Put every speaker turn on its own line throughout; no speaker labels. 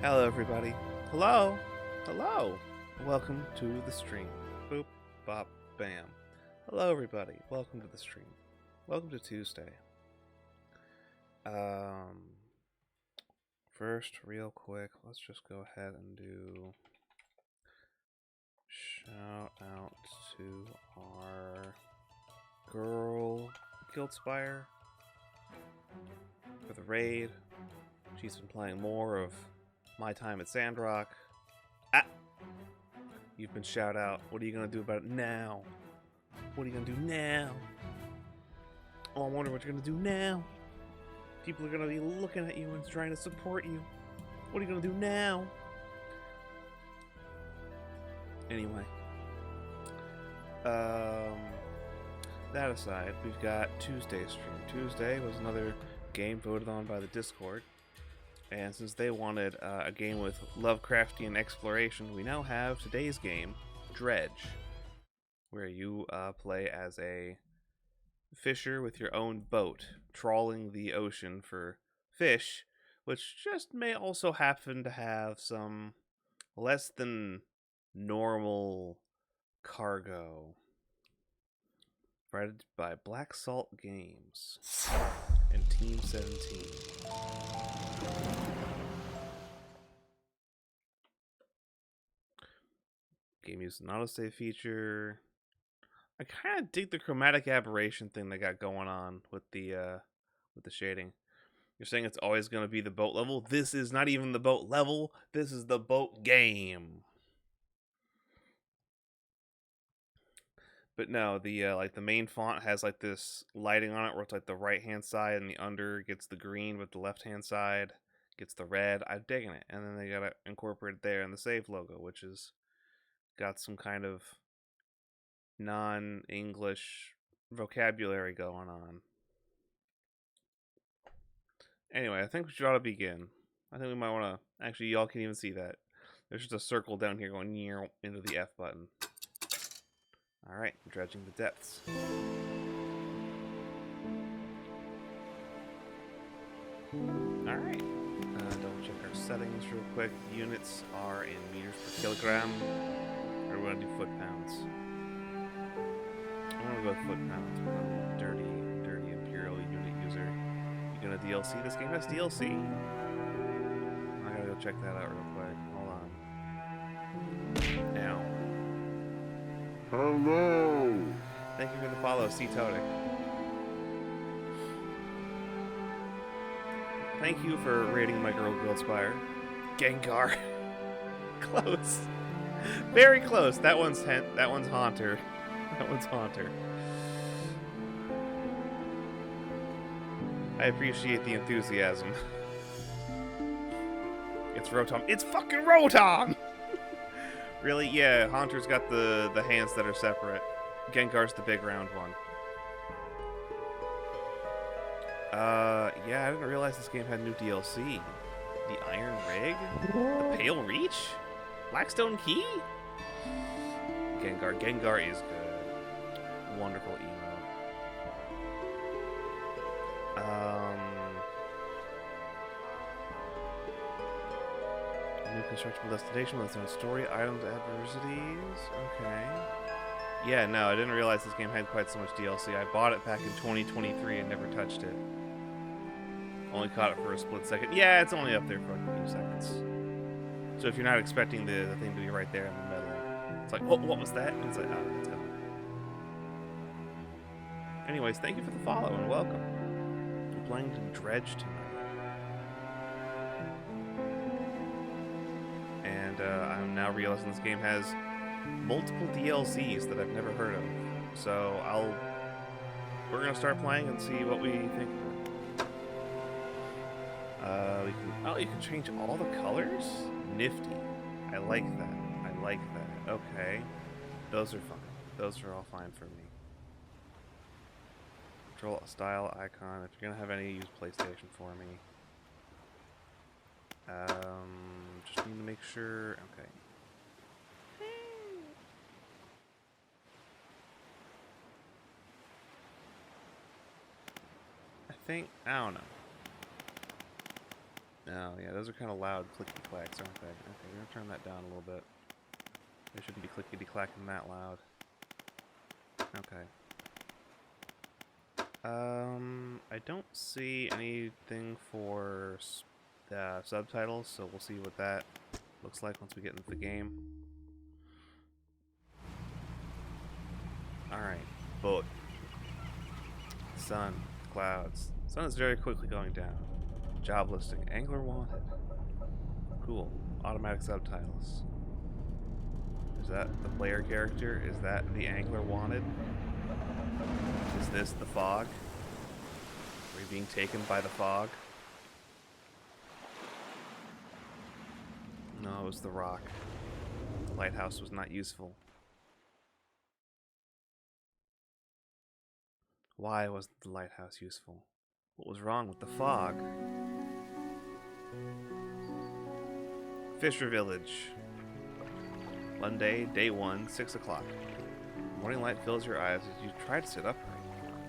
Hello, everybody. Hello. Hello. Welcome to the stream. Boop, bop, bam. Hello, everybody. Welcome to the stream. Welcome to Tuesday. First, real quick, let's just go ahead and do shout out to our girl Guildspire for the raid. She's been playing more of My Time at Sandrock. Ah! You've been shout out. What are you gonna do about it now? What are you gonna do now? Oh, I wonder what you're gonna do now. People are gonna be looking at you and trying to support you. What are you gonna do now? Anyway. That aside, we've got Tuesday's stream. Tuesday was another game voted on by the Discord. And since they wanted a game with Lovecraftian exploration, we now have today's game, Dredge, where you play as a fisher with your own boat, trawling the ocean for fish, which just may also happen to have some less than normal cargo. Provided by Black Salt Games and Team 17. Game uses an autosave feature. I kind of dig the chromatic aberration thing they got going on with the shading. You're saying it's always going to be the boat level? This is not even the boat level. This is the boat game. But no, the like the main font has like this lighting on it where it's like the right hand side and the under gets the green, but the left hand side gets the red. I'm digging it. And then they got it incorporated there in the save logo, which is got some kind of non-English vocabulary going on. Anyway, I think we should ought to begin. I think we might want to... Actually, y'all can't even see that. There's just a circle down here going into the F button. Alright, dredging the depths. Alright. Double check our settings real quick. Units are in meters per kilogram. Or we're going to do foot pounds. I'm going to go with foot pounds. I'm a dirty Imperial unit user. You gonna DLC? This game has DLC? I gotta go check that out real quick. Hold on. Now.
Hello!
Thank you for the follow, C. Todic. Thank you for raiding my girl Guildspire. Gengar. Close. Very close. That one's Haunter. That one's Haunter. I appreciate the enthusiasm. It's Rotom. It's fucking Rotom! Really? Yeah, Haunter's got the hands that are separate. Gengar's the big round one. Yeah, I didn't realize this game had new DLC. The Iron Rig? The Pale Reach? Blackstone Key? Gengar. Gengar is good. Wonderful emo. New constructible destination with its own story, items, adversities. Okay. Yeah, no, I didn't realize this game had quite so much DLC. I bought it back in 2023 and never touched it. Only caught it for a split second. Yeah, it's only up there for a few seconds. So if you're not expecting the thing to be right there in the middle, it's like, what was that? And it's like, oh, it's gone. Anyways, thank you for the follow and welcome. I'm playing Dredge tonight. And I'm now realizing this game has multiple DLCs that I've never heard of. So we're gonna start playing and see what we think of it. You can change all the colors? Nifty. I like that. I like that. Okay. Those are fine. Those are all fine for me. Control style icon. If you're gonna have any, use PlayStation for me. Just need to make sure. Okay. I don't know. Oh, yeah, those are kind of loud clicky-clacks, aren't they? Okay, we're going to turn that down a little bit. They shouldn't be clickety-clacking that loud. Okay. I don't see anything for subtitles, so we'll see what that looks like once we get into the game. Alright, boat. Sun, clouds. Sun is very quickly going down. Job listing, angler wanted. Cool. Automatic subtitles. Is that the player character? Is that the angler wanted? Is this the fog? Are we being taken by the fog? No, it was the rock. The lighthouse was not useful. Why wasn't the lighthouse useful? What was wrong with the fog? Fisher Village. Monday, day 1, 6 o'clock. Morning light fills your eyes as you try to sit upright,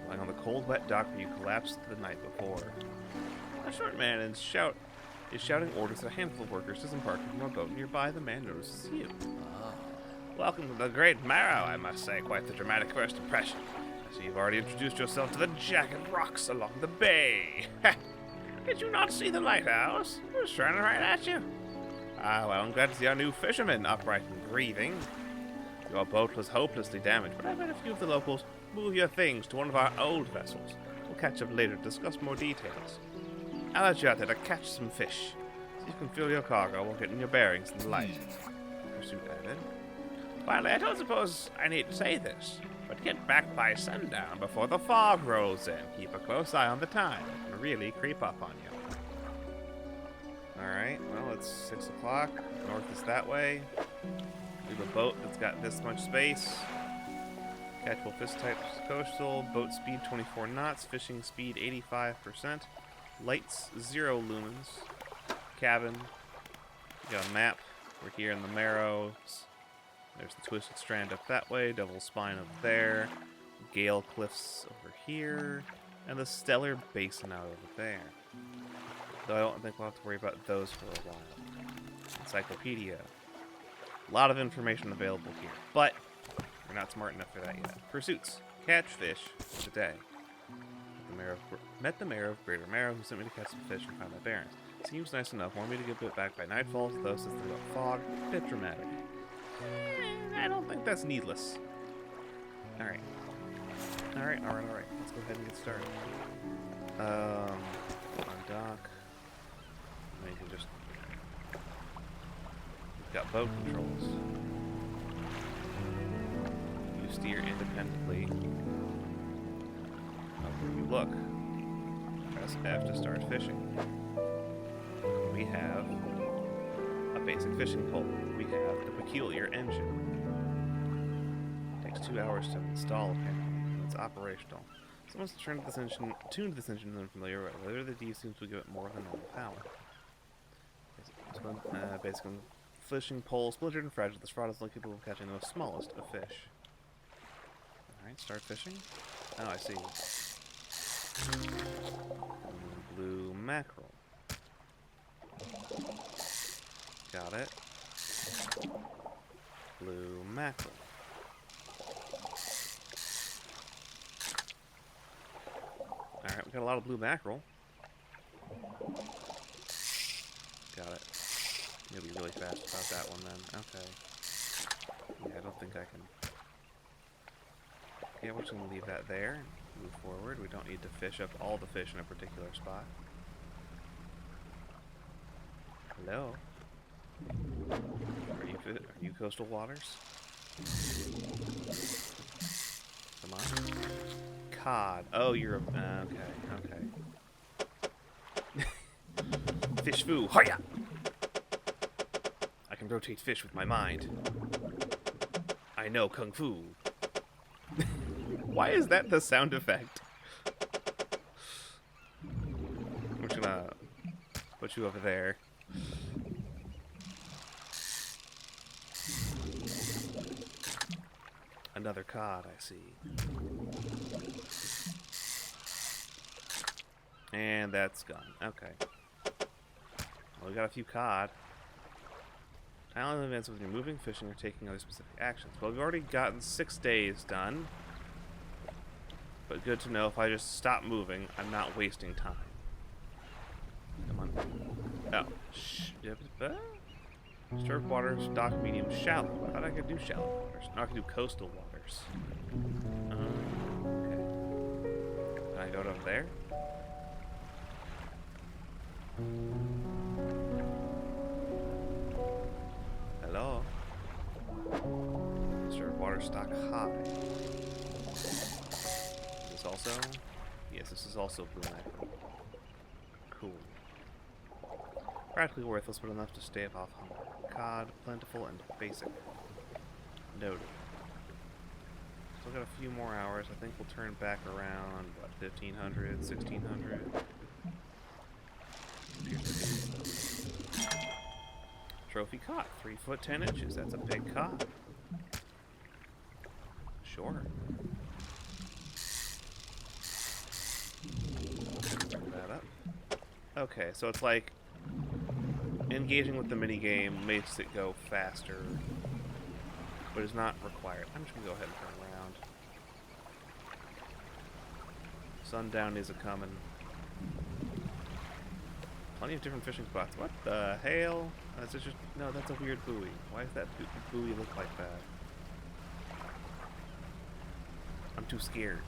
lying on the cold, wet dock where you collapsed the night before. A short man is shouting orders at a handful of workers disembarking from a boat nearby. The man notices you. Welcome to the Great Marrow, I must say. Quite the dramatic first impression. I see you've already introduced yourself to the jagged rocks along the bay. Did you not see the lighthouse? It was shining right at you. Ah, well, I'm glad to see our new fisherman upright and breathing. Your boat was hopelessly damaged, but I bet a few of the locals move your things to one of our old vessels. We'll catch up later to discuss more details. I'll let you out there to catch some fish. So you can fill your cargo while getting your bearings in the light. Pursuit added. Finally, I don't suppose I need to say this, but get back by sundown before the fog rolls in. Keep a close eye on the time. It can really creep up on you. Alright, well, it's 6 o'clock. North is that way. We have a boat that's got this much space. Catchable fish types coastal. Boat speed 24 knots. Fishing speed 85%. Lights 0 lumens. Cabin. We got a map. We're here in the Marrows. There's the Twisted Strand up that way. Devil's Spine up there. Gale Cliffs over here. And the Stellar Basin out over there. Though I don't think we'll have to worry about those for a while. Encyclopedia. A lot of information available here, but we're not smart enough for that yet. Pursuits. Catch fish today. Met the mayor of Greater Marrow, who sent me to catch some fish and find my bearings. Seems nice enough. Want me to get it back by nightfall, though, since there's a fog. Bit dramatic. I don't think that's needless. Alright. Alright. Let's go ahead and get started. On dock. You can just... We've got boat controls. You steer independently of where you look. Press F to start fishing. We have a basic fishing pole. We have the peculiar engine. It takes 2 hours to install apparently, and it's operational. Someone's tune to this engine unfamiliar with whether the D seems to give it more than normal power. Basically, fishing pole, splintered and fragile, this rod is only capable of catching the smallest of fish. Alright, start fishing. Oh, I see. Blue mackerel. Got it. Blue mackerel. Alright, we got a lot of blue mackerel. Got it. You'll be really fast about that one then. Okay. Yeah, I don't think I can... Yeah, we're just going to leave that there. Move forward. We don't need to fish up all the fish in a particular spot. Hello? Are you coastal waters? Come on. Cod. Oh, you're a... okay. Fish foo. Hiya! I can rotate fish with my mind. I know kung fu. Why is that the sound effect? I'm just gonna put you over there. Another cod, I see. And that's gone. Okay. Well, we got a few cod. Island events with removing, fishing, or taking other specific actions. Well, we've already gotten 6 days done. But good to know, if I just stop moving, I'm not wasting time. Come on. Oh. Disturbed waters, dock medium, shallow. I thought I could do shallow waters. No, I could do coastal waters. Okay. Can I go over there? Hello? Disturbed water stock high. Is this also? Yes, this is also blue mackerel. Cool. Practically worthless, but enough to stave off hunger. Cod, plentiful and basic. Noted. Still got a few more hours. I think we'll turn back around, what, 1500, 1600? Trophy cod, 3 foot 10 inches. That's a big cod. Sure. Bring that up. Okay, so it's like engaging with the minigame makes it go faster, but it's not required. I'm just gonna go ahead and turn around. Sundown is a-coming. Plenty of different fishing spots. What the hell? That's just no. That's a weird buoy. Why does that buoy look like that? I'm too scared.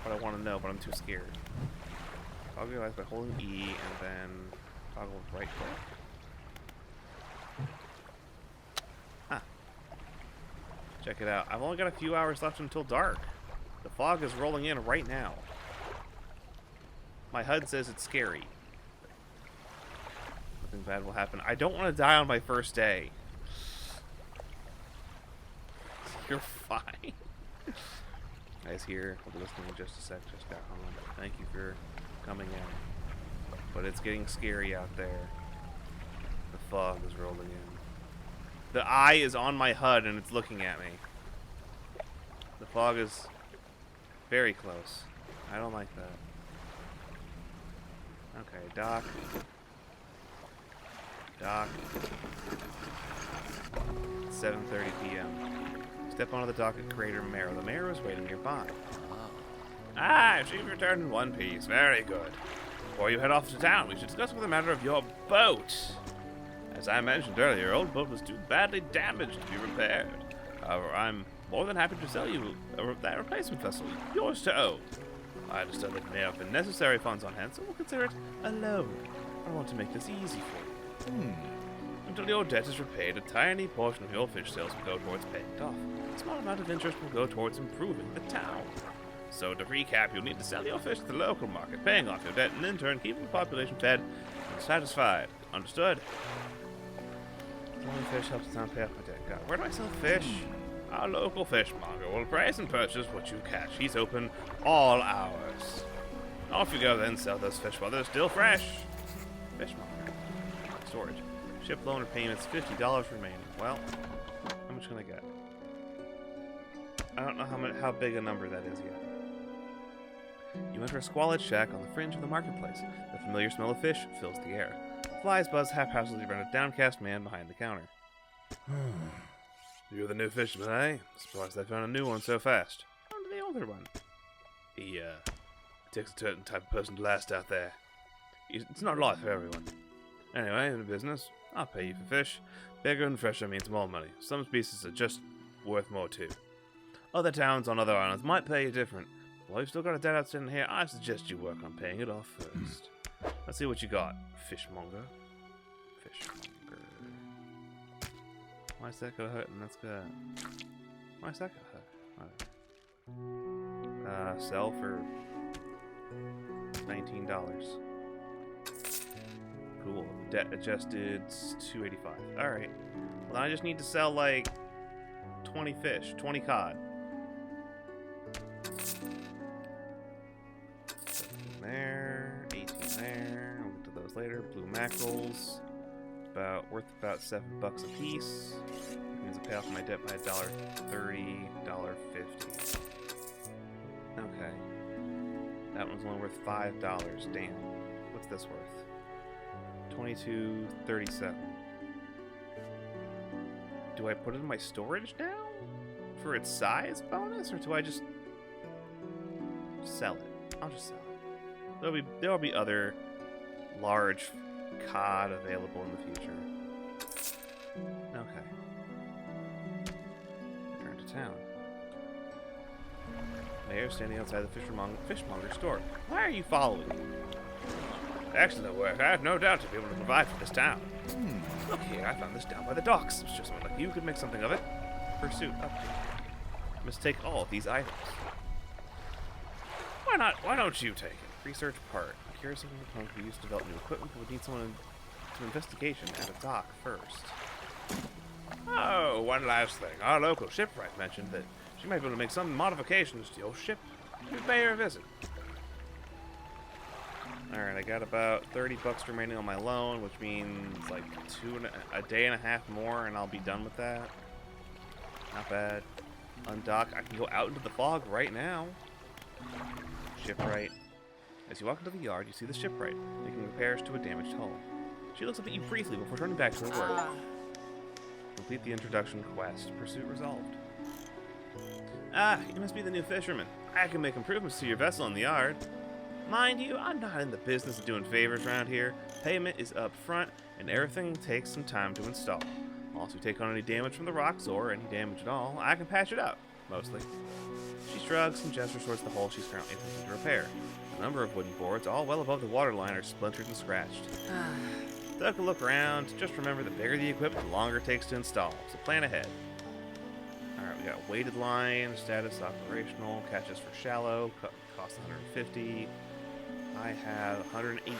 But I want to know, but I'm too scared. I'll realize by holding E and then toggle right click. Huh. Check it out. I've only got a few hours left until dark. The fog is rolling in right now. My HUD says it's scary. Nothing bad will happen. I don't want to die on my first day. You're fine. Guys, here. I'll be listening in just a sec. Just got home. Thank you for coming in. But it's getting scary out there. The fog is rolling in. The eye is on my HUD and it's looking at me. The fog is very close. I don't like that. Okay, dock. Dock. 7:30 p.m. Step onto the dock at Crater Mare. The mayor is waiting nearby. Ah, she's returned in one piece. Very good. Before you head off to town, we should discuss the matter of your boat. As I mentioned earlier, your old boat was too badly damaged to be repaired. However, I'm more than happy to sell you that replacement vessel, yours to own. I understand that may have been necessary funds on hand, so we'll consider it a loan. I want to make this easy for you. Until your debt is repaid, a tiny portion of your fish sales will go towards paying it off. A small amount of interest will go towards improving the town. So to recap, you'll need to sell your fish to the local market, paying off your debt, and in turn keeping the population fed and satisfied. Understood? Selling fish helps the town pay off my debt. God, where do I sell fish? Our local fishmonger will price and purchase what you catch. He's open all hours. Off you go then, sell those fish while they're still fresh. Fishmonger. Storage. Ship loan payments, $50 remaining. Well, how much can I get? I don't know how big a number that is yet. You enter a squalid shack on the fringe of the marketplace. The familiar smell of fish fills the air. Flies buzz haphazardly around a downcast man behind the counter. You're the new fisherman, eh? Surprised I found a new one so fast. On to the older one. He takes a certain type of person to last out there. It's not life for everyone. Anyway, in the business, I'll pay you for fish. Bigger and fresher means more money. Some species are just worth more too. Other towns on other islands might pay you different. While you've still got a debt outstanding here, I suggest you work on paying it off first. Let's see what you got, fishmonger. Fishmonger. Why is that gonna hurt and that's gonna... Why is that gonna hurt? Sell for $19. Cool. Debt adjusted $285. Alright. Well, I just need to sell like 20 fish, 20 cod. 17 there, 18 there. I'll get to those later. Blue mackerels. Worth about $7 a piece. Which means I pay off my debt by $1.30, $1.50. Okay. That one's only worth $5. Damn. What's this worth? 22.37. Do I put it in my storage now for its size bonus, or do I just sell it? I'll just sell it. There'll be other large cod available in the future. Okay. Return to town. Mayor standing outside the fishmonger store. Why are you following me? Excellent work. I have no doubt to be able to provide for this town. Look here, I found this down by the docks. It's just someone like you could make something of it. Pursuit update. Must take all of these items. Why not? Why don't you take it? Research part. Curious if the punk we used to develop new equipment, but would need someone to investigation at a dock first. Oh, one last thing. Our local shipwright mentioned that she might be able to make some modifications to your ship. We'd pay her a visit. Alright, I got about 30 bucks remaining on my loan, which means like a day and a half more and I'll be done with that. Not bad. Undock. I can go out into the fog right now. Shipwright. As you walk into the yard, you see the shipwright making repairs to a damaged hull. She looks up at you briefly before turning back to her work. Complete the introduction quest. Pursuit resolved. Ah, you must be the new fisherman. I can make improvements to your vessel in the yard. Mind you, I'm not in the business of doing favors around here. Payment is up front, and everything takes some time to install. Also, take on any damage from the rocks or any damage at all, I can patch it up, mostly. She shrugs and gestures towards the hole she's currently attempting to repair. A number of wooden boards, all well above the waterline, are splintered and scratched. Take a look around. Just remember, the bigger the equipment, the longer it takes to install. So plan ahead. Alright, we got weighted line, status operational, catches for shallow, cost 150. I have 118. Too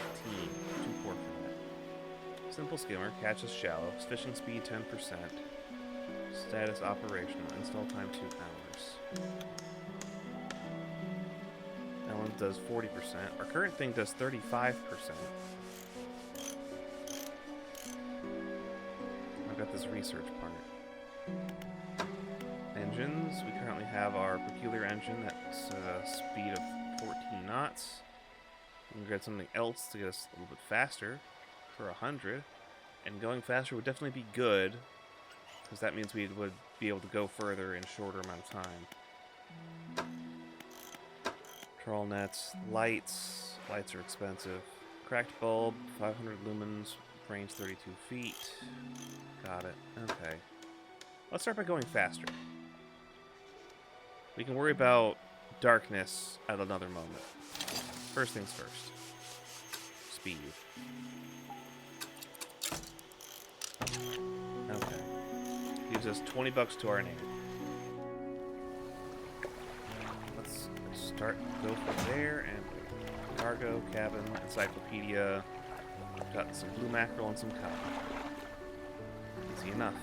poor for that. Simple skimmer, catches shallow, fishing speed 10%. Status operational, install time 2 hours. That one does 40%. Our current thing does 35%. I've got this research part. Engines, we currently have our peculiar engine at speed of 14 knots. We can get something else to get us a little bit faster for 100. And going faster would definitely be good, because that means we would be able to go further in a shorter amount of time. Trawl nets, lights. Lights are expensive. Cracked bulb, 500 lumens, range 32 feet. Got it. Okay. Let's start by going faster. We can worry about darkness at another moment. First things first. Speed. Okay. Gives us 20 bucks to our name. Let's go from there and cargo, cabin, encyclopedia. Got some blue mackerel and some cod. Easy enough.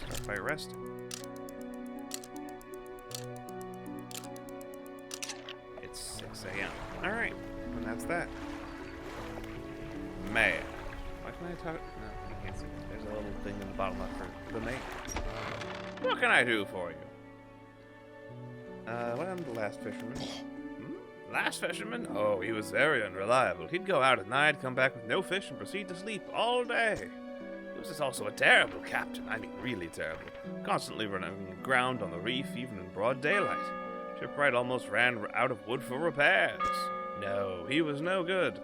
Start by resting. It's 6 a.m. Alright, and that's that. Man. Why can I talk? No, I can't see. There's a little thing in the bottom left for the mate. What can I do for you? What happened to the last fisherman? Last fisherman? Oh, he was very unreliable. He'd go out at night, come back with no fish, and proceed to sleep all day. He was just also a terrible captain. I mean, really terrible. Constantly running aground on the reef, even in broad daylight. Shipwright almost ran out of wood for repairs. No, he was no good.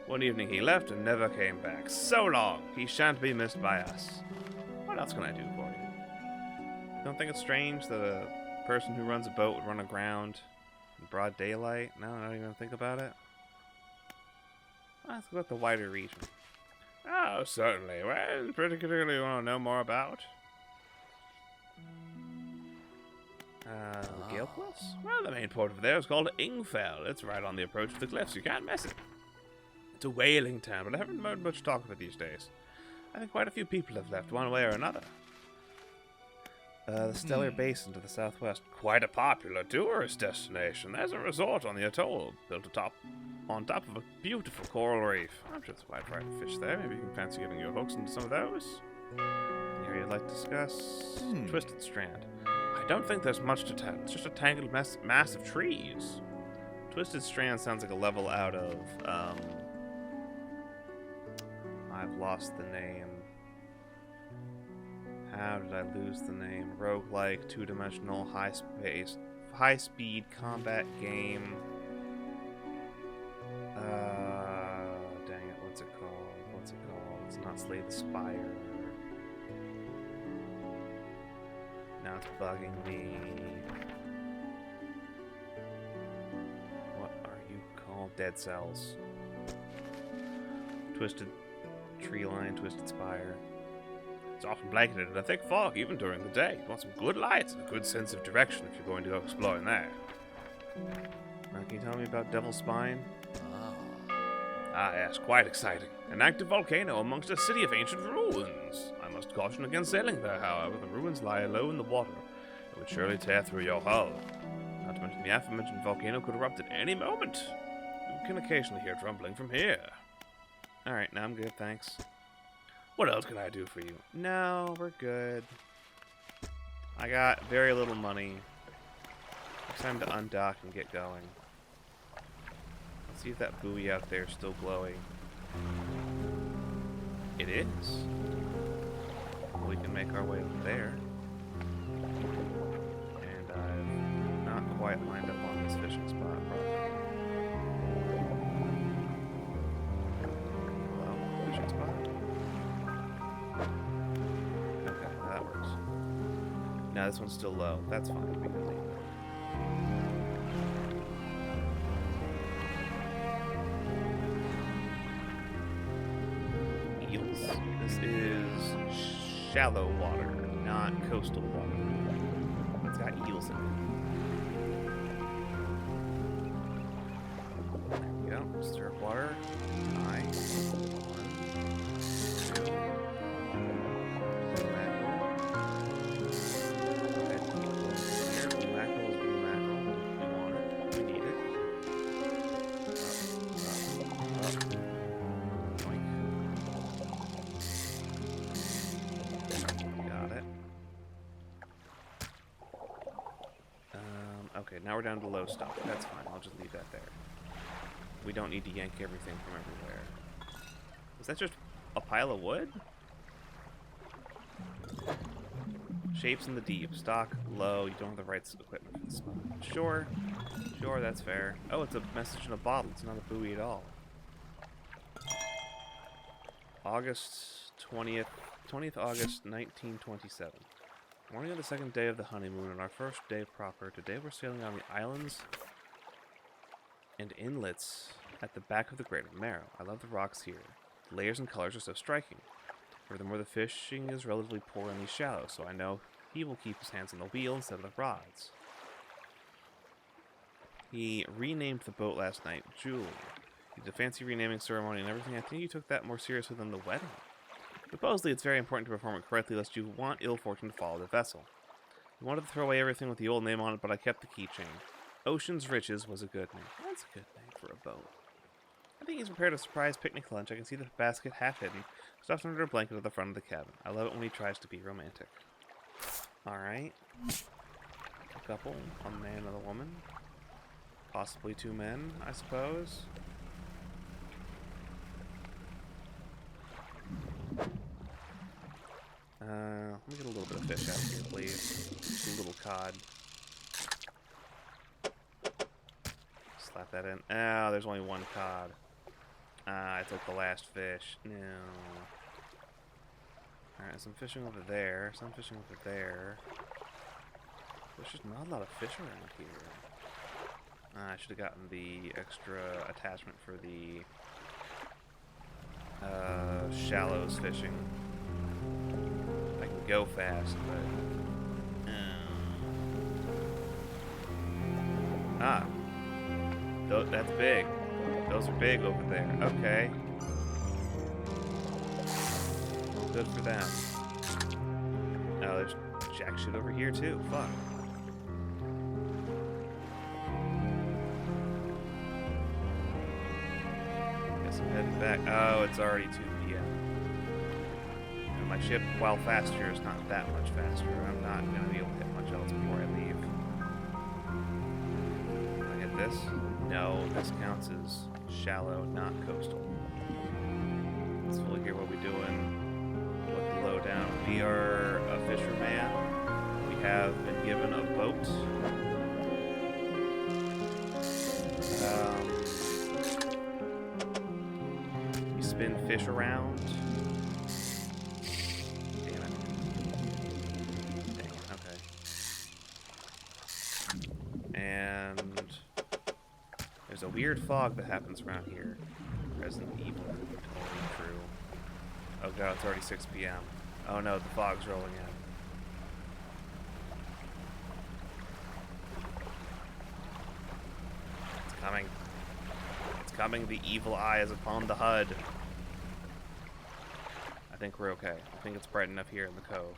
One evening he left and never came back. So long, he shan't be missed by us. What else can I do for you? Don't think it's strange that a person who runs a boat would run aground in broad daylight? No, I don't even think about it. Let's go with the wider region. Oh, certainly. Well, particularly you want to know more about? The Gale Cliffs? Well, the main port over there is called Ingfell. It's right on the approach to the cliffs. You can't miss it. It's a whaling town, but I haven't heard much talk of it these days. I think quite a few people have left one way or another. The Stellar Basin to the southwest. Quite a popular tourist destination. There's a resort on the atoll, built on top of a beautiful coral reef. I'm sure it's quite right to fish there. Maybe you can fancy getting your hooks into some of those. Any area you'd like to discuss? Twisted Strand. I I don't think there's much to tell. It's just a tangled mass of trees. Twisted Strand sounds like a level out of, I've lost the name. How did I lose the name? Roguelike, two-dimensional, high-speed combat game. Dang it, what's it called? It's not Slay the Spire. Now it's bugging me. What are you called? Dead Cells. Twisted Tree Line, Twisted Spire. It's often blanketed in a thick fog, even during the day. You want some good lights and a good sense of direction if you're going to go exploring there. Now, can you tell me about Devil's Spine? Ah, yes, quite exciting. An active volcano amongst a city of ancient ruins. I must caution against sailing there, however. The ruins lie low in the water. It would surely tear through your hull. Not to mention the aforementioned volcano could erupt at any moment. You can occasionally hear rumbling from here. Alright, now I'm good, thanks. What else can I do for you? No, we're good. I got very little money. It's time to undock and get going. Let's see if that buoy out there is still glowing. It is. We can make our way over there. And I've not quite lined up on this fishing spot properly. Hello, fishing spot? Okay, that works. Now this one's still low. That's fine. We can leave it. This is shallow water, not coastal water. It's got eels in it. There we go. Stir up water. Nice. 1, 2. Blue mackerel. Here, blue mackerel is blue mackerel. We want it. We need it. Up. Okay, now we're down to low stock. That's fine. I'll just leave that there. We don't need to yank everything from everywhere. Is that just a pile of wood? Shapes in the deep. Stock low. You don't have the right equipment for this one. Sure. Sure, that's fair. Oh, it's a message in a bottle. It's not a buoy at all. August 20th August, 1927. Morning of the second day of the honeymoon, and our first day proper. Today we're sailing on the islands and inlets at the back of the Greater Marrow. I love the rocks here. The layers and colors are so striking. Furthermore, the fishing is relatively poor in these shallows, so I know he will keep his hands on the wheel instead of the rods. He renamed the boat last night Julie. He did a fancy renaming ceremony and everything. I think he took that more seriously than the wedding. Supposedly, it's very important to perform it correctly lest you want ill fortune to follow the vessel. He wanted to throw away everything with the old name on it, but I kept the keychain. Ocean's Riches was a good name. That's a good name for a boat. I think he's prepared a surprise picnic lunch. I can see the basket half hidden, stuffed under a blanket at the front of the cabin. I love it when he tries to be romantic. Alright. A couple. A man and a woman. Possibly 2 men, I suppose. Let me get a little bit of fish out here, please. Just a little cod. Slap that in. Oh, there's only 1 cod. I took the last fish. No. Alright, some fishing over there. Some fishing over there. There's just not a lot of fish around here. I should have gotten the extra attachment for the shallows fishing. I can go fast, but that's big. Those are big over there. Okay. Good for them. Oh, there's jack shit over here too. Fuck. Guess I'm heading back. Oh, it's already 2 p.m. my ship, while faster, is not that much faster. I'm not going to be able to hit much else before I leave. Can I hit this? No, this counts as shallow, not coastal. Let's fully hear what we're doing. What the lowdown. We are a fisherman. We have been given a boat. We spin fish around. Damn it. Dang it, okay. And there's a weird fog that happens around here. Resident Evil. Totally true. Oh god, it's already 6 p.m. Oh no, the fog's rolling in. It's coming. It's coming. The evil eye is upon the HUD. I think we're okay. I think it's bright enough here in the cove.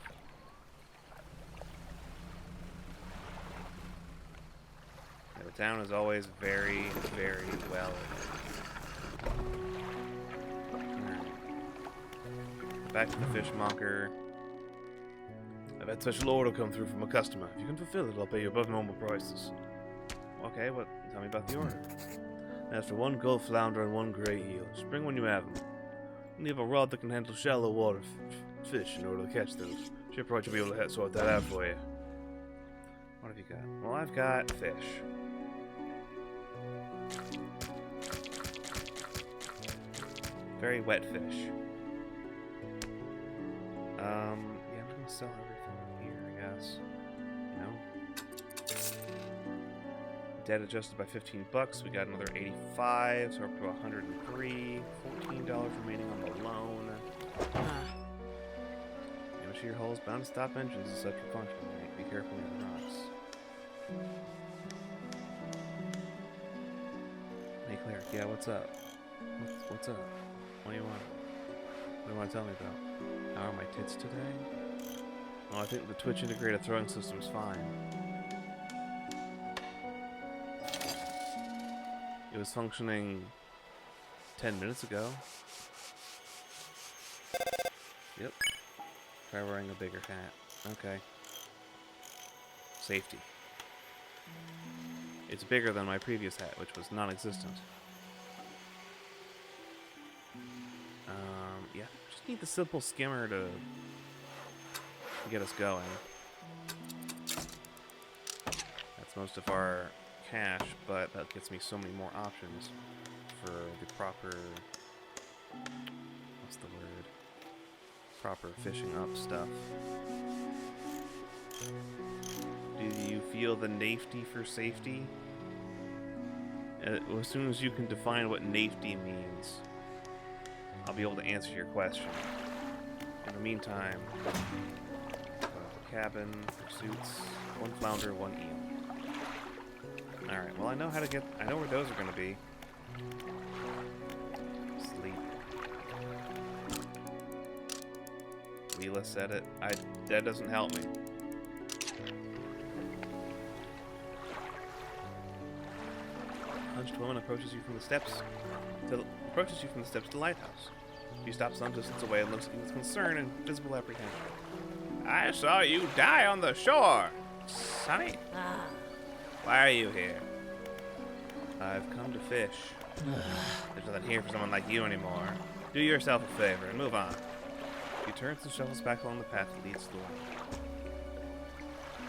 Yeah, the town is always very, very well. Back to the fishmonger. I've had a special order come through from a customer. If you can fulfill it, I'll pay you above normal prices. Okay, what? Tell me about the order. As for 1 gold flounder and 1 gray eel. Just bring when you have them. You have a rod that can handle shallow water fish in order to catch those. Shipwright will be able to sort that out for you. What have you got? Well, I've got fish. Very wet fish. Yeah, I'm just gonna sell everything here, I guess. You know? Debt adjusted by 15 bucks. We got another 85, so we're up to 103. $14 remaining on the loan. Damage to your hull is bound to stop engines and such functioning. Be careful near the rocks. Hey Claire, yeah, what's up? What's up? What do you want? What do you want to tell me about? How are my tits today? Oh, I think the Twitch integrated throwing system is fine. It was functioning 10 minutes ago. Yep. Try wearing a bigger hat. Okay. Safety. It's bigger than my previous hat, which was non-existent. Yeah. Just need the simple skimmer to get us going. That's most of our cash, but that gets me so many more options for the proper... what's the word? Proper fishing up stuff. Do you feel the nafety for safety? As soon as you can define what nafty means, I'll be able to answer your question. In the meantime, cabin, pursuits, 1 flounder, 1 eel. Alright, well I know how to get... I know where those are going to be. Sleep. Leela said it. That doesn't help me. Hunched woman approaches you from the steps to the lighthouse. She stops some distance away and looks at you with concern and visible apprehension. I saw you die on the shore, Sonny. Why are you here? I've come to fish. There's nothing here for someone like you anymore. Do yourself a favor and move on. He turns and shuffles back along the path that leads to the light.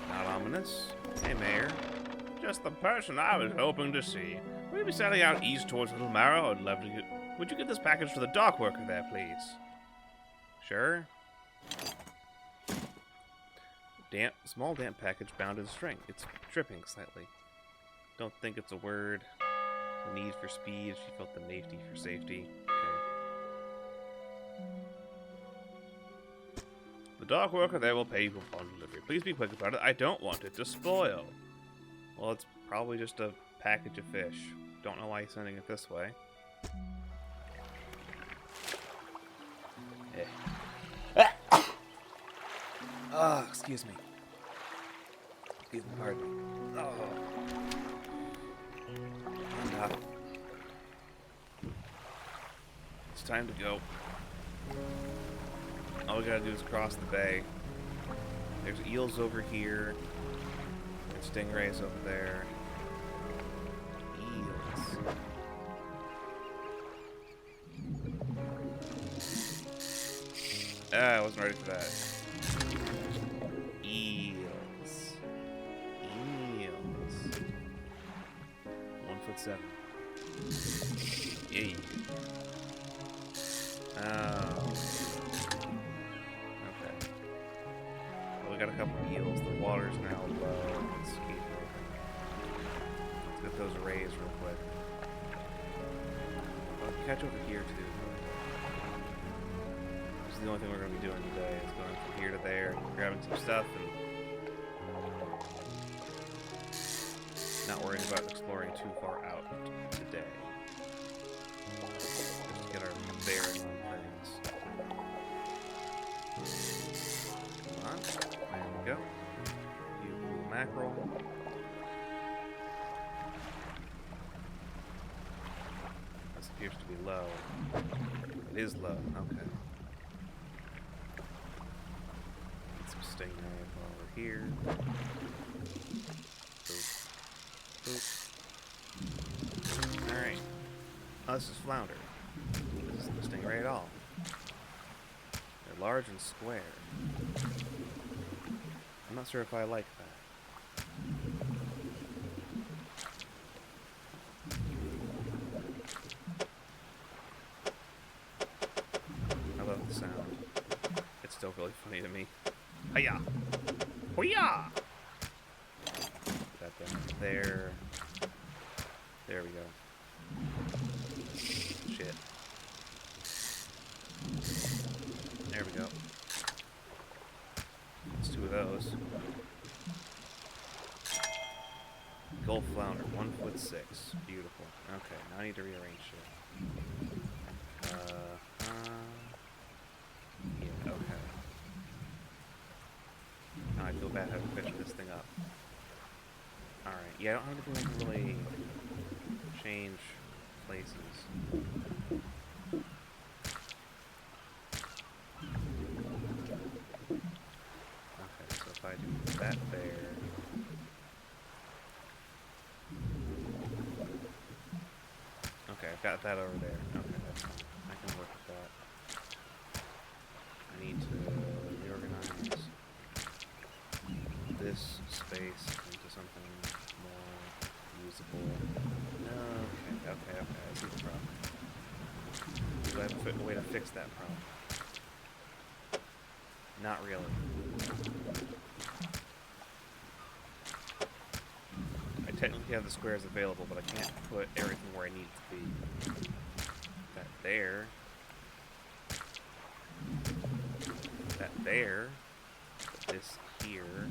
Not ominous. Hey, Mayor. Just the person I was hoping to see. Will you be sailing out east towards Little Marrow? I'd love to get... Would you get this package to the dock worker there, please? Sure. Small damp package bound in string. It's dripping slightly. Don't think it's a word. The need for speed. She felt the nafety for safety. Okay. The dock worker there will pay you upon delivery. Please be quick about it. I don't want it to spoil. Well, it's probably just a package of fish. Don't know why he's sending it this way. Oh, excuse me. Excuse me, pardon me. Oh. Enough. It's time to go. all we gotta do is cross the bay. There's eels over here. And stingrays over there. Eels. I wasn't ready for that. Eels. Eels. 1'7". Yay. Oh. Okay. Well, we got a couple of eels. The water's now low. Let's keep moving. Let's get those rays real quick. I'll catch over here too. This is the only thing we're going to be doing today. Is going from here to there, grabbing some stuff, and not worrying about exploring too far out today. Just to get our bearing on things. Come on. There we go. You blue mackerel. This appears to be low. It is low. Okay. Get some stingrays over here. Boop. Alright. Oh, this is flounder. This isn't a stingray at all. They're large and square. I'm not sure if I like that. I love the sound. It's still really funny to me. Hiya! Hoya! That down there. There we go. Shit. There we go. That's 2 of those. Gulf flounder, 1'6". Beautiful. Okay, now I need to rearrange shit. Yeah, okay. Now I feel bad having fished this thing up. Alright, yeah, I don't have anything that can really change places. Okay, so if I do that there... Okay, I've got that over there. Okay, that's fine. I can work with that. I need to reorganize this space into something more usable. Okay, I see the problem. Do I have a way to fix that problem? Not really. I technically have the squares available, but I can't put everything where I need it to be. That there. That there. This here.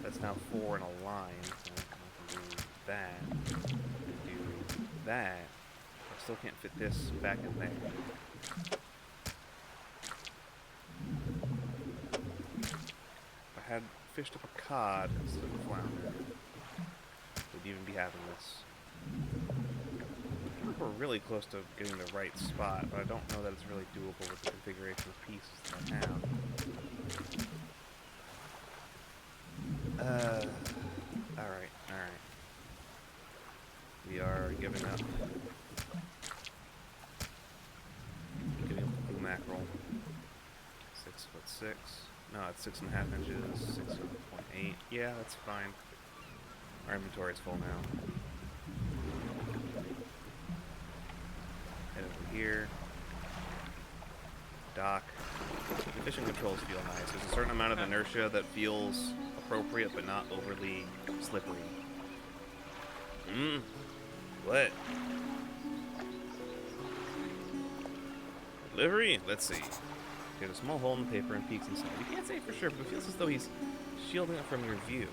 That's now 4 in a line. So I can do that. Do that. I still can't fit this back in there. If I had fished up a cod instead of a flounder, we'd even be having this. I think we're really close to getting the right spot, but I don't know that it's really doable with the configuration of pieces that I have. Alright. We are giving up. Giving up the blue mackerel. 6'6". No, it's 6.5 inches. 6.8. Yeah, that's fine. Our inventory is full now. Head over here. Dock. The fishing controls feel nice. There's a certain amount of inertia that feels appropriate, but not overly slippery. What? Delivery? Let's see. There's a small hole in the paper and peeks inside. You can't say for sure, but it feels as though he's shielding it from your view.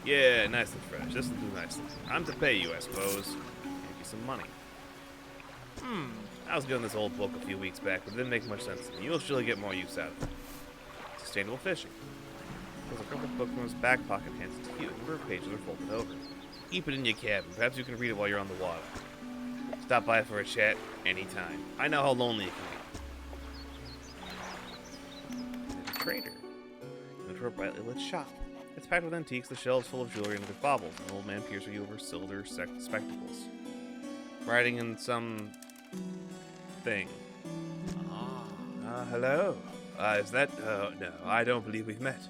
Yeah, nice and fresh. This will do nicely. I'm to pay you, I suppose. Give you some money. I was given this old book a few weeks back, but it didn't make much sense to me. You'll surely get more use out of it. Sustainable fishing. There's a crumpled book from his back pocket hands it to you. The number of pages are folded over. Keep it in your cabin. Perhaps you can read it while you're on the water. Stop by for a chat anytime. I know how lonely it can trader. You enter a brightly lit shop. It's packed with antiques, the shelves full of jewelry and other baubles. An old man peers at you over silver spectacles. Riding in some thing. Hello. Is that... no, I don't believe we've met.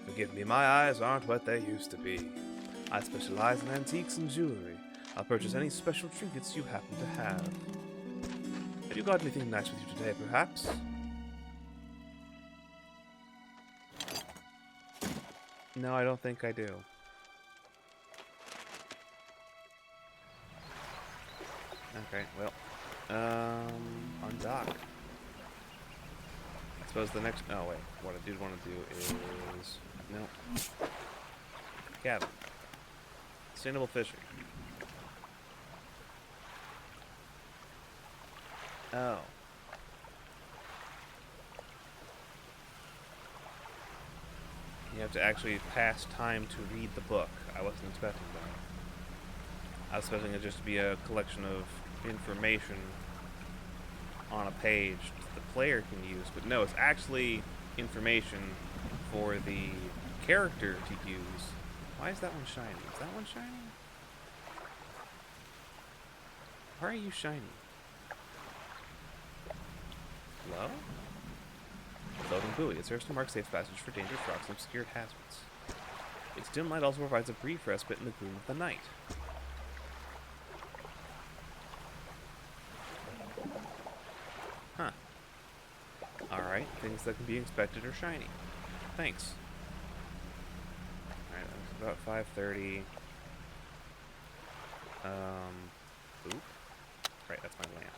Forgive me, my eyes aren't what they used to be. I specialize in antiques and jewelry. I'll purchase any special trinkets you happen to have. Have you got anything nice with you today, perhaps? No, I don't think I do. Okay, well, undock. I suppose the next... Oh, wait. What I did want to do is... No. Cabin. Sustainable fishing. Oh. You have to actually pass time to read the book. I wasn't expecting that. I was expecting it just to be a collection of information on a page that the player can use, but no, it's actually information for the character to use. Why is that one shiny? Is that one shiny? Why are you shiny? Hello? Floating buoy. It serves to mark safe passage for dangerous rocks and obscured hazards. Its dim light also provides a brief respite in the gloom of the night. Huh. Alright, things that can be inspected are shiny. Thanks. Alright, it's about 5:30. Oop. Right, that's my lamp.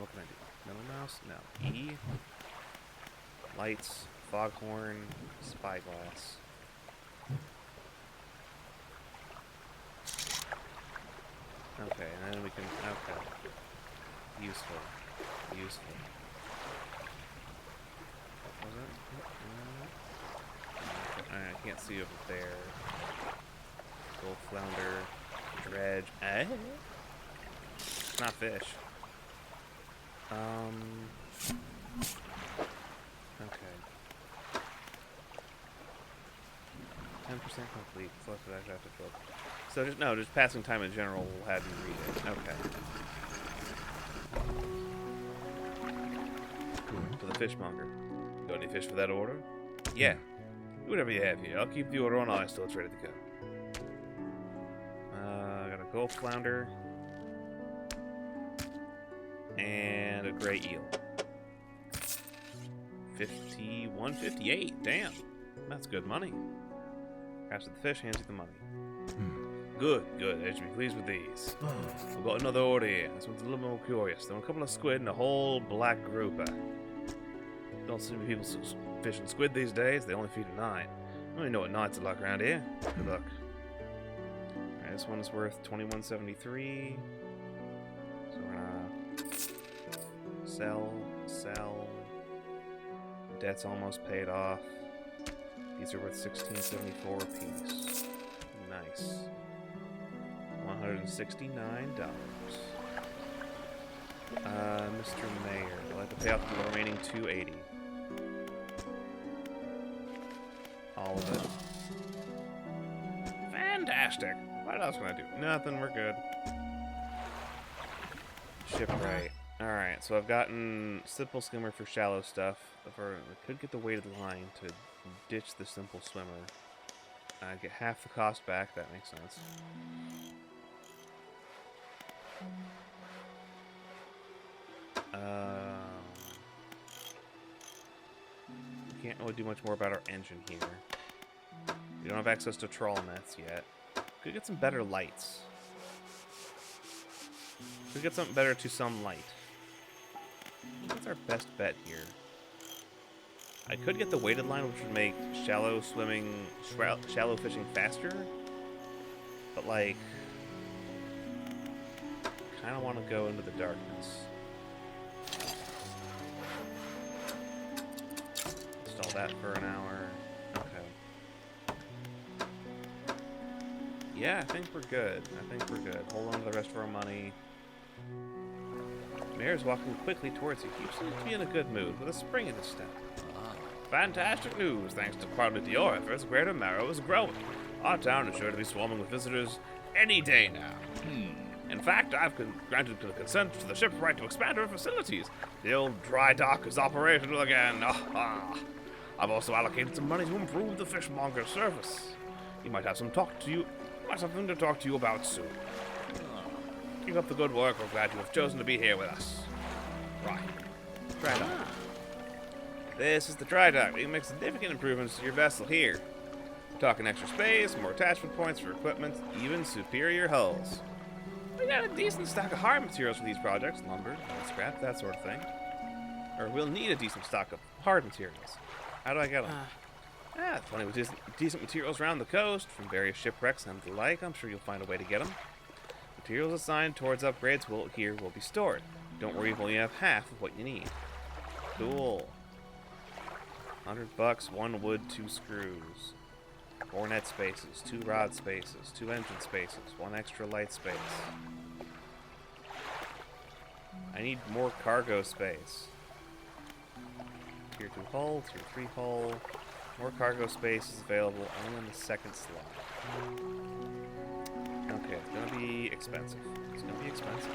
What can I do? Middle mouse? No. E. Lights, foghorn, spyglass. Okay, and then we can... Okay. Useful. Useful. What was it? Alright, I can't see over there. Gold flounder. Dredge. Eh? It's not fish. Okay. 10% complete. Select what I have to fill. So just passing time in general will have you read it. Okay. To the fishmonger. Got any fish for that order? Yeah. Whatever you have here. I'll keep the order on ice till it's ready to go. I got a gold flounder. And a gray eel. 51.58. Damn. That's good money. Capture the fish, hands you the money. Good, good. I should be pleased with these. We've got another order here. This one's a little more curious. There were a couple of squid and a whole black grouper. Don't see many people fishing squid these days. They only feed at night. I don't even know what nights are like around here. Good luck. Alright, this one is worth $21.73. So we're gonna sell. Debt's almost paid off. These are worth $16.74 a piece. Nice. $169. Mr. Mayor, I'll have to pay off the remaining $280. All of it. Fantastic! What else can I do? Nothing, we're good. Shipwright. Alright, so I've gotten Simple Skimmer for shallow stuff. I could get the weighted line to ditch the Simple Swimmer. I get half the cost back, that makes sense. We can't really do much more about our engine here. We don't have access to trawl nets yet. Could get some better lights. Could get something better to some light. What's our best bet here? I could get the weighted line, which would make shallow fishing faster. But, like, kind of want to go into the darkness. Install that for an hour. Okay. Yeah, I think we're good. Hold on to the rest of our money. Mayor's walking quickly towards you. He seems to be in a good mood, with a spring in his step. Fantastic news! Thanks to partly to your efforts, Greater Marrow is growing. Our town is sure to be swarming with visitors any day now. In fact, I've granted the consent to the shipwright to expand our facilities. The old dry dock is operational again. I've also allocated some money to improve the fishmonger's service. He might have something to talk to you about soon. Keep up the good work. We're glad you have chosen to be here with us. Right. Dry dock. This is the dry dock. We can make significant improvements to your vessel here. We're talking extra space, more attachment points for equipment, even superior hulls. We got a decent stock of hard materials for these projects, lumber, scrap, that sort of thing. Or we'll need a decent stock of hard materials. How do I get them? Plenty of decent materials around the coast, from various shipwrecks and the like. I'm sure you'll find a way to get them. Materials assigned towards upgrades will be stored. Don't worry if you only have half of what you need. Cool. $100, 1 wood, 2 screws. 4 net spaces, 2 rod spaces, 2 engine spaces, 1 extra light space. I need more cargo space. Tier 2 hull, Tier 3 hull. More cargo space is available only in the second slot. Okay, it's gonna be expensive. It's gonna be expensive.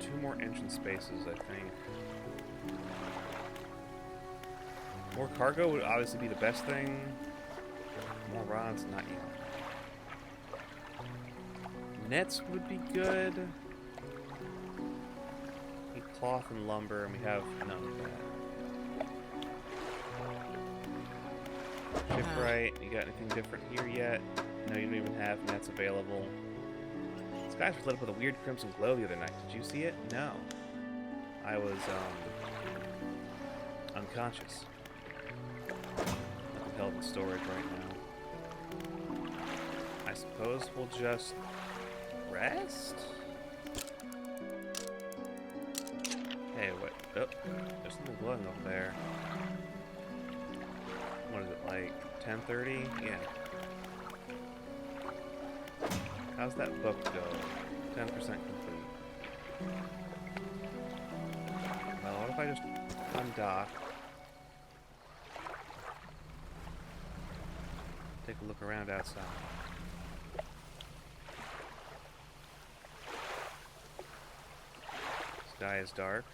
2 more engine spaces, I think. More cargo would obviously be the best thing. More rods, not yet. Nets would be good. Need cloth and lumber, and we have none of that. Shipwright, you got anything different here yet? No, you don't even have nets available. This guy's lit up with a weird crimson glow the other night. Did you see it? No. I was, unconscious. Nothing held in storage right now. I suppose we'll just rest? Hey, what? Oh, there's something glowing over there. What is it, like 10:30? Yeah. How's that book go? 10% complete. Well, what if I just undock? Take a look around outside. Sky is dark.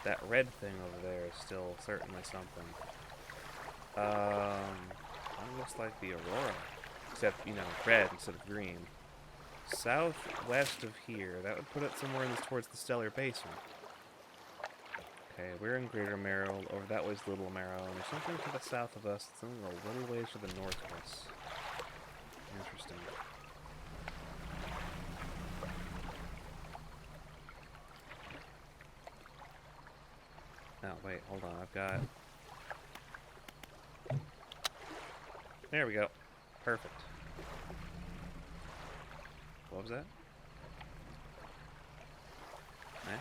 That red thing over there is still certainly something. It looks like the aurora. Except, you know, red instead of green. Southwest of here. That would put it somewhere towards the stellar basement. Okay, we're in Greater Marrow. Over that way's Little Marrow. And there's something to the south of us. Something a little ways to the north of us. Interesting. No, wait, hold on. I've got... There we go. Perfect. What was that? Eh?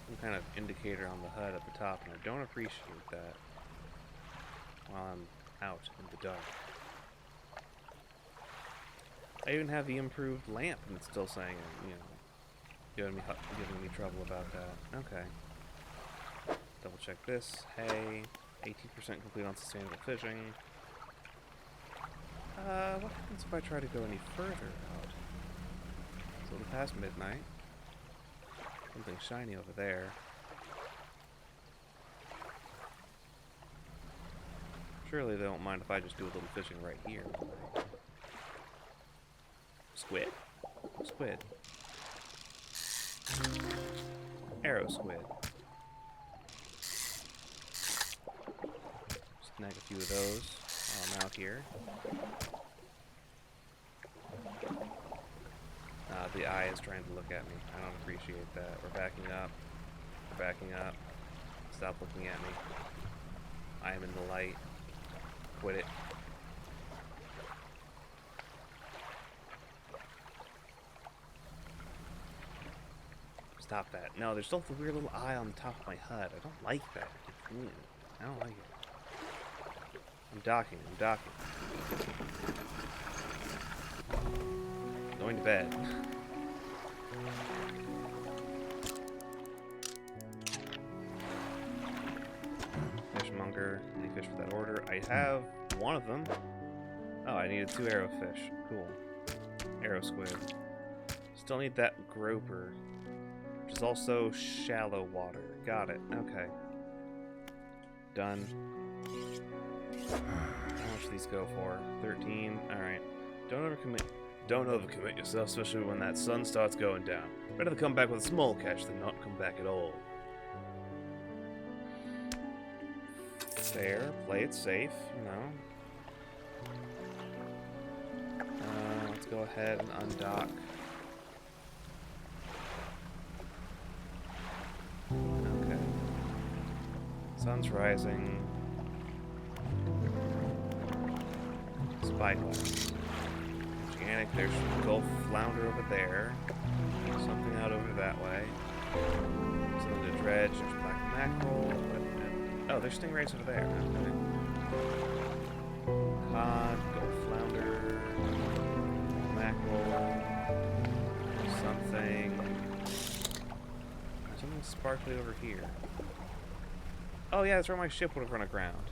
Some kind of indicator on the HUD at the top, and I don't appreciate that while I'm out in the dark. I even have the improved lamp, and it's still saying, you know, giving me trouble about that. Okay. Double check this. Hey, 18% complete on sustainable fishing. What happens if I try to go any further out? It's a little past midnight. Something shiny over there. Surely they don't mind if I just do a little fishing right here. Squid? Squid. Arrow squid. Snag a few of those while I'm out here. The eye is trying to look at me. I don't appreciate that. We're backing up. We're backing up. Stop looking at me. I am in the light. Quit it. Stop that. No, there's still the weird little eye on the top of my HUD. I don't like that. I don't like it. I'm docking. Going to bed. I have one of them. Oh, I needed 2 arrowfish. Cool. Arrow squid. Still need that groper, which is also shallow water. Got it. Okay. Done. How much do these go for? 13. Alright. Don't overcommit yourself, especially when that sun starts going down. Better to come back with a small catch than not come back at all. Fair. Play it safe, you know. Let's go ahead and undock. Okay. Sun's rising. Spyglass. Oceanic, there's Gulf Flounder over there. Something out over that way. Something to dredge, there's black mackerel. Oh, there's stingrays over there. Okay. Cod, Gulf Flounder, mackerel, something. There's something sparkly over here. Oh yeah, that's where my ship would have run aground.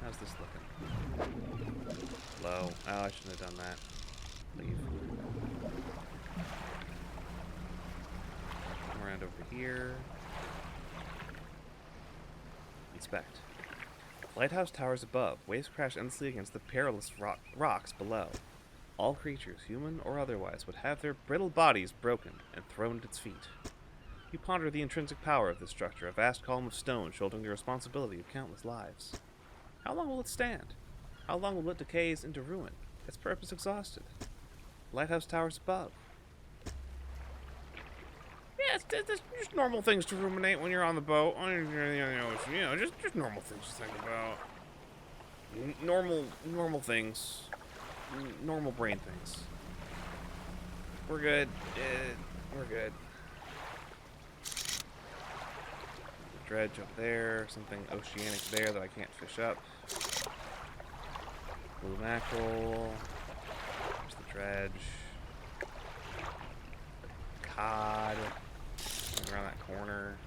How's this looking? Low. Oh, I shouldn't have done that. Leave. Come around over here. Inspect. Lighthouse towers above. Waves crash endlessly against the perilous rocks below. All creatures, human or otherwise, would have their brittle bodies broken and thrown at its feet. You ponder the intrinsic power of this structure, a vast column of stone shouldering the responsibility of countless lives. How long will it stand? How long will it decay into ruin, its purpose exhausted? Lighthouse towers above. Yeah, it's just normal things to ruminate when you're on the boat, on the ocean. You know, just normal things to think about. Normal things. Normal brain things. We're good. We're good. Dredge up there, something oceanic there that I can't fish up. Blue mackerel. There's the dredge. Cod. Around that corner.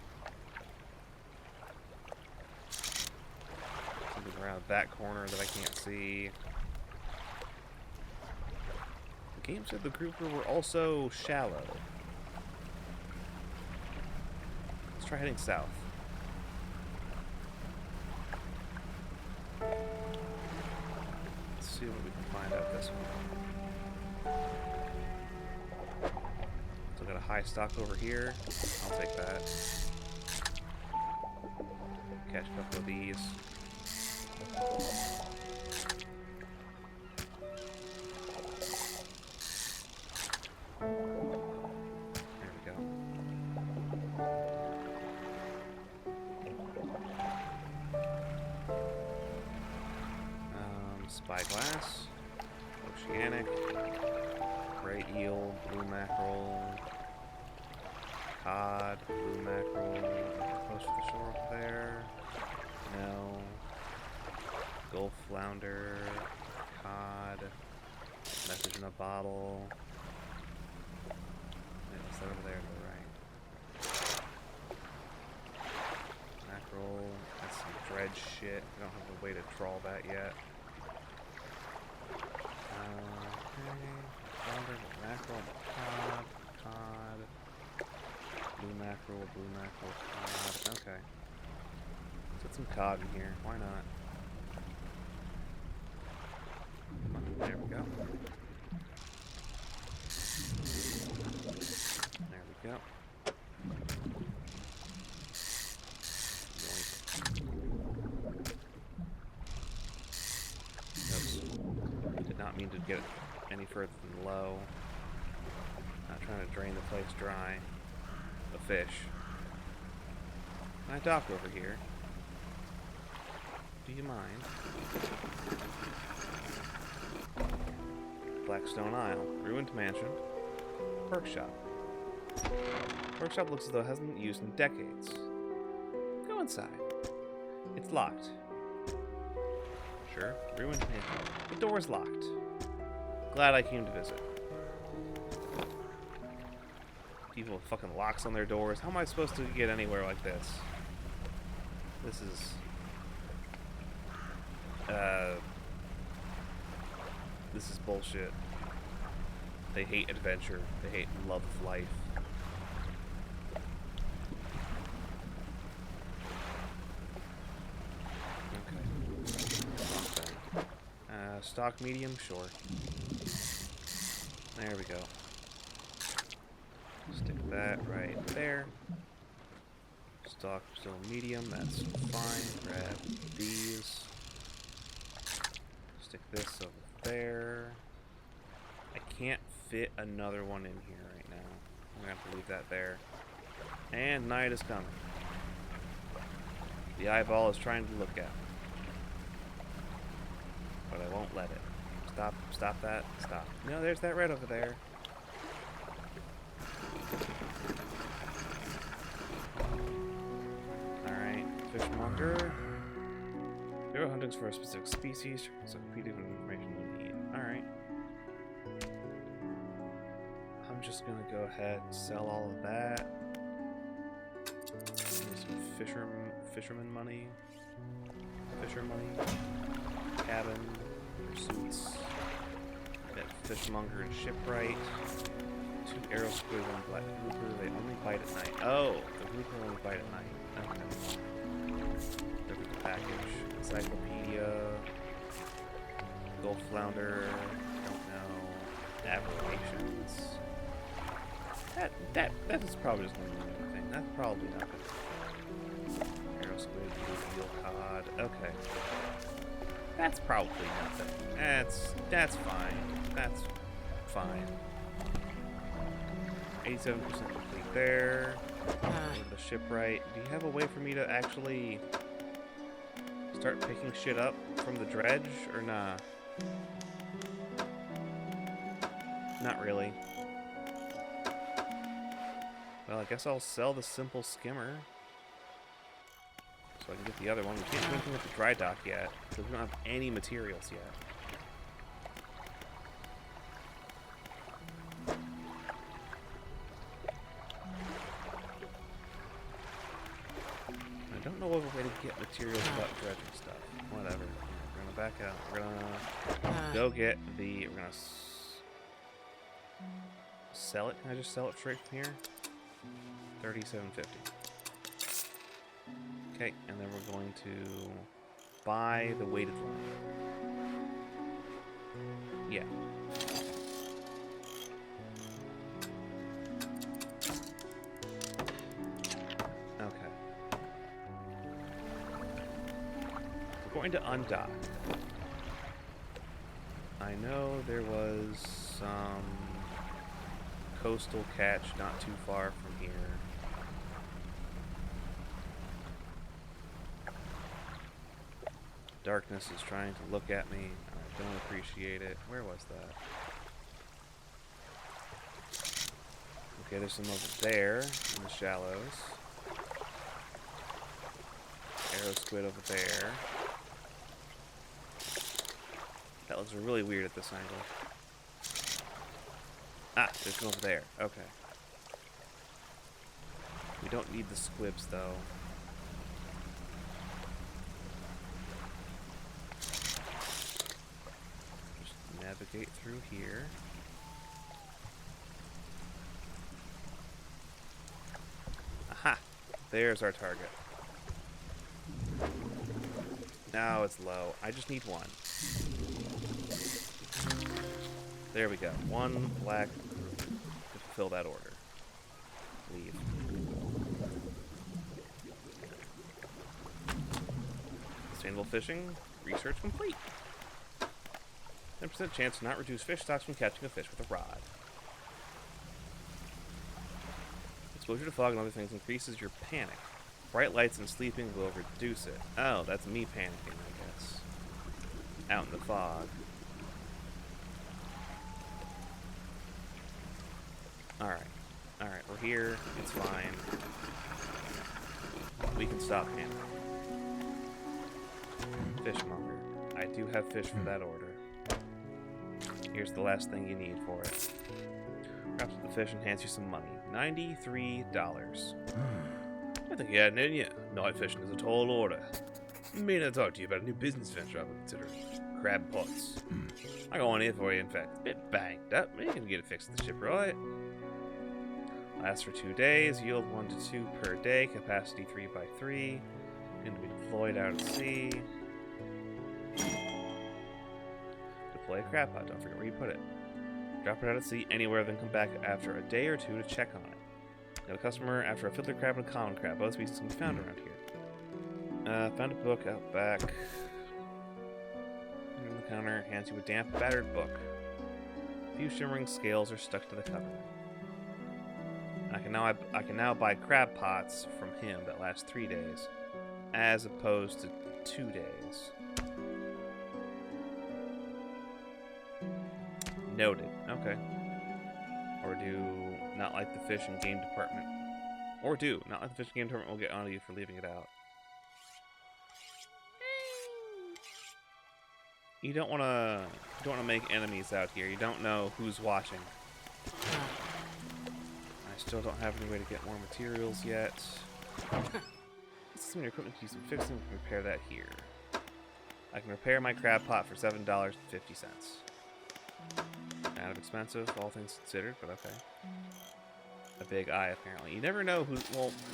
Something around that corner that I can't see. The game said the grouper were also shallow. Let's try heading south. Let's see what we can find out this one. Still got a high stock over here. I'll take that. Catch a couple of these. There we go. Spyglass, oceanic, gray eel, blue mackerel, cod, blue mackerel, close to the shore up there. No. Gulf flounder, cod, message in a bottle. Yeah, what's that over there to the right? Mackerel, that's some dredge shit. We don't have a way to trawl that yet. Okay. Flounder, mackerel, cod. Blue mackerel, cod. Okay. Let's get some cod in here. Why not? There we go. There we go. Oops. Did not mean to get any further than low. Not trying to drain the place dry. A fish. Can I dock over here? Do you mind? Blackstone Isle. Ruined mansion. Workshop. Workshop looks as though it hasn't been used in decades. Go inside. It's locked. Sure. Ruined mansion. The door's locked. Glad I came to visit. People with fucking locks on their doors. How am I supposed to get anywhere like this? This is bullshit. They hate adventure. They hate love of life. Stock medium, sure. There we go. Stick that right there. Stock still medium, that's fine. Grab these. Stick this over there. I can't fit another one in here right now. I'm gonna have to leave that there. And night is coming. The eyeball is trying to look at me. But I won't let it. Stop that. Stop. No, there's that red over there. Alright, fishmonger. There are huntings for a specific species. So repeated information we need. Alright. I'm just gonna go ahead and sell all of that. Some fisherman money. Fisher money. Cabin, pursuits, got fishmonger and shipwright, 2 arrow squid, 1 black grouper. They only bite at night. Oh, the grouper only bite at night. Okay. Look at the package. Encyclopedia, Gulf flounder. Don't know. Aberrations. That is probably just going to be anything. That's probably not good. Arrow squid, bluegill cod. Okay. That's probably nothing. That's fine. That's fine. 87% complete there. The shipwright. Do you have a way for me to actually start picking shit up from the dredge or nah? Not really. Well, I guess I'll sell the simple skimmer. So I can get the other one. We can't do anything with the dry dock yet, because we don't have any materials yet. I don't know of a way to get materials without dredging stuff. Whatever. We're gonna back out. We're gonna go get the... We're gonna sell it. Can I just sell it straight from here? $37.50. Okay, and then we're going to buy the weighted one. Yeah. Okay. We're going to undock. I know there was some coastal catch not too far from here. Darkness is trying to look at me. I don't appreciate it. Where was that? Okay, there's some over there in the shallows. Arrow squid over there. That looks really weird at this angle. Ah, there's one over there. Okay. We don't need the squibs though. Navigate through here. Aha! There's our target. Now it's low. I just need one. There we go. One black to fulfill that order. Leave. Sustainable fishing. Research complete. 10% chance to not reduce fish stocks from catching a fish with a rod. Exposure to fog and other things increases your panic. Bright lights and sleeping will reduce it. Oh, that's me panicking, I guess. Out in the fog. Alright. Alright, we're here. It's fine. We can stop panicking. Fishmonger. I do have fish for that order. Here's the last thing you need for it. Perhaps the fish enhance you some money. $93. I think you hadn't in yet. Night fishing is a tall order. Mean to talk to you about a new business venture I've been considering. Crab pots. I got one here for you, in fact. A bit banged up. Maybe you can get it fixed at the ship, right? Lasts for 2 days. Yield 1 to 2 per day. Capacity 3 by 3. Going to be deployed out at sea. Deploy a crab pot. Don't forget where you put it. Drop it out at sea anywhere, then come back after a day or 2 to check on it. Got a customer after a filter crab and a common crab. Both species can be found around here. Found a book out back. On the counter, hands you a damp, battered book. A few shimmering scales are stuck to the cover. I can now buy crab pots from him that last 3 days, as opposed to 2 days. Noted. Okay. Or do not like the fish and game department. Or do not like the fish and game department will get on to you for leaving it out. You don't want to make enemies out here. You don't know who's watching. I still don't have any way to get more materials yet. This is some of your equipment keeps them fixing. We can repair that here. I can repair my crab pot for $7.50. Kind of expensive, all things considered, but okay. A big eye, apparently. You never know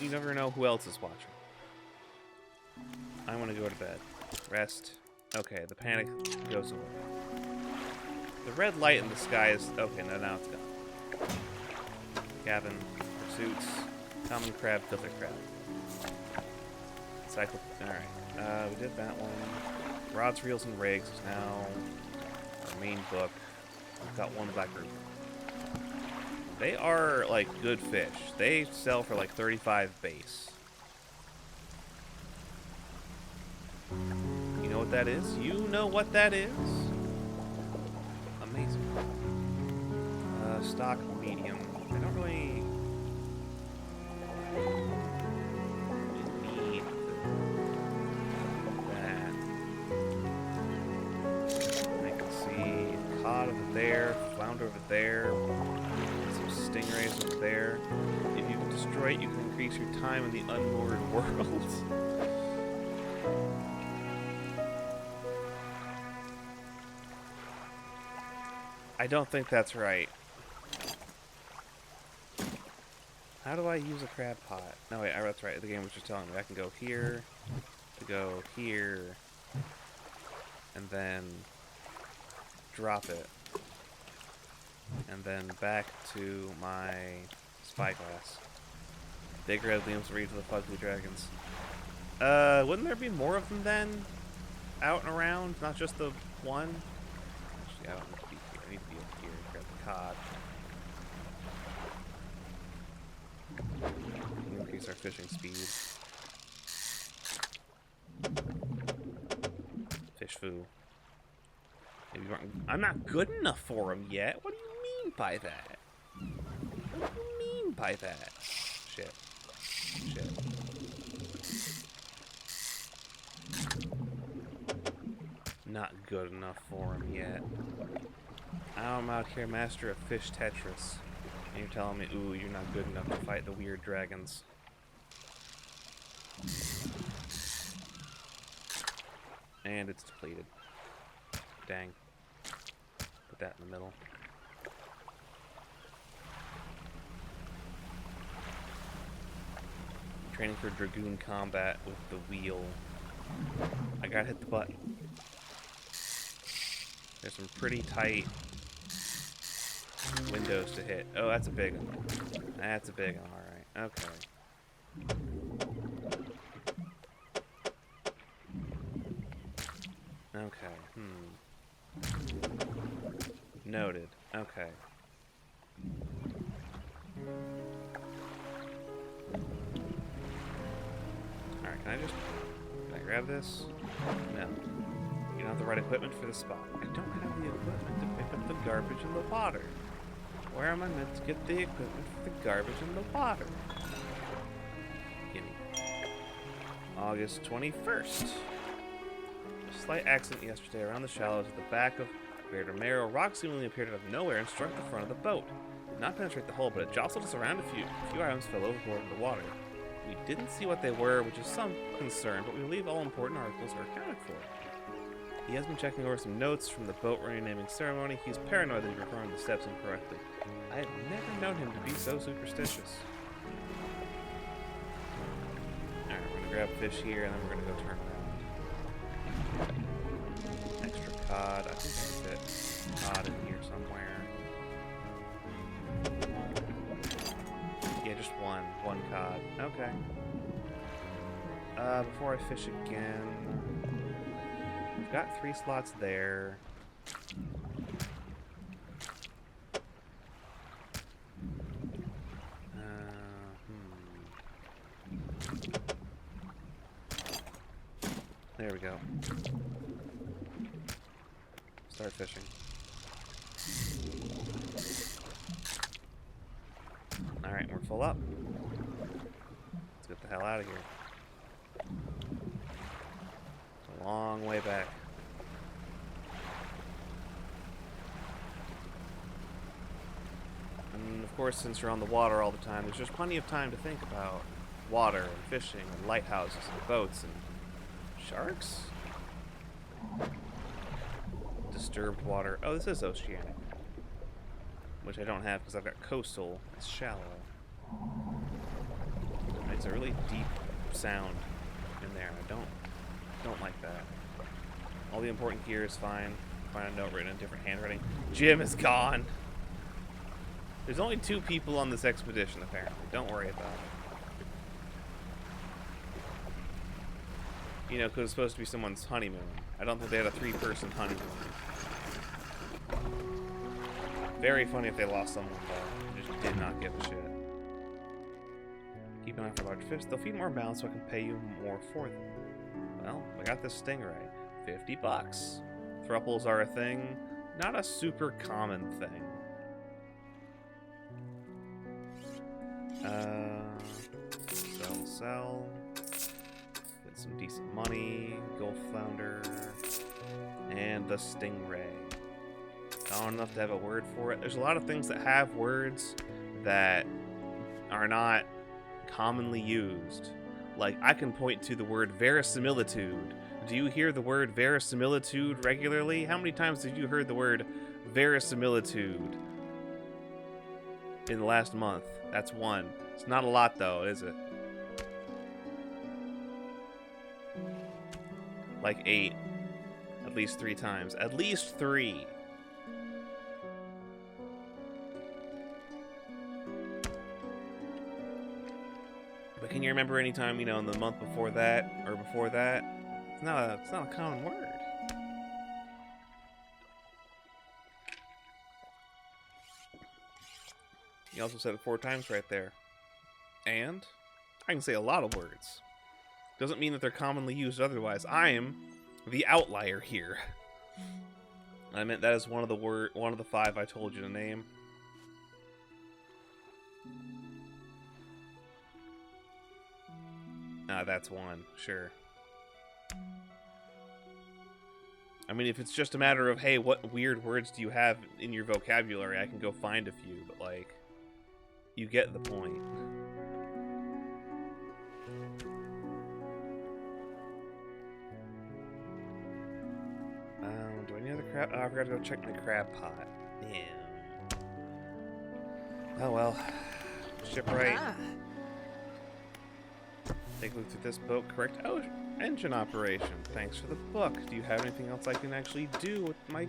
you never know who else is watching. I want to go to bed. Rest. Okay, the panic goes away. The red light in the sky is... Okay, no, now it's gone. Cabin, pursuits, common crab, filter crab. Cycle... Alright, we did that one. Rods, reels, and rigs is now our main book. We've got one black group. They are, like, good fish. They sell for, like, 35 base. You know what that is? You know what that is? Amazing. Stock medium. I don't really need that. I can see cod over there, flounder over there, some stingrays over there. If you can destroy it, you can increase your time in the unmoored world. I don't think that's right. How do I use a crab pot? No, wait, that's right. The game was just telling me I can go here, to go here, and then drop it. And then back to my spyglass. Big red limbs read to the fugly dragons. Wouldn't there be more of them then? Out and around? Not just the one? Actually, I don't need to be here. I need to be up here. Grab the cod. Increase our fishing speed. Fish foo. Maybe I'm not good enough for him yet. What do you mean by that? What do you mean by that? Shit. Shit. Not good enough for him yet. I'm out here master of fish Tetris. And you're telling me, ooh, you're not good enough to fight the weird dragons. And it's depleted. Dang. Put that in the middle. Training for Dragoon combat with the wheel. I gotta hit the button. There's some pretty tight windows to hit. Oh, that's a big one. That's a big one, alright. Okay. Okay, Noted. Okay. Alright, can I grab this? No. You don't have the right equipment for the spot. I don't have the equipment to pick up the garbage in the water. Where am I meant to get the equipment for the garbage in the water? Gimme. August 21st. A slight accident yesterday around the shallows at the back of Greater Marrow. Rock seemingly appeared out of nowhere and struck the front of the boat. Did not penetrate the hull, but it jostled us around a few items fell overboard in the water. We didn't see what they were, which is some concern, but we believe all important articles are accounted for. He has been checking over some notes from the boat renaming ceremony. He's paranoid that he's referring the steps incorrectly. I have never known him to be so superstitious. Alright, we're gonna grab fish here, and then we're gonna go turn around. Extra cod. I think I can fit cod in here somewhere. Yeah, just one cod. Okay. Before I fish again, we've got 3 slots there. There we go. Start fishing. Alright, we're full up. Let's get the hell out of here. It's a long way back. And of course, since you're on the water all the time, there's just plenty of time to think about water and fishing and lighthouses and boats and sharks? Disturbed water. Oh, this is oceanic. Which I don't have because I've got coastal. It's shallow. It's a really deep sound in there. I don't like that. All the important gear is fine. Find a note written in different handwriting. Jim is gone. There's only 2 people on this expedition, apparently. Don't worry about it. You know, because it's supposed to be someone's honeymoon. I don't think they had a 3-person honeymoon. Very funny if they lost someone, though. Just did not give a shit. Keep an eye for large fish. They'll feed more balanced so I can pay you more for them. Well, I got this stingray. $50. Thruples are a thing. Not a super common thing. Sell. Get some decent money. Gulf flounder. And the stingray. Not enough to have a word for it. There's a lot of things that have words that are not commonly used. Like, I can point to the word verisimilitude. Do you hear the word verisimilitude regularly? How many times have you heard the word verisimilitude in the last month? That's 1. It's not a lot, though, is it? Like 8. At least 3 times. At least 3. But can you remember any time, you know, in the month before that, or before that? It's not a common word. You also said it 4 times right there. And I can say a lot of words. Doesn't mean that they're commonly used otherwise. I am the outlier here. I meant that is one of the 5 I told you to name. That's 1, sure. I mean, if it's just a matter of, hey, what weird words do you have in your vocabulary, I can go find a few, but, like, you get the point. Do I need another crab? Oh, I forgot to go check my crab pot. Yeah. Oh, well. Shipwright. Take a look through this boat. Correct. Oh, engine operation. Thanks for the book. Do you have anything else I can actually do with my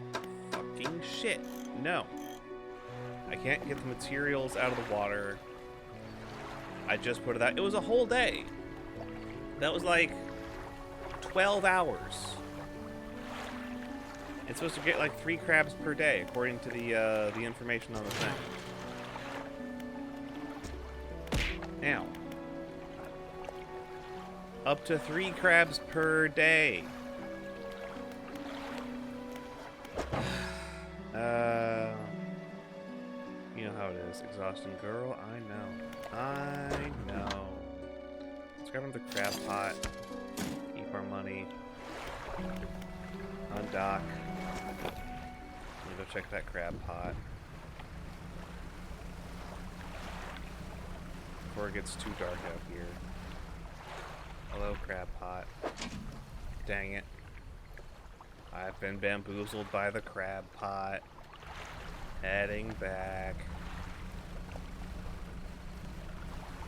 fucking shit? No. I can't get the materials out of the water. I just put it out. It was a whole day. That was like 12 hours. It's supposed to get like 3 crabs per day, according to the information on the thing. Now. Up to 3 crabs per day. You know how it is. Exhausting girl, I know. Let's grab another crab pot. Keep our money. Undock. I'm gonna go check that crab pot. Before it gets too dark out here. Hello, crab pot. Dang it. I've been bamboozled by the crab pot. Heading back.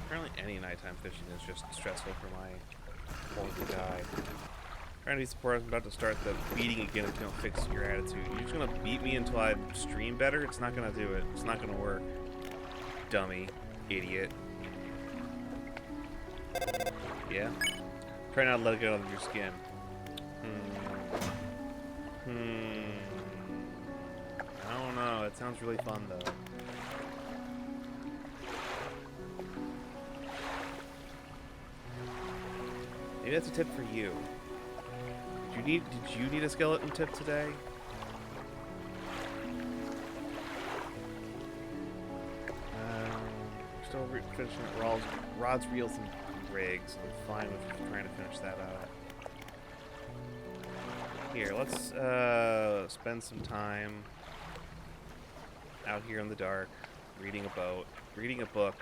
Apparently any nighttime fishing is just stressful for my poor guy. Trying to be supportive, I'm about to start the beating again if you don't fix your attitude. You're just gonna beat me until I stream better? It's not gonna do it. It's not gonna work. Dummy. Idiot. Yeah? Try not to let it get out of your skin. I don't know. It sounds really fun, though. Maybe that's a tip for you. Did you need a skeleton tip today? Still finishing rods, reels, and rigs. I'm fine with trying to finish that out. Here, let's spend some time out here in the dark, reading a book.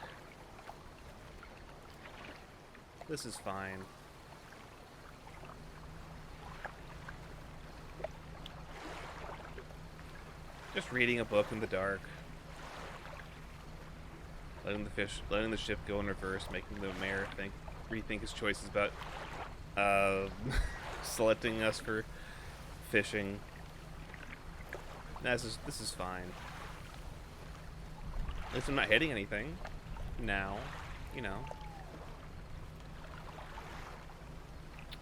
This is fine. Just reading a book in the dark. Letting the ship go in reverse, making the mayor rethink his choices about selecting us for fishing. This is fine. At least I'm not hitting anything. Now, you know.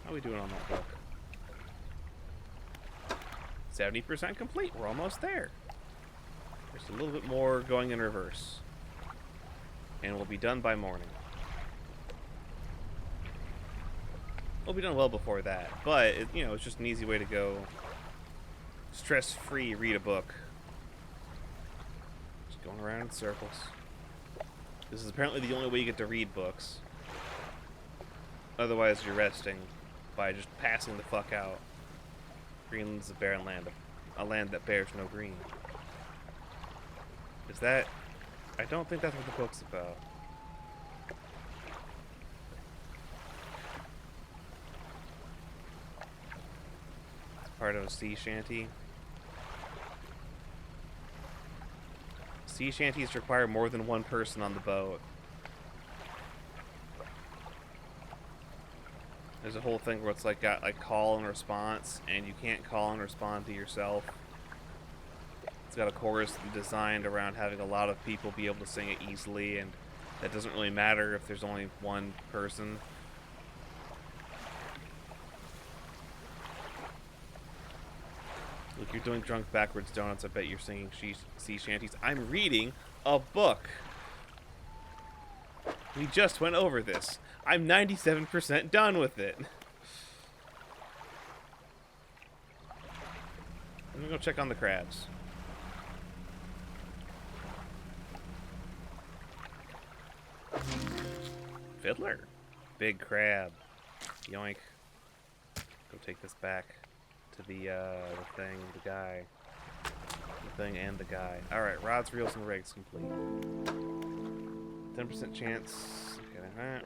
How are we doing on that book? 70% complete. We're almost there. Just a little bit more going in reverse. And we'll be done by morning. We'll be done well before that. But, it's just an easy way to go stress-free read a book. Just going around in circles. This is apparently the only way you get to read books. Otherwise, you're resting by just passing the fuck out. Greenland's a barren land. A land that bears no green. Is that... I don't think that's what the book's about. It's part of a sea shanty. Sea shanties require more than one person on the boat. There's a whole thing where it's got call and response, and you can't call and respond to yourself. It's got a chorus designed around having a lot of people be able to sing it easily, and that doesn't really matter if there's only one person. Look, you're doing drunk backwards donuts. I bet you're singing sea shanties. I'm reading a book. We just went over this. I'm 97% done with it. Let me go check on the crabs. Fiddler. Big crab. Yoink. Go take this back to the thing, the guy. The thing and the guy. Alright, rods, reels, and rigs complete. 10% chance. Okay,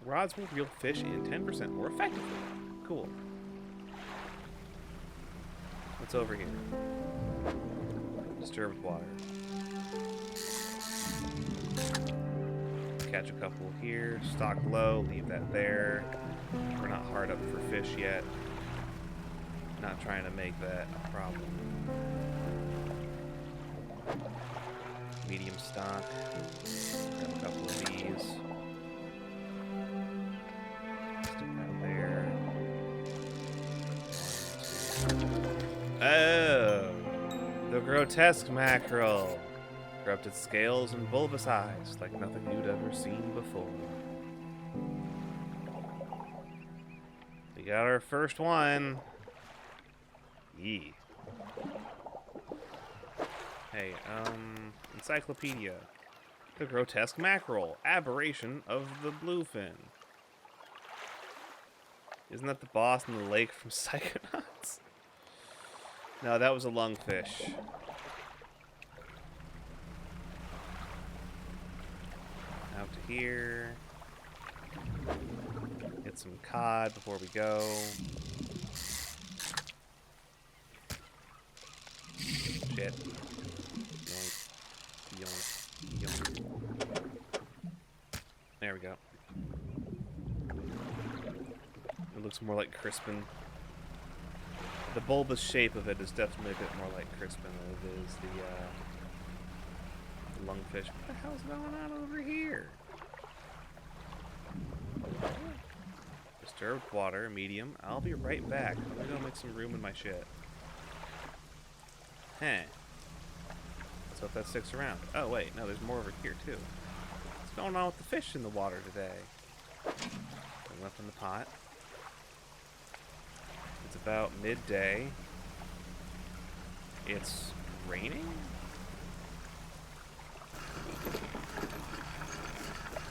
rods will reel fish in 10% more effectively. Cool. What's over here? Disturbed water. Catch a couple here. Stock low. Leave that there. We're not hard up for fish yet. Not trying to make that a problem. Medium stock. Grab a couple of these. Stick that there. Oh! The grotesque mackerel. Corrupted scales and bulbous eyes like nothing you'd ever seen before. We got our first one. Yee. Hey, encyclopedia. The grotesque mackerel, aberration of the bluefin. Isn't that the boss in the lake from Psychonauts? No, that was a lungfish. Out to here. Get some cod before we go. Shit. Yoink. Yoink. Yoink. There we go. It looks more like Crispin. The bulbous shape of it is definitely a bit more like Crispin than it is the lungfish. What the hell's going on over here? Disturbed water, medium. I'll be right back. I'm gonna go make some room in my shit. Huh. Let's hope that sticks around. Oh, wait. No, there's more over here, too. What's going on with the fish in the water today? Something left in the pot. It's about midday. It's raining?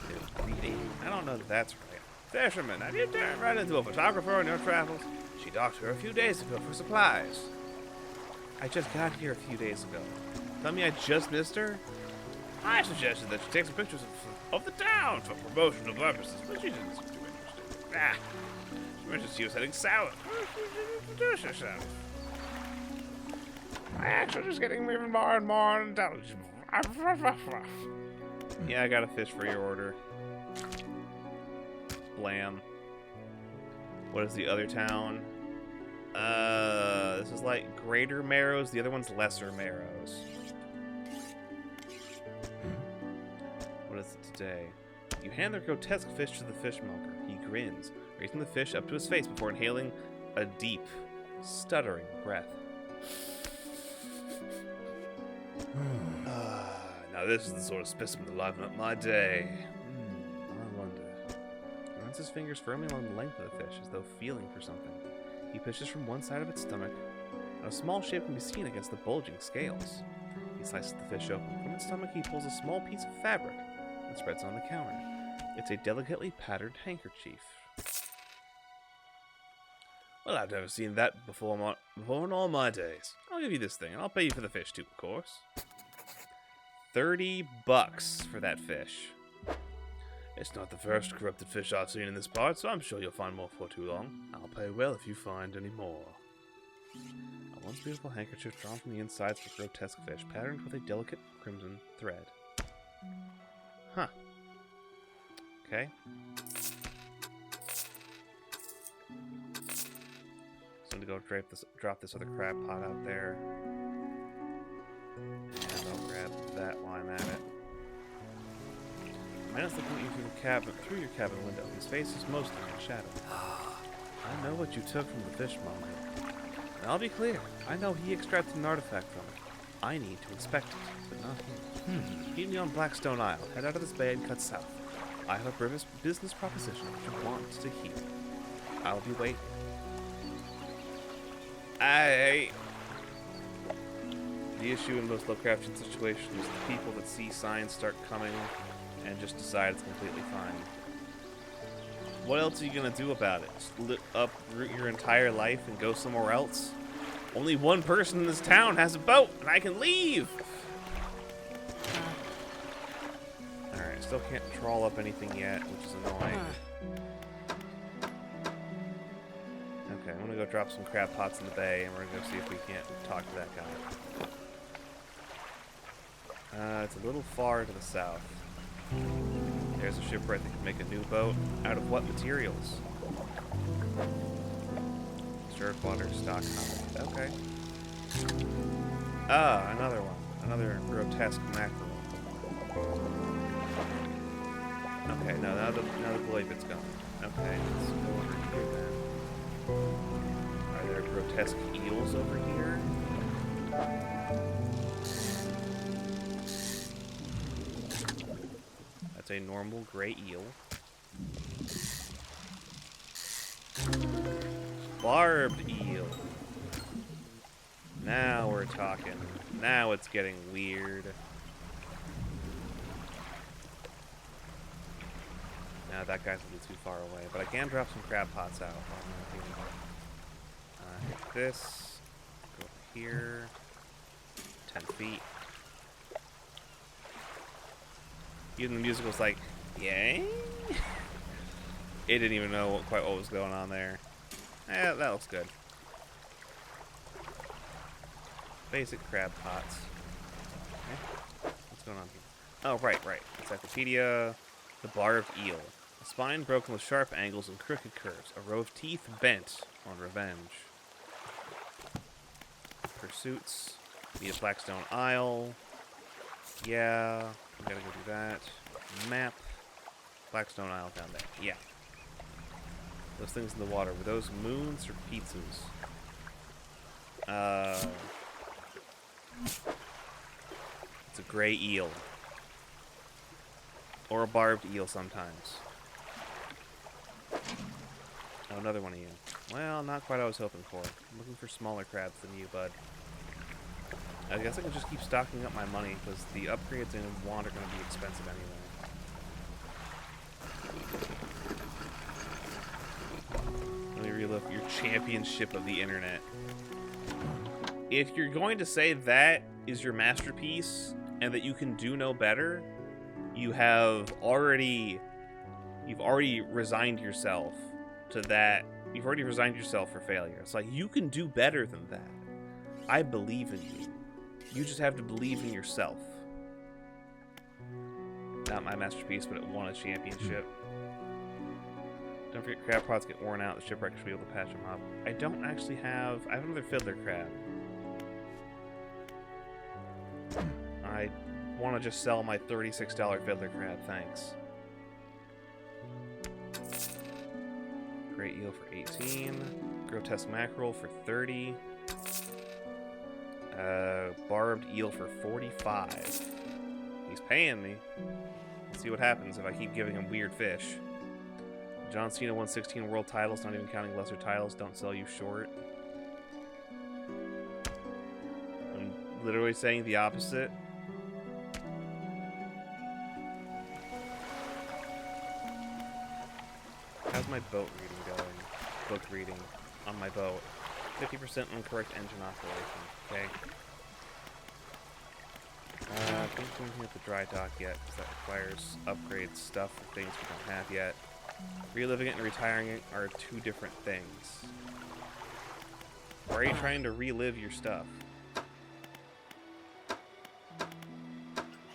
It's reading? I don't know if that's right. Fisherman, have you turned right into a photographer in your travels? She docked here a few days ago for supplies. I just got here a few days ago. Tell me I just missed her? I suggested that she take some pictures of the town for promotional purposes, but she didn't seem too interested. She mentioned she was heading south. Introduce herself. My accent is getting even more and more intelligible. Yeah, I got a fish for your order. Blam. What is the other town? This is like Greater Marrows. The other one's Lesser Marrows. What is it today? You hand the grotesque fish to the fishmonger. He grins, raising the fish up to his face before inhaling a deep, stuttering breath. Now this is the sort of specimen to liven up my day. I wonder. He runs his fingers firmly along the length of the fish, as though feeling for something. He pushes from one side of its stomach, and a small shape can be seen against the bulging scales. He slices the fish open. From its stomach, he pulls a small piece of fabric and spreads it on the counter. It's a delicately patterned handkerchief. Well, I've never seen that before in all my days. I'll give you this thing, and I'll pay you for the fish too, of course. $30 for that fish. It's not the first corrupted fish I've seen in this part, so I'm sure you'll find more before too long. I'll pay well if you find any more. A once beautiful handkerchief drawn from the insides of a grotesque fish, patterned with a delicate crimson thread. Huh. Okay. So I'm gonna go drop this other crab pot out there. And I'll grab that while I'm at it. The man is looking at you through your cabin window. His face is mostly in shadow. I know what you took from the fishmonger. And I'll be clear, I know he extracted an artifact from it. I need to inspect it, but not him. Meet me on Blackstone Isle. Head out of this bay and cut south. I have a business proposition which you want to hear. I'll be waiting. The issue in most Lovecraftian situations is the people that see signs start coming and just decide it's completely fine. What else are you gonna do about it? Just uproot your entire life and go somewhere else? Only one person in this town has a boat, and I can leave! Alright, still can't trawl up anything yet, which is annoying. Okay, I'm gonna go drop some crab pots in the bay, and we're gonna go see if we can't talk to that guy. It's a little far to the south. There's a shipwright that can make a new boat. Out of what materials? Stirred water, stock content. Okay. Ah, another one. Another grotesque mackerel. Okay, now the glory bit's gone. Okay, let's go over here then. Are there grotesque eels over here? That's a normal gray eel. Barbed eel. Now we're talking. Now it's getting weird. Now that guy's a little too far away, but I can drop some crab pots out. Hit this. Go here. 10 feet. Even the musical's like, yay? It didn't even know quite what was going on there. That looks good. Basic crab pots. Okay. What's going on here? Oh, right. Encyclopedia. The barbed eel. A spine broken with sharp angles and crooked curves. A row of teeth bent on revenge. Pursuits. Need a Blackstone Isle. Yeah. We gotta go do that. Map. Blackstone Isle down there. Yeah. Those things in the water. Were those moons or pizzas? It's a gray eel. Or a barbed eel sometimes. Oh, another one of you. Well, not quite what I was hoping for. I'm looking for smaller crabs than you, bud. I guess I can just keep stocking up my money, because the upgrades in Wand are going to be expensive anyway. Let me relive your championship of the internet. If you're going to say that is your masterpiece, and that you can do no better, you've already resigned yourself to that. You've already resigned yourself for failure. It's like, you can do better than that. I believe in you. You just have to believe in yourself. Not my masterpiece, but it won a championship. Don't forget, crab pots get worn out. The shipwreck should be able to patch them up. I don't actually have... I have another fiddler crab. I want to just sell my $36 fiddler crab, thanks. Great eel for 18. Grotesque mackerel for 30. Barbed eel for 45. He's paying me. Let's see what happens if I keep giving him weird fish. John Cena won 16 world titles, not even counting lesser titles. Don't sell you short. I'm literally saying the opposite. How's my boat reading going? Book reading on my boat. 50% incorrect engine operation. Okay. Don't do anything at the dry dock yet, because that requires upgrade stuff for things we don't have yet. Reliving it and retiring it are two different things. Why are you trying to relive your stuff?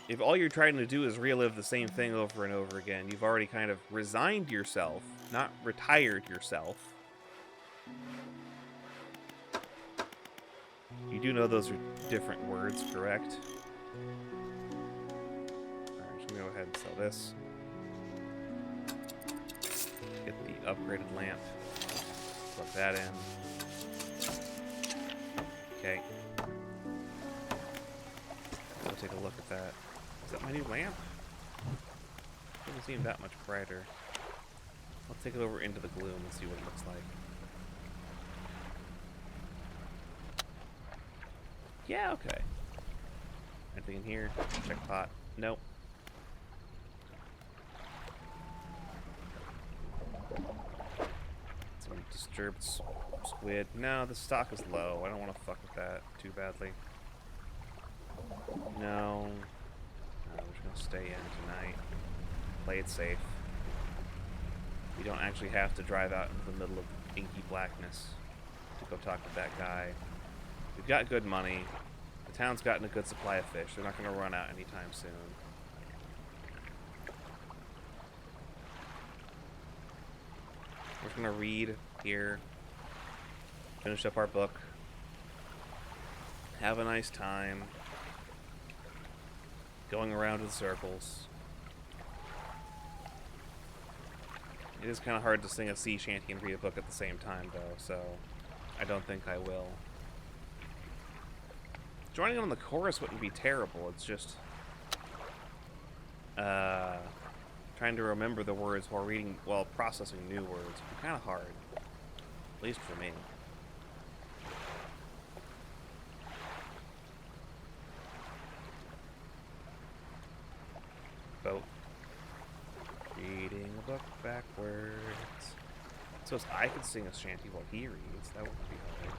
If all you're trying to do is relive the same thing over and over again, you've already kind of resigned yourself, not retired yourself. You do know those are different words, correct? Alright, I'm just gonna go ahead and sell this. Get the upgraded lamp. Plug that in. Okay. We'll take a look at that. Is that my new lamp? Doesn't seem that much brighter. Let's take it over into the gloom and see what it looks like. Yeah, okay. Anything in here? Check pot. Nope. Some disturbed squid. No, the stock is low. I don't want to fuck with that too badly. No. We're just gonna stay in tonight. Play it safe. We don't actually have to drive out into the middle of inky blackness to go talk to that guy. We've got good money. The town's gotten a good supply of fish. They're not going to run out anytime soon. We're just going to read here. Finish up our book. Have a nice time. Going around in circles. It is kind of hard to sing a sea shanty and read a book at the same time, though, so I don't think I will. Joining in on the chorus wouldn't be terrible. It's just trying to remember the words while processing new words would be kind of hard, at least for me. Boat. Reading a book backwards. So if I could sing a shanty while he reads, that wouldn't be hard.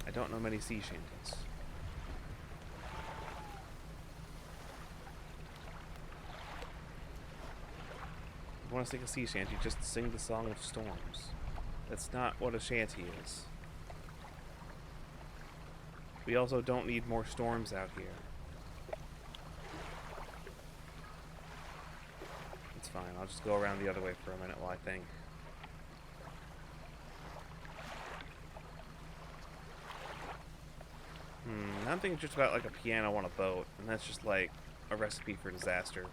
I don't know many sea shanties. want to sing a sea shanty, just sing the Song of Storms. That's not what a shanty is. We also don't need more storms out here. It's fine. I'll just go around the other way for a minute while I think. I'm thinking just about like a piano on a boat, and that's just like a recipe for disaster.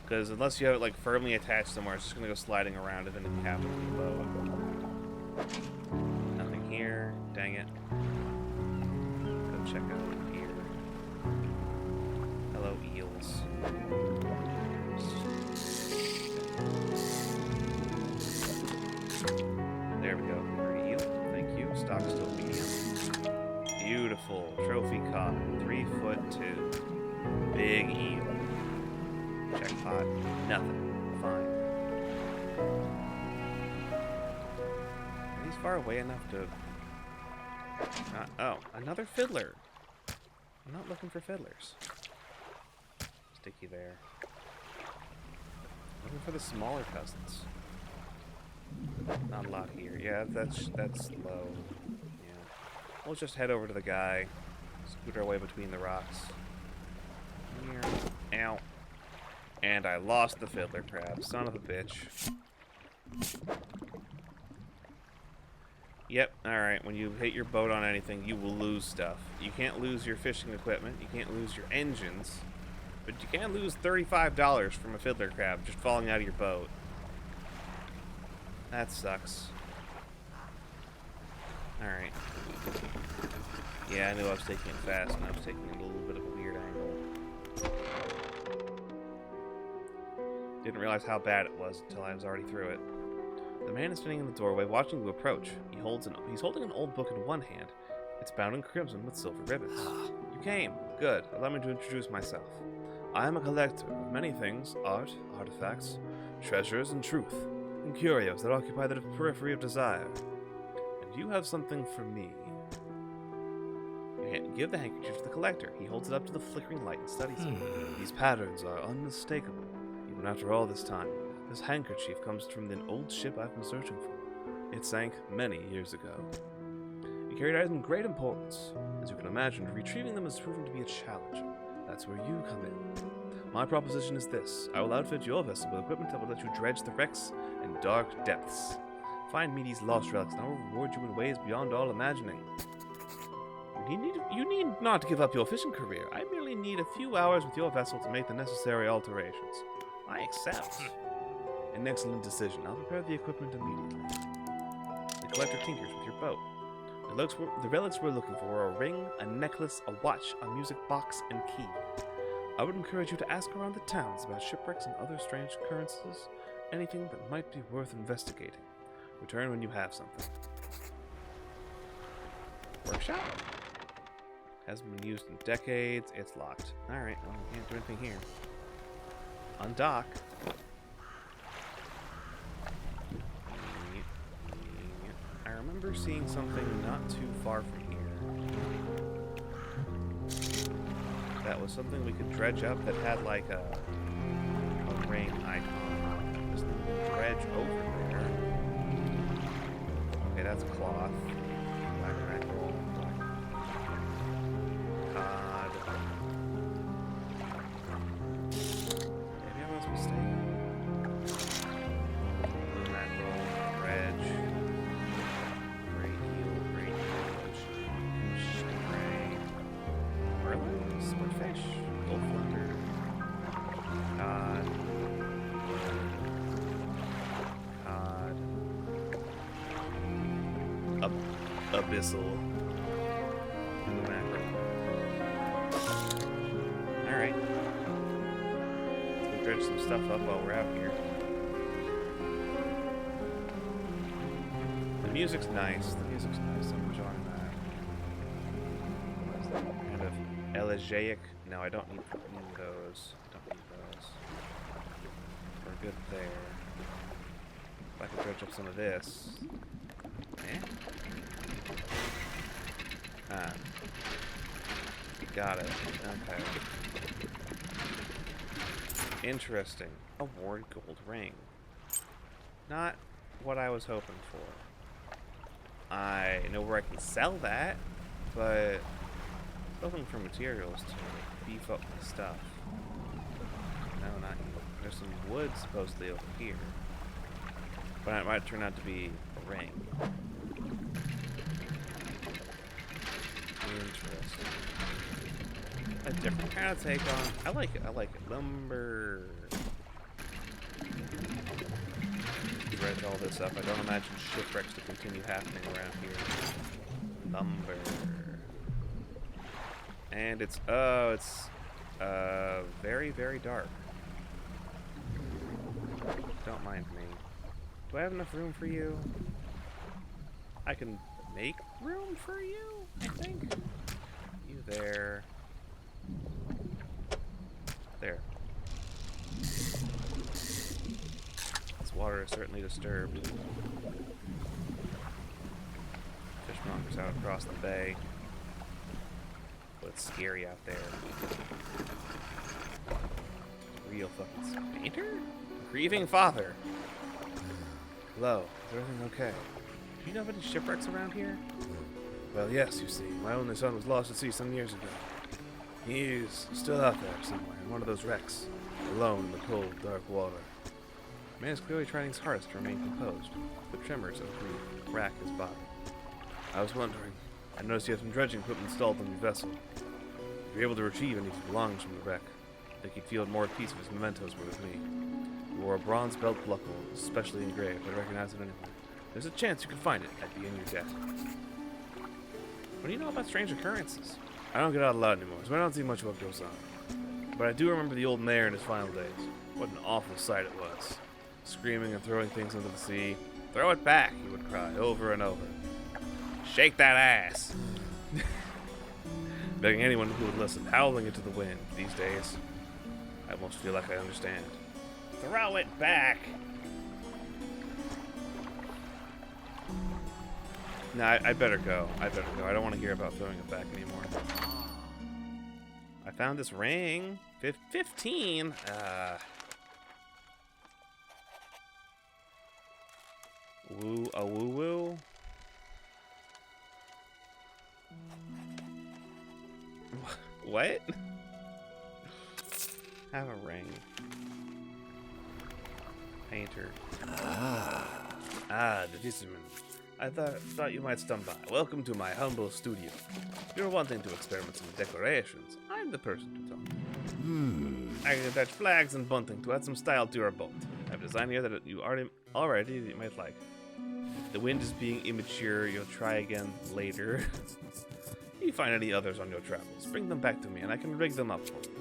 Because unless you have it like firmly attached somewhere, it's just gonna go sliding around and then it happens with the boat. Nothing here. Dang it. Go check out here. Hello, eels. There we go. Pretty eel. Thank you. Stock still medium. Beautiful. Trophy caught. 3'2". Big eel. Jackpot. Nothing. Fine. Are these far away enough to... oh, another fiddler. I'm not looking for fiddlers. Sticky there. Looking for the smaller cousins. Not a lot here. Yeah, that's low. Yeah. We'll just head over to the guy. Scoot our way between the rocks. Here. Ow. And I lost the fiddler crab. Son of a bitch. Yep, alright. When you hit your boat on anything, you will lose stuff. You can't lose your fishing equipment. You can't lose your engines. But you can lose $35 from a fiddler crab just falling out of your boat. That sucks. Alright. Yeah, I knew I was taking it fast, and I was taking a little bit of a weird angle. Didn't realize how bad it was until I was already through it. The man is standing in the doorway, watching you approach. He's holding an old book in one hand. It's bound in crimson with silver ribbons. You came. Good. Allow me to introduce myself. I am a collector of many things, art, artifacts, treasures, and truth, and curios that occupy the periphery of desire. And you have something for me. Give the handkerchief to the collector. He holds it up to the flickering light and studies it. These patterns are unmistakable. Even after all this time, this handkerchief comes from an old ship I've been searching for. It sank many years ago. It carried items of great importance. As you can imagine, retrieving them has proven to be a challenge. That's where you come in. My proposition is this. I will outfit your vessel with equipment that will let you dredge the wrecks and dark depths. Find me these lost relics, and I will reward you in ways beyond all imagining. You need not give up your fishing career. I merely need a few hours with your vessel to make the necessary alterations. I accept. An excellent decision. I'll prepare the equipment immediately. The collector tinkers with your boat. The relics we're looking for are a ring, a necklace, a watch, a music box, and key. I would encourage you to ask around the towns about shipwrecks and other strange occurrences, anything that might be worth investigating. Return when you have something. Workshop? Hasn't been used in decades. It's locked. Alright, well, we can't do anything here. Undock. I remember seeing something not too far from here. That was something we could dredge up that had like a ring icon. There's the dredge over there. Okay, that's cloth. Black mackerel. Cod. Maybe I was mistaken. Blue mackerel, dredge. Great eel, great fish. Stingray. Merlin, swordfish, gold flounder. Cod. Abyssal. Blue mackerel. Alright. Let's go dredge some stuff up while we're out here. The music's nice. I'm enjoying that. What is that? Kind of elegiac. No, I don't need those. We're good there. If I could dredge up some of this. Eh? Ah. Got it. Okay. Interesting. Award gold ring. Not what I was hoping for. I know where I can sell that, but looking for materials to beef up my stuff. No, not you. There's some wood supposedly over here. But it might turn out to be a ring. Interesting. A different kind of take on. I like it. I like it. Lumber. Dredge all this up. I don't imagine shipwrecks to continue happening around here. Lumber. And it's very, very dark. Don't mind me. Do I have enough room for you? I can make room for you, I think. You there. There. This water is certainly disturbed. Fishmongers out across the bay. But it's scary out there. Real fucking painter? Grieving father. Hello, is everything okay? Do you know of any shipwrecks around here? Well, yes, you see. My only son was lost at sea some years ago. He's still out there somewhere in one of those wrecks, alone in the cold, dark water. The man is clearly trying his hardest to remain composed. The tremors of grief rack his body. I was wondering. I noticed you have some dredging equipment installed on your vessel. If you're able to retrieve any of his belongings from the wreck, I think he'd feel more at peace if his mementos were with me. You wore a bronze belt buckle, specially engraved. I'd recognize it anyway. There's a chance you could find it. I'd be in your debt. What do you know about strange occurrences? I don't get out a lot anymore, so I don't see much of what goes on. But I do remember the old mayor in his final days. What an awful sight it was. Screaming and throwing things into the sea. Throw it back, he would cry, over and over. Shake that ass! Begging anyone who would listen, howling into the wind. These days, I almost feel like I understand. Throw it back! Nah, I better go. I better go. I don't want to hear about throwing it back anymore. I found this ring. 15? Woo-woo? What? Have a ring. Painter. The fisherman. I thought you might stop by. Welcome to my humble studio. If you're wanting to experiment some decorations, I'm the person to talk to. I can attach flags and bunting to add some style to your boat. I have a design here that you already might like. If the wind is being immature, you'll try again later. If you find any others on your travels, bring them back to me and I can rig them up for you.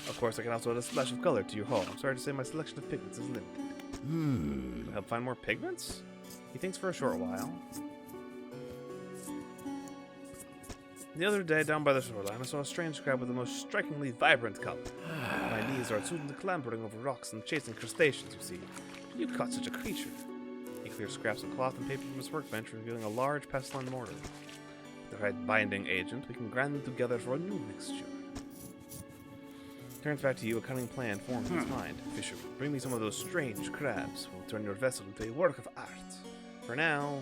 Of course, I can also add a splash of color to your hull. I'm sorry to say my selection of pigments is limited. Can I help find more pigments? He thinks for a short while. The other day, down by the shoreline, I saw a strange crab with the most strikingly vibrant color. My knees are attuned to clambering over rocks and chasing crustaceans, you see. You caught such a creature. He clears scraps of cloth and paper from his workbench, revealing a large pestle mortar. With the right binding agent, we can grind them together for a new mixture. Turns back to you, a cunning plan forms in his mind. Fisherman, bring me some of those strange crabs. We'll turn your vessel into a work of art. For now,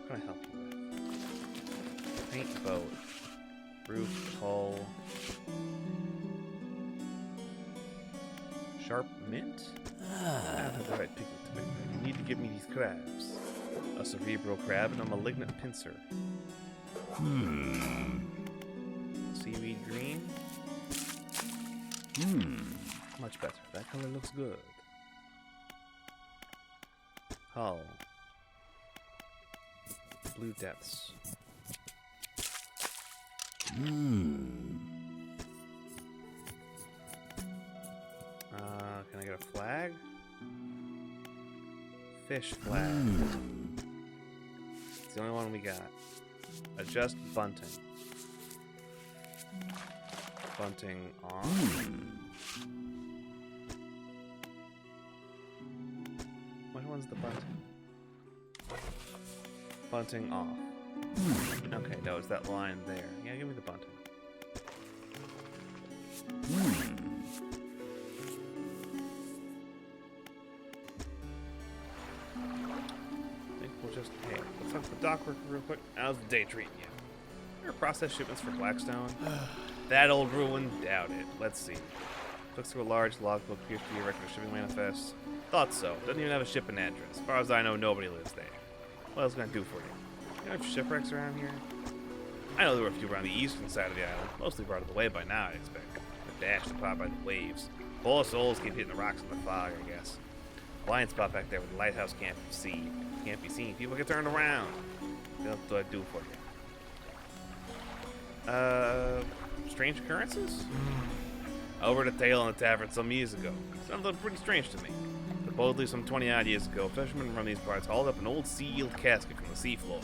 what can I help you with? Paint boat. Roof, hull. Sharp mint? I don't have the right pigment to make them. You need to give me these crabs. A cerebral crab and a malignant pincer. Seaweed green? Much better. That color looks good. Hull. Blue depths. Can I get a flag? Fish flag. It's the only one we got. Adjust bunting. Bunting on. Which one's the bunting? Bunting off. Okay, no, it's that line there. Yeah, give me the bunting. I think we'll just, hey, let's talk to the dock worker real quick. How's the day treating you? Ever process shipments for Blackstone? That old ruin? Doubt it. Let's see. Looks through a large logbook, appears to be a record of shipping manifest. Thought so. Doesn't even have a shipping address. As far as I know, nobody lives there. What else can I do for you? You know shipwrecks around here? I know there were a few around the eastern side of the island. Mostly brought away by now, I expect. They're dashed apart by the waves. Full of souls keep hitting the rocks in the fog, I guess. Blind spot back there where the lighthouse can't be seen. People get turned around. What else do I do for you? Strange occurrences? Over the tail in the tavern some years ago. Something pretty strange to me. Supposedly some 20-odd years ago, fishermen from these parts hauled up an old sealed casket from the seafloor.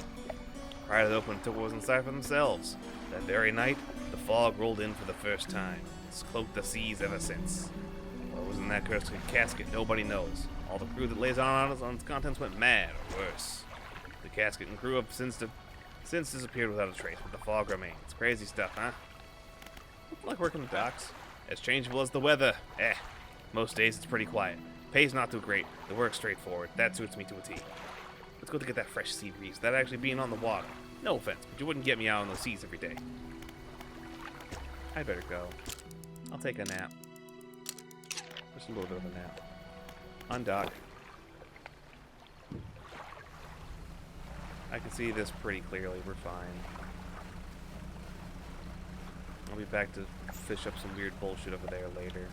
Prior to the opening, took what was inside for themselves. That very night, the fog rolled in for the first time. It's cloaked the seas ever since. What was in that cursed casket, nobody knows. All the crew that lays on its contents went mad, or worse. The casket and crew have since disappeared without a trace, but the fog remains. Crazy stuff, huh? Like working the docks. As changeable as the weather. Most days it's pretty quiet. Pay's not too great. The work's straightforward. That suits me to a T. Let's go to get that fresh sea breeze. That actually being on the water. No offense, but you wouldn't get me out on those seas every day. I better go. I'll take a nap. Just a little bit of a nap. Undock. I can see this pretty clearly. We're fine. I'll be back to fish up some weird bullshit over there later.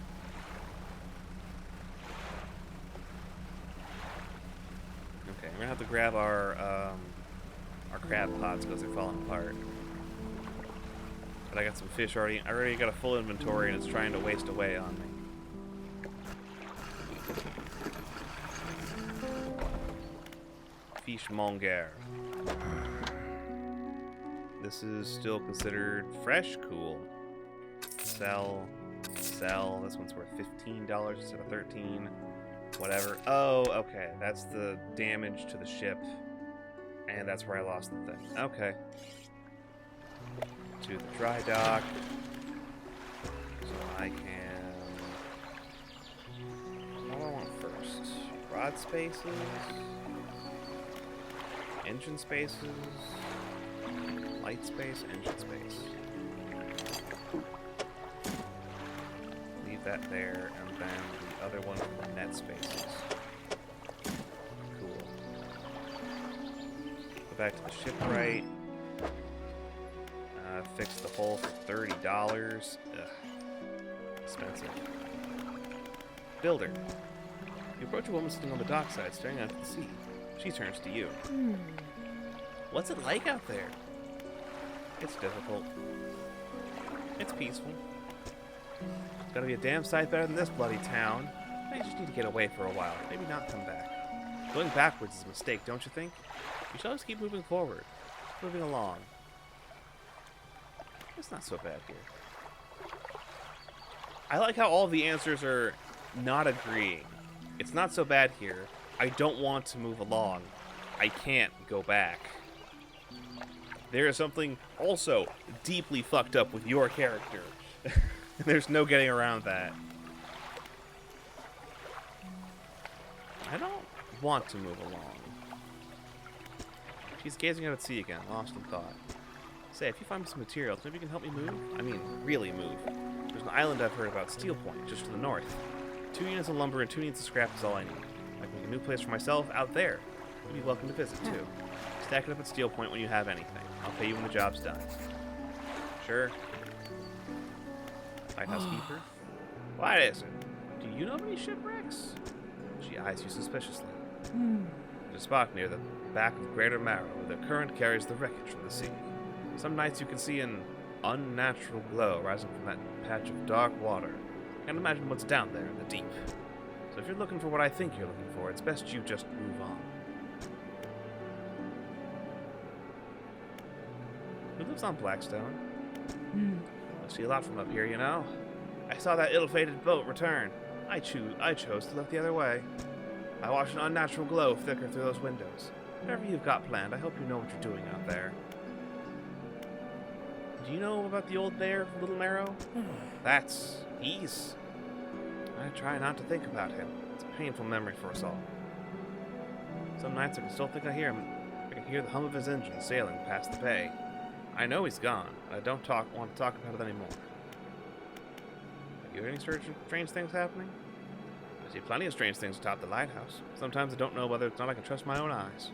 Okay, we're gonna have to grab our crab pots because they're falling apart. But I got some fish already. I already got a full inventory and it's trying to waste away on me. Fishmonger. This is still considered fresh. Cool. Sell. Sell. This one's worth $15 instead of $13. Whatever. Oh, okay. That's the damage to the ship. And that's where I lost the thing. Okay. To the dry dock. So I can... What do I want first? Rod spaces? Engine spaces? Light space, engine space. Leave that there, and then the other one for net spaces. Cool. Go back to the shipwright. Fix the hull for $30. Ugh. Expensive. Builder. You approach a woman sitting on the dockside, staring out at the sea. She turns to you. What's it like out there? It's difficult. It's peaceful. It's gotta be a damn sight better than this bloody town. I just need to get away for a while. Maybe not come back. Going backwards is a mistake, don't you think? You should always keep moving forward. Moving along. It's not so bad here. I like how all the answers are not agreeing. It's not so bad here. I don't want to move along. I can't go back. There is something also deeply fucked up with your character. There's no getting around that. I don't want to move along. She's gazing out at sea again, lost in thought. Say, if you find me some materials, maybe you can help me move? I mean, really move. There's an island I've heard about, Steel Point, just to the north. 2 units of lumber and 2 units of scrap is all I need. I can make a new place for myself out there. You'd be welcome to visit, too. Stack it up at Steel Point when you have anything. I'll pay you when the job's done. Sure. Lighthouse keeper? What is it? Do you know of any shipwrecks? She eyes you suspiciously. There's a spot near the back of Greater Marrow where the current carries the wreckage from the sea. Some nights you can see an unnatural glow rising from that patch of dark water. Can't imagine what's down there in the deep. So if you're looking for what I think you're looking for, it's best you just move on. Who lives on Blackstone? I see a lot from up here, you know. I saw that ill-fated boat return. I chose to look the other way. I watched an unnatural glow flicker through those windows. Whatever you've got planned, I hope you know what you're doing out there. Do you know about the old bear, Little Marrow? He's... I try not to think about him. It's a painful memory for us all. Some nights I can still think I hear him. I can hear the hum of his engine sailing past the bay. I know he's gone, but I don't want to talk about it anymore. Have you heard any strange things happening? I see plenty of strange things atop the lighthouse. Sometimes I don't know whether it's not I can trust my own eyes.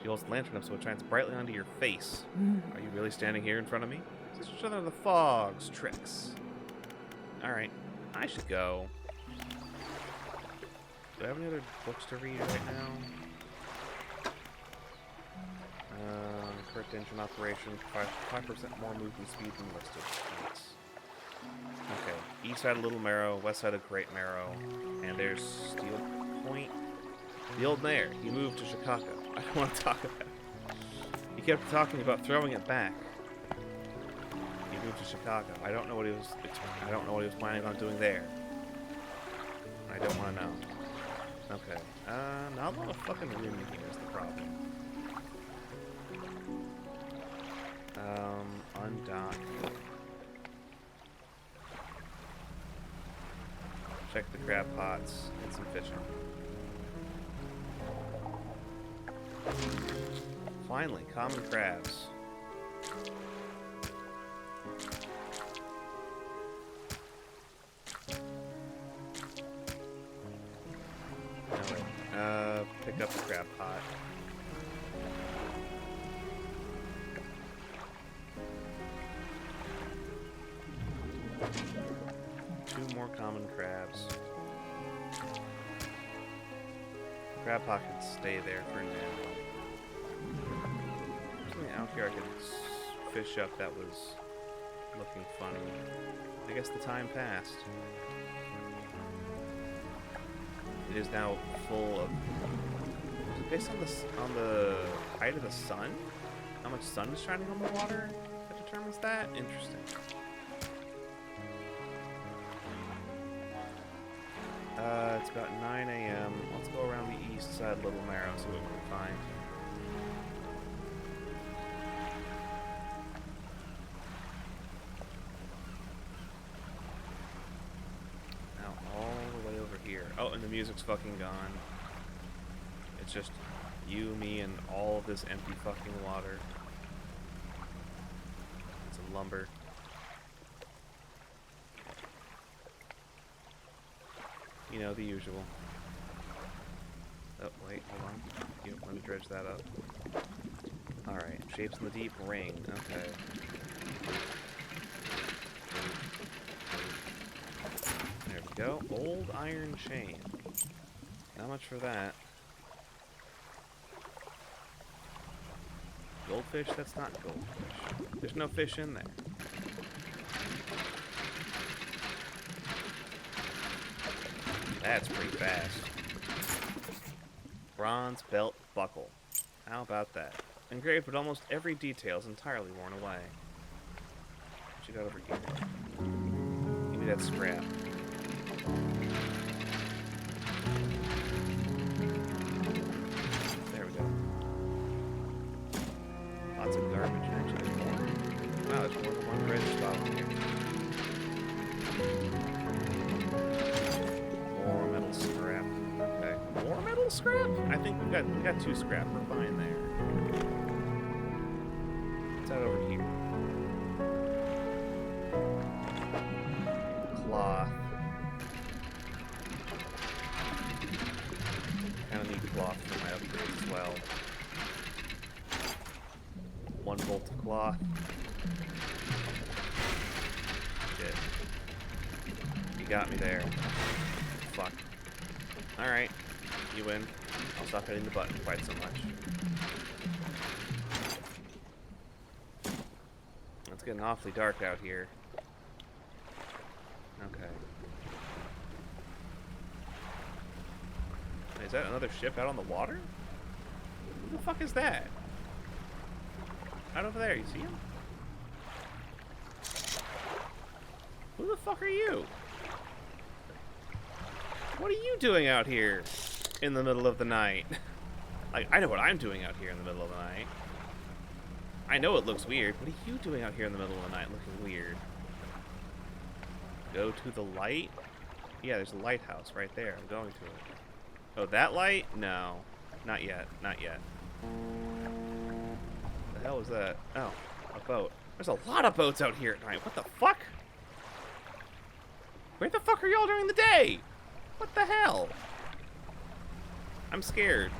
She holds the lantern up so it shines brightly onto your face. Are you really standing here in front of me? Is this just another of the fog's tricks? Alright, I should go. Do I have any other books to read right now? Correct engine operation, 5% more movement speed than listed. Nice. Okay, east side of Little Marrow, west side of Great Marrow, and there's Steel Point. The old mayor, he moved to Chicago. I don't want to talk about it. He kept talking about throwing it back. He moved to Chicago. I don't know what he was planning on doing there. I don't want to know. Okay. Not a lot of fucking room in here is the problem. Undock. Check the crab pots. Get some fishing. Finally, common crabs. Pick up the crab pot. Two more common crabs. The crab pot can stay there for now. There's something out here I could fish up that was looking funny. I guess the time passed. It is now full of... Is it based on the height of the sun? How much sun is shining on the water that determines that? Interesting. It's about 9 a.m. Let's go around the east side of Little Marrow, see what we can find. Now all the way over here. Oh, and the music's fucking gone. It's just you, me, and all of this empty fucking water. Some lumber. You know, the usual. Oh, wait, hold on. Let me dredge that up. Alright, shapes in the deep, ring. Okay. There we go. Old iron chain. Not much for that. Goldfish? That's not goldfish. There's no fish in there. That's pretty fast. Bronze belt buckle. How about that? Engraved, but almost every detail is entirely worn away. What you got over here? Give me that scrap. There we go. Lots of garbage here. Actually, more. Wow, there's more than one dredge spot on here. More metal scrap. Okay. More metal scrap? I think we got 2 scrap. We're fine there. What's that over here? Cloth. Kinda need cloth for my upgrade as well. 1 bolt of cloth. Shit. You got me there. Fuck. Alright. You win. I'll stop hitting the button quite so much. It's getting awfully dark out here. Okay. Is that another ship out on the water? Who the fuck is that? Out over there, you see him? Who the fuck are you? What are you doing out here in the middle of the night? Like, I know what I'm doing out here in the middle of the night. I know it looks weird. What are you doing out here in the middle of the night looking weird? Go to the light? Yeah, there's a lighthouse right there. I'm going to it. Oh, that light? No. Not yet. Not yet. What the hell is that? Oh, a boat. There's a lot of boats out here at night. What the fuck? Where the fuck are y'all during the day? What the hell? I'm scared.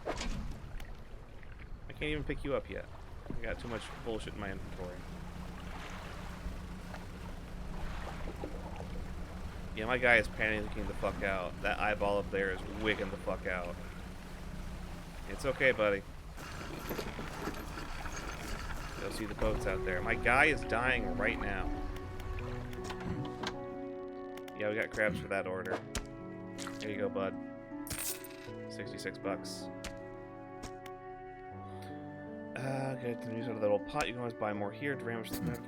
I can't even pick you up yet. I got too much bullshit in my inventory. Yeah, my guy is panicking the fuck out. That eyeball up there is wigging the fuck out. It's okay, buddy. Go see the boats out there. My guy is dying right now. Yeah, we got crabs for that order. Here you go, bud. 66 bucks. Get the news out of that old pot. You can always buy more here. Damage the map.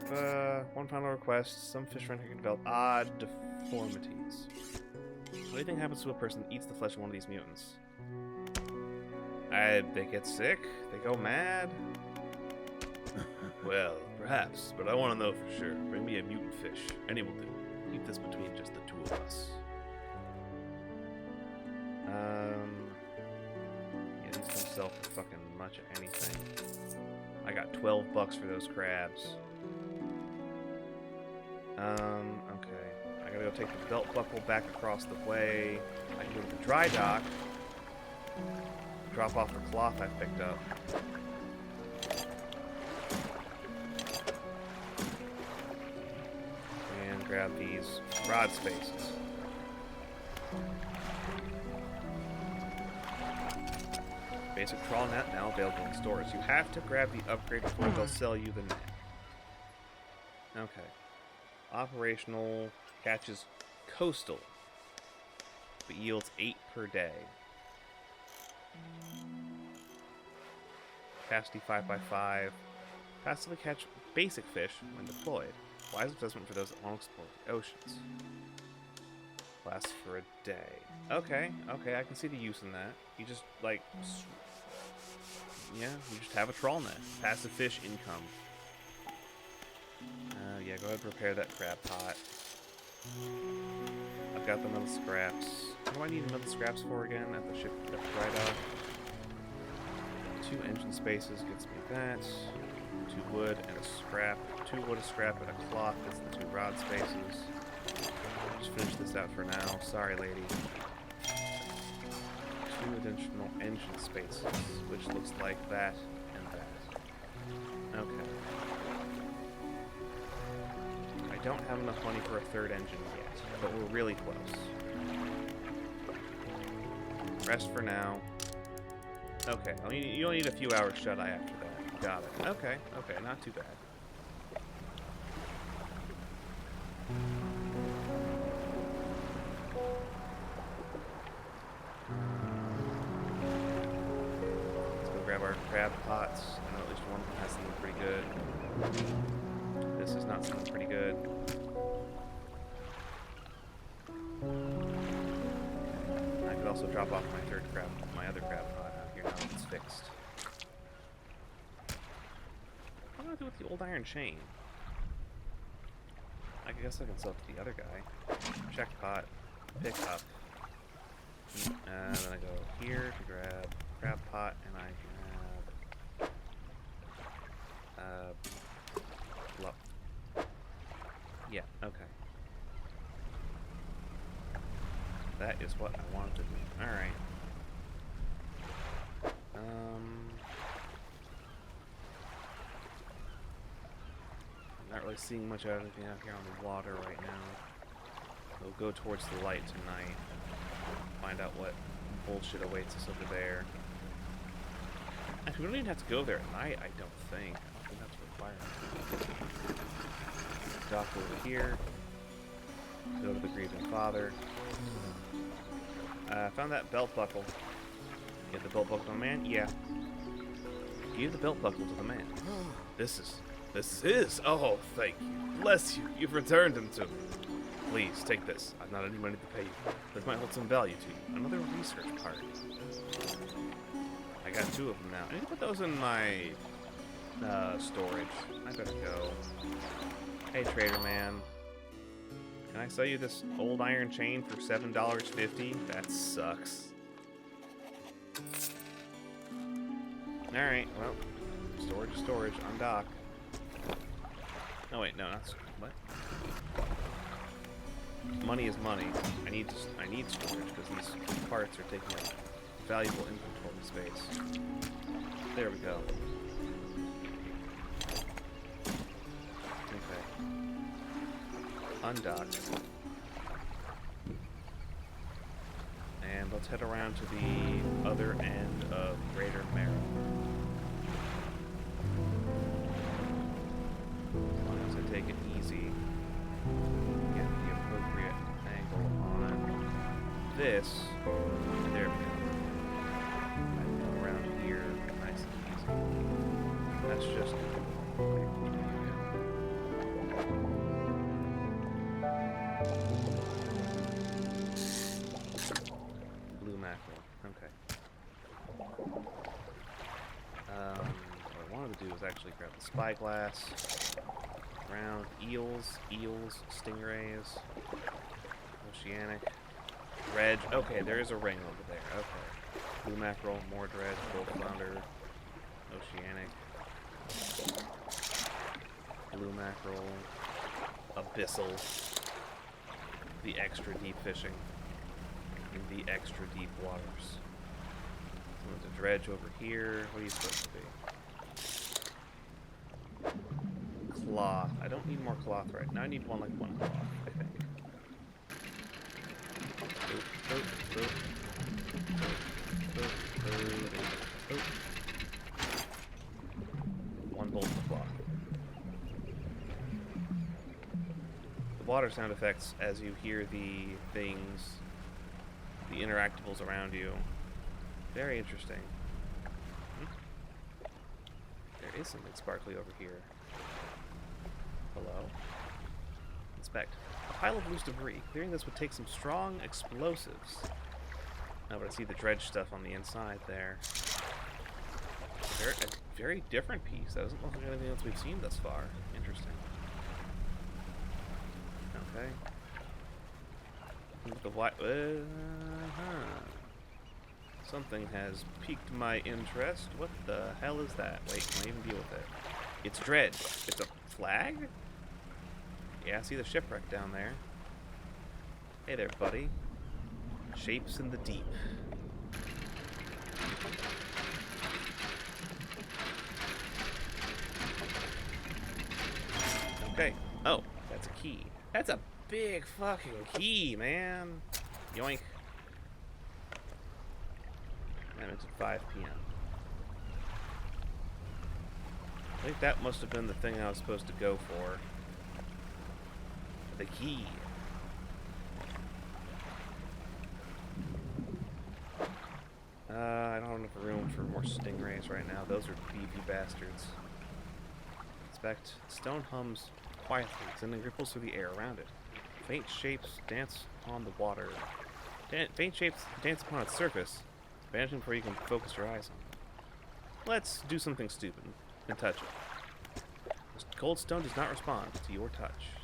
One final request. Some fish around here can develop odd deformities. What do you think happens to a person that eats the flesh of one of these mutants? They get sick? They go mad? Well, perhaps, but I want to know for sure. Bring me a mutant fish. Any will do. Keep this between just the two of us. Yeah, these don't sell for fucking much of anything. I got 12 bucks for those crabs. Okay. I gotta go take the belt buckle back across the way. I can go to the dry dock. Drop off the cloth I picked up. And grab these rod spaces. Basic trawl net now available in stores. You have to grab the upgrade before they'll sell you the net. Okay. Operational catches coastal, but yields 8 per day. Capacity 5x5. Passively catch basic fish when deployed. Wise assessment for those that won't explore the oceans. Lasts for a day. Okay, okay, I can see the use in that. You just, like, yeah, you just have a trawl net. Passive fish income. Yeah, go ahead and prepare that crab pot. I've got the metal scraps. What do I need metal scraps for again at the ship right off? 2 engine spaces gets me that. 2 wood and a scrap. 2 wood, a scrap, and a cloth gets the 2 rod spaces. Just finish this out for now. Sorry, lady. 2 additional engine spaces, which looks like that and that. Okay. I don't have enough money for a 3rd engine yet, but we're really close. Rest for now. Okay, you only need a few hours shut-eye after that. Got it. Okay, okay, not too bad. Let's go grab our crab pots. I know at least one of them has something pretty good. This is not something pretty good. I could also drop off my other crab pot out here now that it's fixed. What do I do with the old iron chain? I guess I can sell it to the other guy. Check pot, pick up. And then I go here to grab crab pot, and I grab yeah, okay. That is what I wanted to do. Alright. I'm not really seeing much of anything out here on the water right now. We'll go towards the light tonight. Find out what bullshit awaits us over there. Actually, we don't even have to go there at night, I don't think. I don't think that's required. Dock over here. Go to the Grieving Father. I found that belt buckle. Get the belt buckle to the man? Yeah. Give the belt buckle to the man. This is. Oh, thank you. Bless you. You've returned him to me. Please, take this. I've not any money to pay you. This might hold some value to you. Another research part. I I got 2 of them now. I need to put those in my storage. I better go. Hey, trader man. Can I sell you this old iron chain for $7.50? That sucks. Alright, well, storage, undock. No, wait, no, not... What? Money is money. I need storage, because these parts are taking up valuable inventory space. There we go. Okay. Undocked. And let's head around to the other end of Greater Marrow. As long as I take it easy, get the appropriate angle on this. There we go. I can go around here nice and easy. That's just blue mackerel. Okay. What I wanted to do is actually grab the spyglass. Round eels, stingrays, oceanic, dredge. Okay, there is a ring over there. Okay. Blue mackerel, more dredge, bull flounder, oceanic, blue mackerel, abyssal, the extra deep fishing, in the extra deep waters. There's a dredge over here. What are you supposed to be? Cloth. I don't need more cloth right now. I need one cloth, I think. One bolt of cloth. The water sound effects as you hear the things, the interactables around you. Very interesting. There is something sparkly over here. Hello. Inspect. A pile of loose debris. Clearing this would take some strong explosives. Oh, but I see the dredge stuff on the inside there. A very different piece. That doesn't look like anything else we've seen thus far. Interesting. Okay. The white. Something has piqued my interest. What the hell is that? Wait, can I even deal with it? It's dredge. It's a flag? Yeah, I see the shipwreck down there. Hey there, buddy. Shapes in the deep. Okay. Oh, that's a key. That's a big fucking key, man. Yoink. And it's at 5 p.m. I think that must have been the thing I was supposed to go for. The key. I don't have enough room for more stingrays right now. Those are beefy bastards. Inspect. Stone hums quietly, sending ripples through the air around it. Faint shapes dance on the water. Faint shapes dance upon its surface. Banish them before you can focus your eyes on them. Let's do something stupid and touch it. This cold stone does not respond to your touch.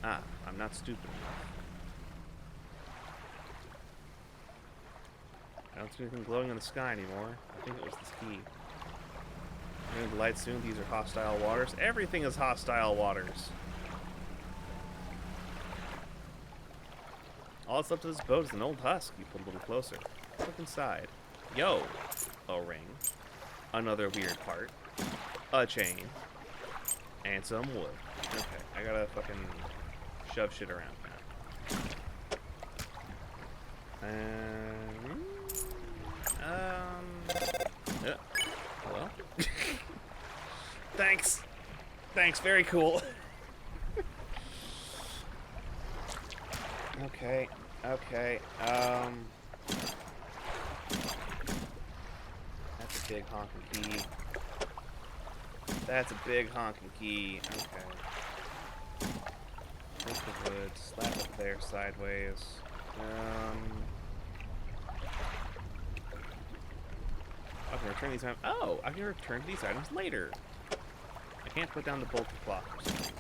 Ah, I'm not stupid enough. I don't see anything glowing in the sky anymore. I think it was this key. Turning the light soon. These are hostile waters. Everything is hostile waters. All that's left of this boat is an old husk. You put a little closer. Look inside. Yo! A ring. Another weird part. A chain. And some wood. Okay, I gotta fucking shove shit around now. Hello? Thanks! Thanks, very cool. Okay, that's a big honking key. That's a big honking key. Okay. Take the wood, slap it there sideways. I can return these items. Oh, I can return these items later. I can't put down the bulky clock for some reason.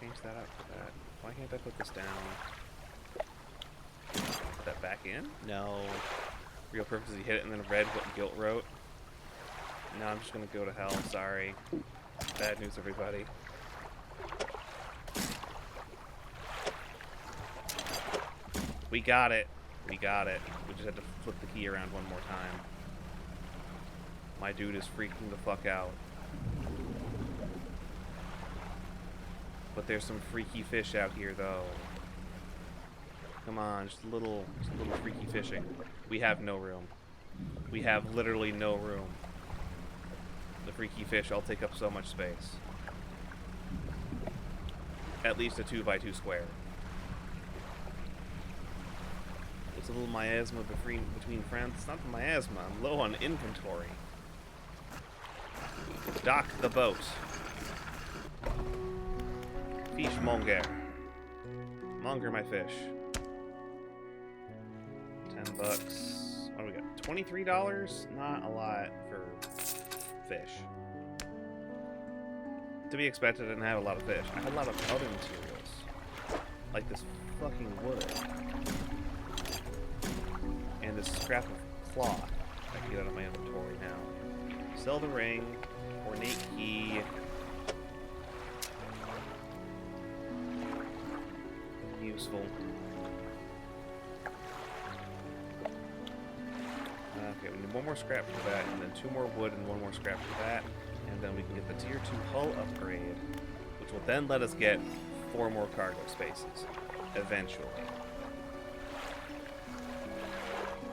Change that out for that. Why can't I put this down? Put that back in? No. Real purpose is you hit it and then read what Guilt wrote. No, I'm just gonna go to hell. Sorry. Bad news, everybody. We got it. We got it. We just had to flip the key around one more time. My dude is freaking the fuck out. But there's some freaky fish out here, though. Come on, just a little freaky fishing. We have no room. We have literally no room. The freaky fish all take up so much space. At least a 2x2 square. It's a little miasma between friends. It's not the miasma. I'm low on inventory. Dock the boat. Fishmonger. Monger my fish. $10. What do we got? $23? Not a lot for fish. To be expected, I didn't have a lot of fish. I had a lot of other materials. Like this fucking wood. And this scrap of cloth I can get out of my inventory now. Sell the ring. Ornate key. Useful. Okay, we need one more scrap for that, and then 2 more wood and 1 more scrap for that, and then we can get the tier 2 hull upgrade, which will then let us get 4 more cargo spaces, eventually.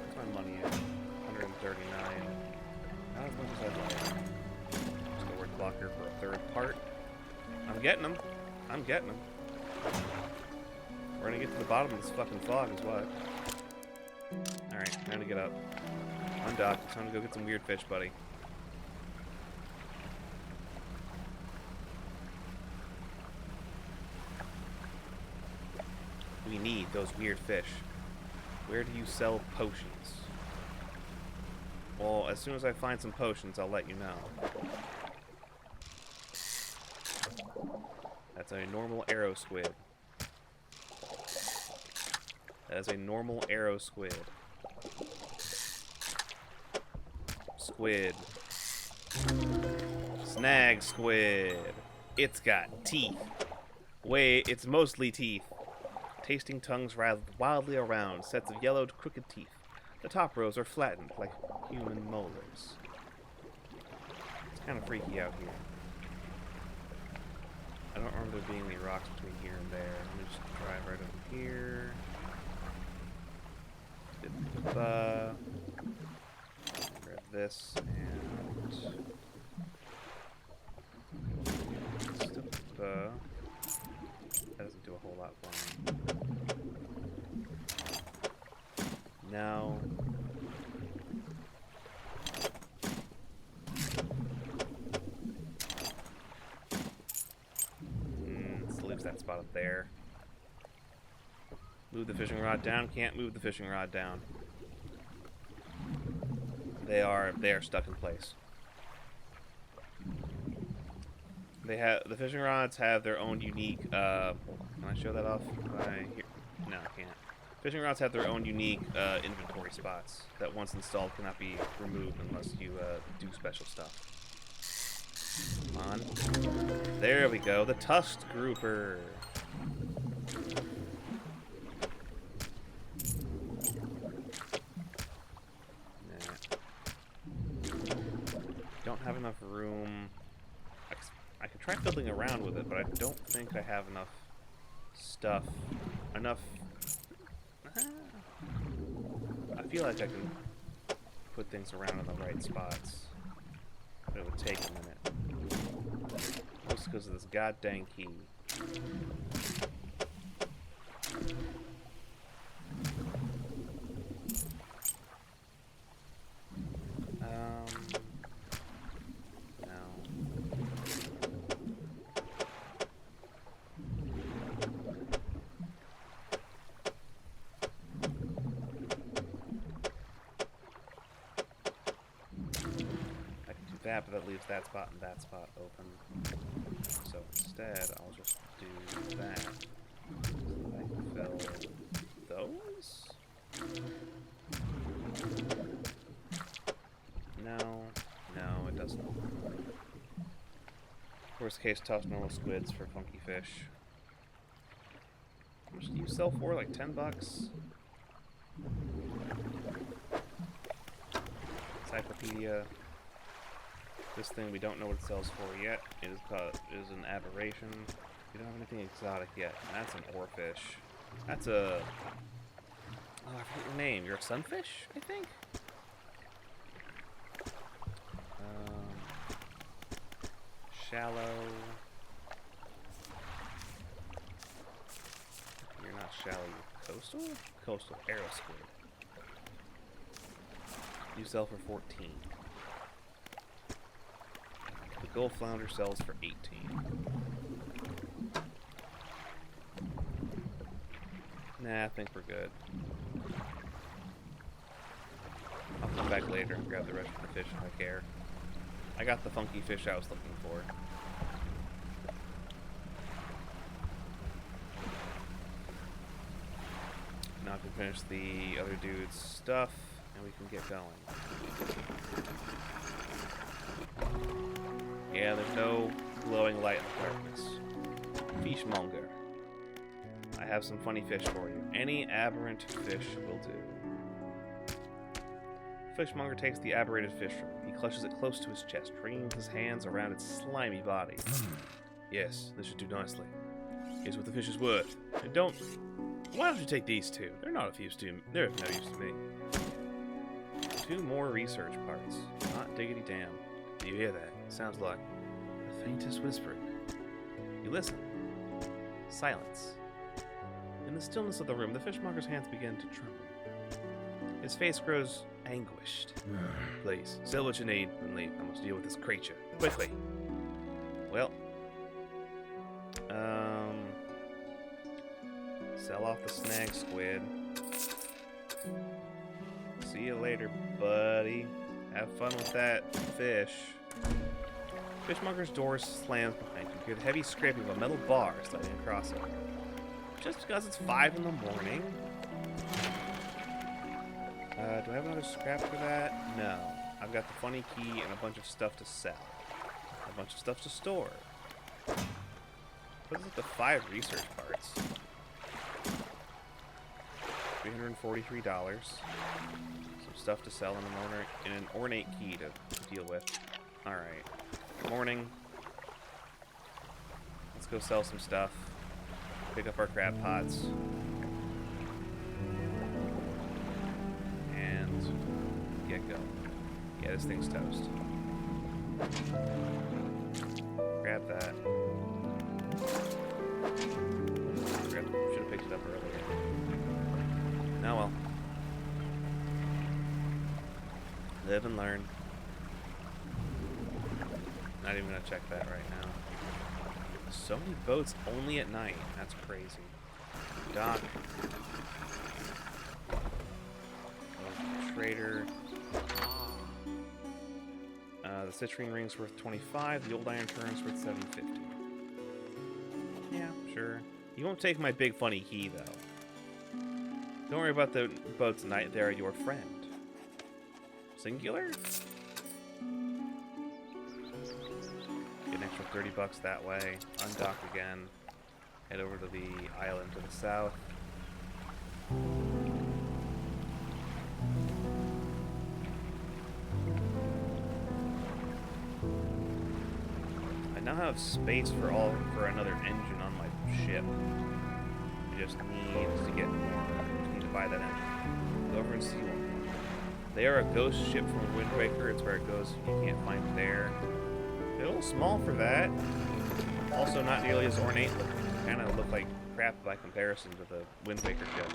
What's my money at? 139. Not as much as I'd like. Just a word blocker for a 3rd part. I'm getting them. I'm getting them. We're gonna get to the bottom of this fucking fog is what. Alright, time to get up. Undock. It's time to go get some weird fish, buddy. We need those weird fish. Where do you sell potions? Well, as soon as I find some potions, I'll let you know. That's a normal arrow squid. That is a normal arrow squid. Squid. Snag squid. It's got teeth. Wait, it's mostly teeth. Tasting tongues writhed wildly around, sets of yellowed, crooked teeth. The top rows are flattened like human molars. It's kind of freaky out here. I don't remember there being any rocks between here and there. Let me just drive right over here. Grab this and that doesn't do a whole lot for me. Now let's leave that spot up there. Move the fishing rod down. Can't move the fishing rod down. They are stuck in place. The fishing rods have their own unique. Can I show that off? No, I can't. Fishing rods have their own unique inventory spots that, once installed, cannot be removed unless you do special stuff. Come on. There we go. The tusked grouper. Don't have enough room. I could try fiddling around with it, but I don't think I have enough stuff. Enough. I feel like I can put things around in the right spots, but it would take a minute. Just because of this goddamn key. No. that, but that leaves that spot and that spot open. So instead, I'll just do that. So I can fill those? No, it doesn't. Worst case, toss normal squids for funky fish. How much do you sell for? Like 10 bucks? Encyclopedia. This thing we don't know what it sells for yet. It is an aberration. We don't have anything exotic yet. And that's an oarfish. That's a... Oh, I forget your name. You're a sunfish, I think? Shallow. You're not shallow, you're coastal? Coastal arrow squid. You sell for 14. The gold flounder sells for 18. Nah, I think we're good. I'll come back later and grab the rest of the fish if I care. I got the funky fish I was looking for. Now I can finish the other dude's stuff, and we can get going. Yeah, there's no glowing light in the darkness. Fishmonger. I have some funny fish for you. Any aberrant fish will do. Fishmonger takes the aberrated fish from him. He clutches it close to his chest, wringing his hands around its slimy body. Yes, this should do nicely. Here's what the fish is worth. And don't... Why don't you take these two? They're not of use to... They're of no use to me. 2 more research parts. Not diggity damn. Do you hear that? It sounds like the faintest whispering. You listen. Silence. In the stillness of the room, the fishmonger's hands begin to tremble. His face grows anguished. Please, sell what you need and leave. I must deal with this creature. Quickly. Well. Sell off the snag squid. See you later, buddy. Have fun with that fish. Fishmonger's door slams behind you. You hear the heavy scraping of a metal bar sliding across it. Just because it's 5 in the morning. Do I have another scrap for that? No. I've got the funny key and a bunch of stuff to sell. A bunch of stuff to store. What is it, the 5 research parts? $343. Some stuff to sell and an ornate key to deal with. Alright. Good morning. Let's go sell some stuff. Pick up our crab pots. And get going. Yeah, this thing's toast. Grab that. Should have picked it up earlier. Oh well. Live and learn. Not even gonna check that right now. So many boats only at night. That's crazy. Dock. Trader. The citrine ring's worth 25. The old iron turn's worth 750. Yeah, sure. You won't take my big funny key though. Don't worry about the boats at night. They're your friend. Singular? Get an extra 30 bucks that way. Undock again. Head over to the island to the south. I now have space for another engine on my ship. I just need to get more. I need to buy that engine. Go over and see one. They are a ghost ship from Wind Waker. It's where it goes. You can't find it there. They're a little small for that. Also not nearly as ornate looking. Kind of look like crap by comparison to the Wind Waker ship.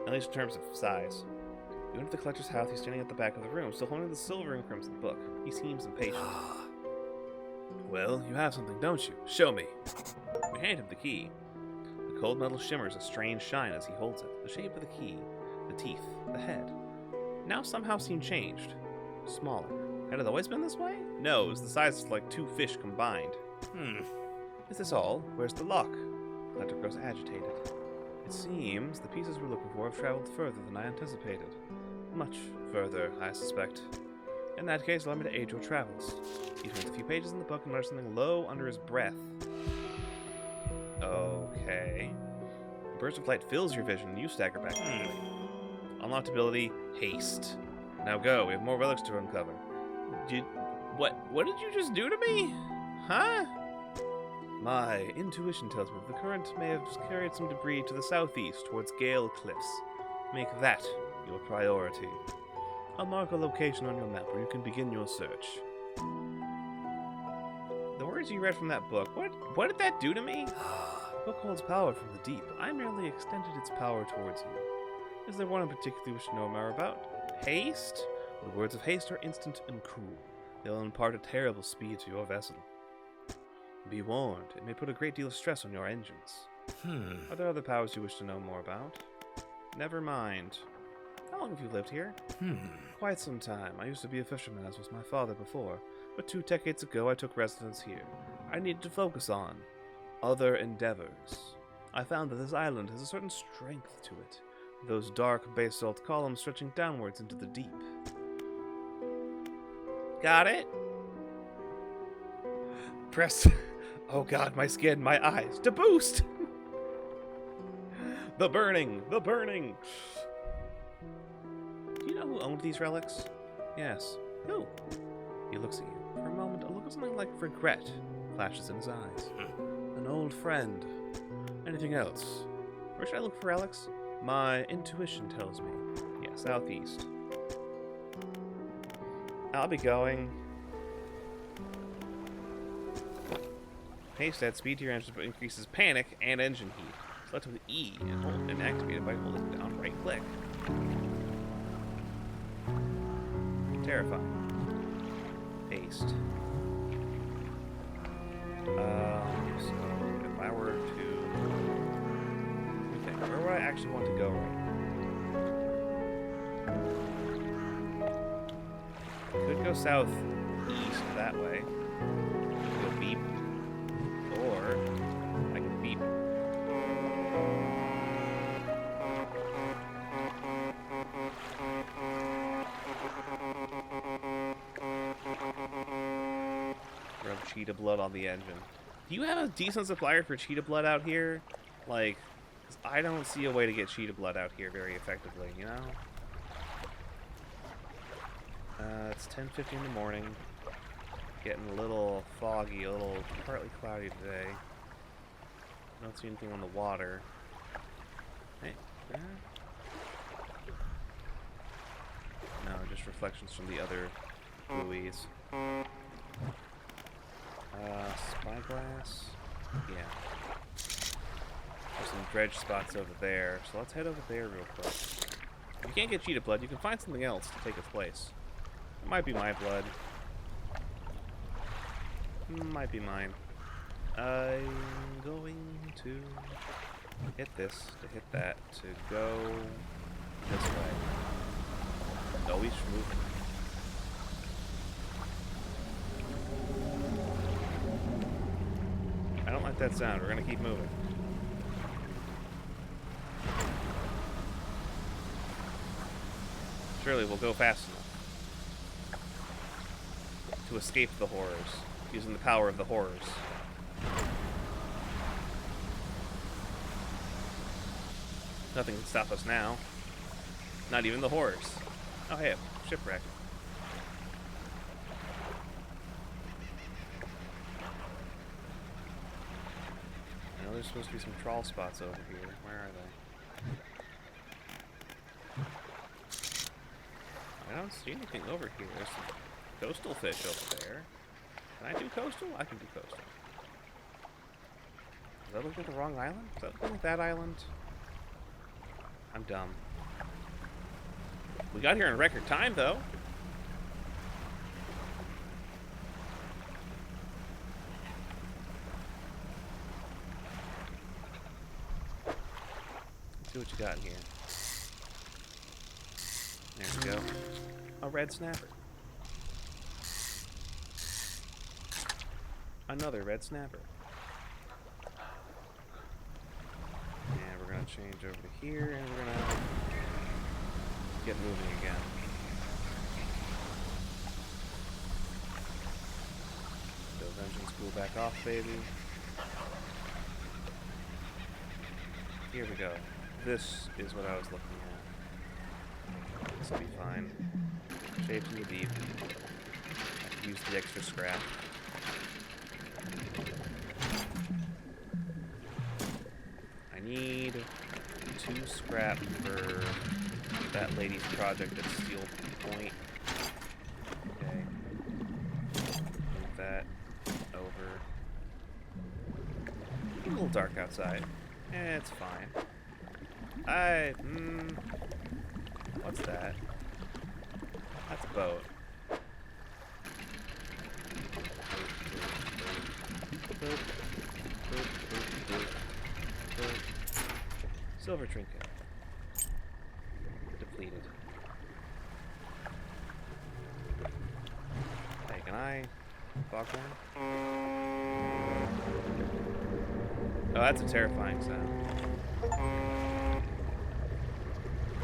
At least in terms of size. You enter the collector's house. He's standing at the back of the room, still holding the silver and crimson book. He seems impatient. Well, you have something, don't you? Show me. We hand him the key. The cold metal shimmers a strange shine as he holds it. The shape of the key, the teeth, the head, now somehow seem changed. Smaller, Had it always been this way? No, it was the size of like 2 fish combined. Is this all? Where's the lock? Hunter grows agitated. It seems the pieces we're looking for have traveled further than I anticipated. Much further, I suspect. In that case, allow me to aid your travels. He turns a few pages in the book and mutters something low under his breath. Okay. A burst of light fills your vision, and you stagger back. Unlocked ability, Haste. Now go, we have more relics to uncover. What did you just do to me? Huh? My intuition tells me the current may have carried some debris to the southeast towards Gale Cliffs. Make that your priority. I'll mark a location on your map where you can begin your search. The words you read from that book, what did that do to me? The book holds power from the deep. I merely extended its power towards you. Is there one in particular you wish to know more about? Haste? The words of haste are instant and cruel. They will impart a terrible speed to your vessel. Be warned, it may put a great deal of stress on your engines. Are there other powers you wish to know more about? Never mind. How long have you lived here? Quite some time. I used to be a fisherman, as was my father before, but 2 decades ago I took residence here. I needed to focus on other endeavors. I found that this island has a certain strength to it, those dark basalt columns stretching downwards into the deep. Got it? Press... Oh god, my skin, my eyes, to boost! The burning! The burning! Do you know who owned these relics? Yes. Who? He looks at you. For a moment, a look of something like regret flashes in his eyes. An old friend. Anything else? Where should I look for relics? My intuition tells me. Yeah, southeast. I'll be going. Haste adds speed to your engines but increases panic and engine heat. Select with E and hold and activate it by holding down right click. Terrifying. Haste. So if I were to... where would I actually want to go right now? Could go southeast that way. Go beep. Or I can beep. Rub cheetah blood on the engine. Do you have a decent supplier for cheetah blood out here? Like, 'cause I don't see a way to get cheetah blood out here very effectively, you know? It's 10:50 in the morning. Getting a little foggy, a little partly cloudy today. Don't see anything on the water. Hey, there? No, just reflections from the other buoys. Spyglass? Yeah. There's some dredge spots over there, so let's head over there real quick. If you can't get cheetah blood, you can find something else to take its place. It might be my blood. Might be mine. I'm going to hit this, to hit that, to go this way. No, we should move. I don't like that sound. We're gonna keep moving. Surely we'll go fast enough to escape the horrors, using the power of the horrors. Nothing can stop us now. Not even the horrors. Oh hey, shipwreck. I know there's supposed to be some trawl spots over here. Where are they? I don't see anything over here. There's some coastal fish over there. Can I do coastal? I can do coastal. Does that look like the wrong island? Does that look like that island? I'm dumb. We got here in record time, though. Let's see what you got in here. There we go. A red snapper. Another red snapper. And we're going to change over to here, and we're going to get moving again. Those engines cool back off, baby. Here we go. This is what I was looking at. This will be fine. Shapes in the deep. I could use the extra scrap. I need 2 scrap for that lady's project at Steel Point. Okay. Move that over. A little dark outside. It's fine. What's that? That's a boat. Silver trinket. Depleted. Hey, can I foghorn? Oh, that's a terrifying sound.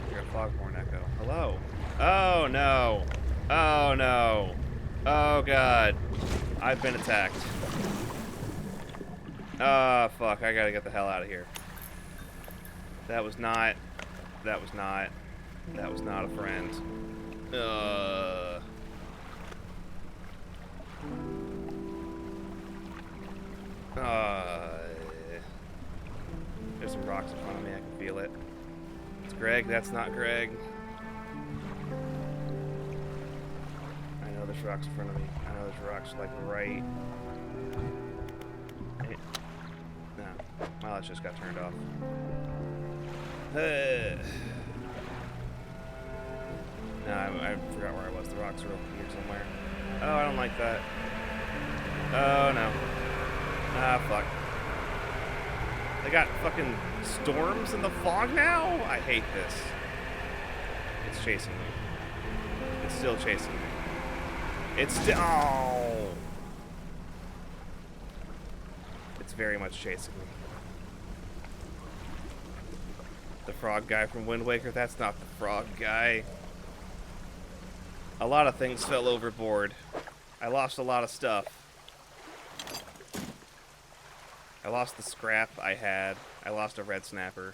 You're a foghorn echo. Hello. Oh no. Oh no. Oh god. I've been attacked. Ah, fuck. I gotta get the hell out of here. That was not a friend. There's some rocks in front of me, I can feel it. It's Greg, that's not Greg. I know there's rocks in front of me. I know there's rocks like right. No. Well, it just got turned off. No, I forgot where I was. The rocks are over here somewhere. Oh, I don't like that. Oh, no. Ah, fuck. They got fucking storms in the fog now? I hate this. It's chasing me. It's still chasing me. It's still... Oh! It's very much chasing me. The frog guy from Wind Waker? That's not the frog guy. A lot of things fell overboard. I lost a lot of stuff. I lost the scrap I had. I lost a red snapper.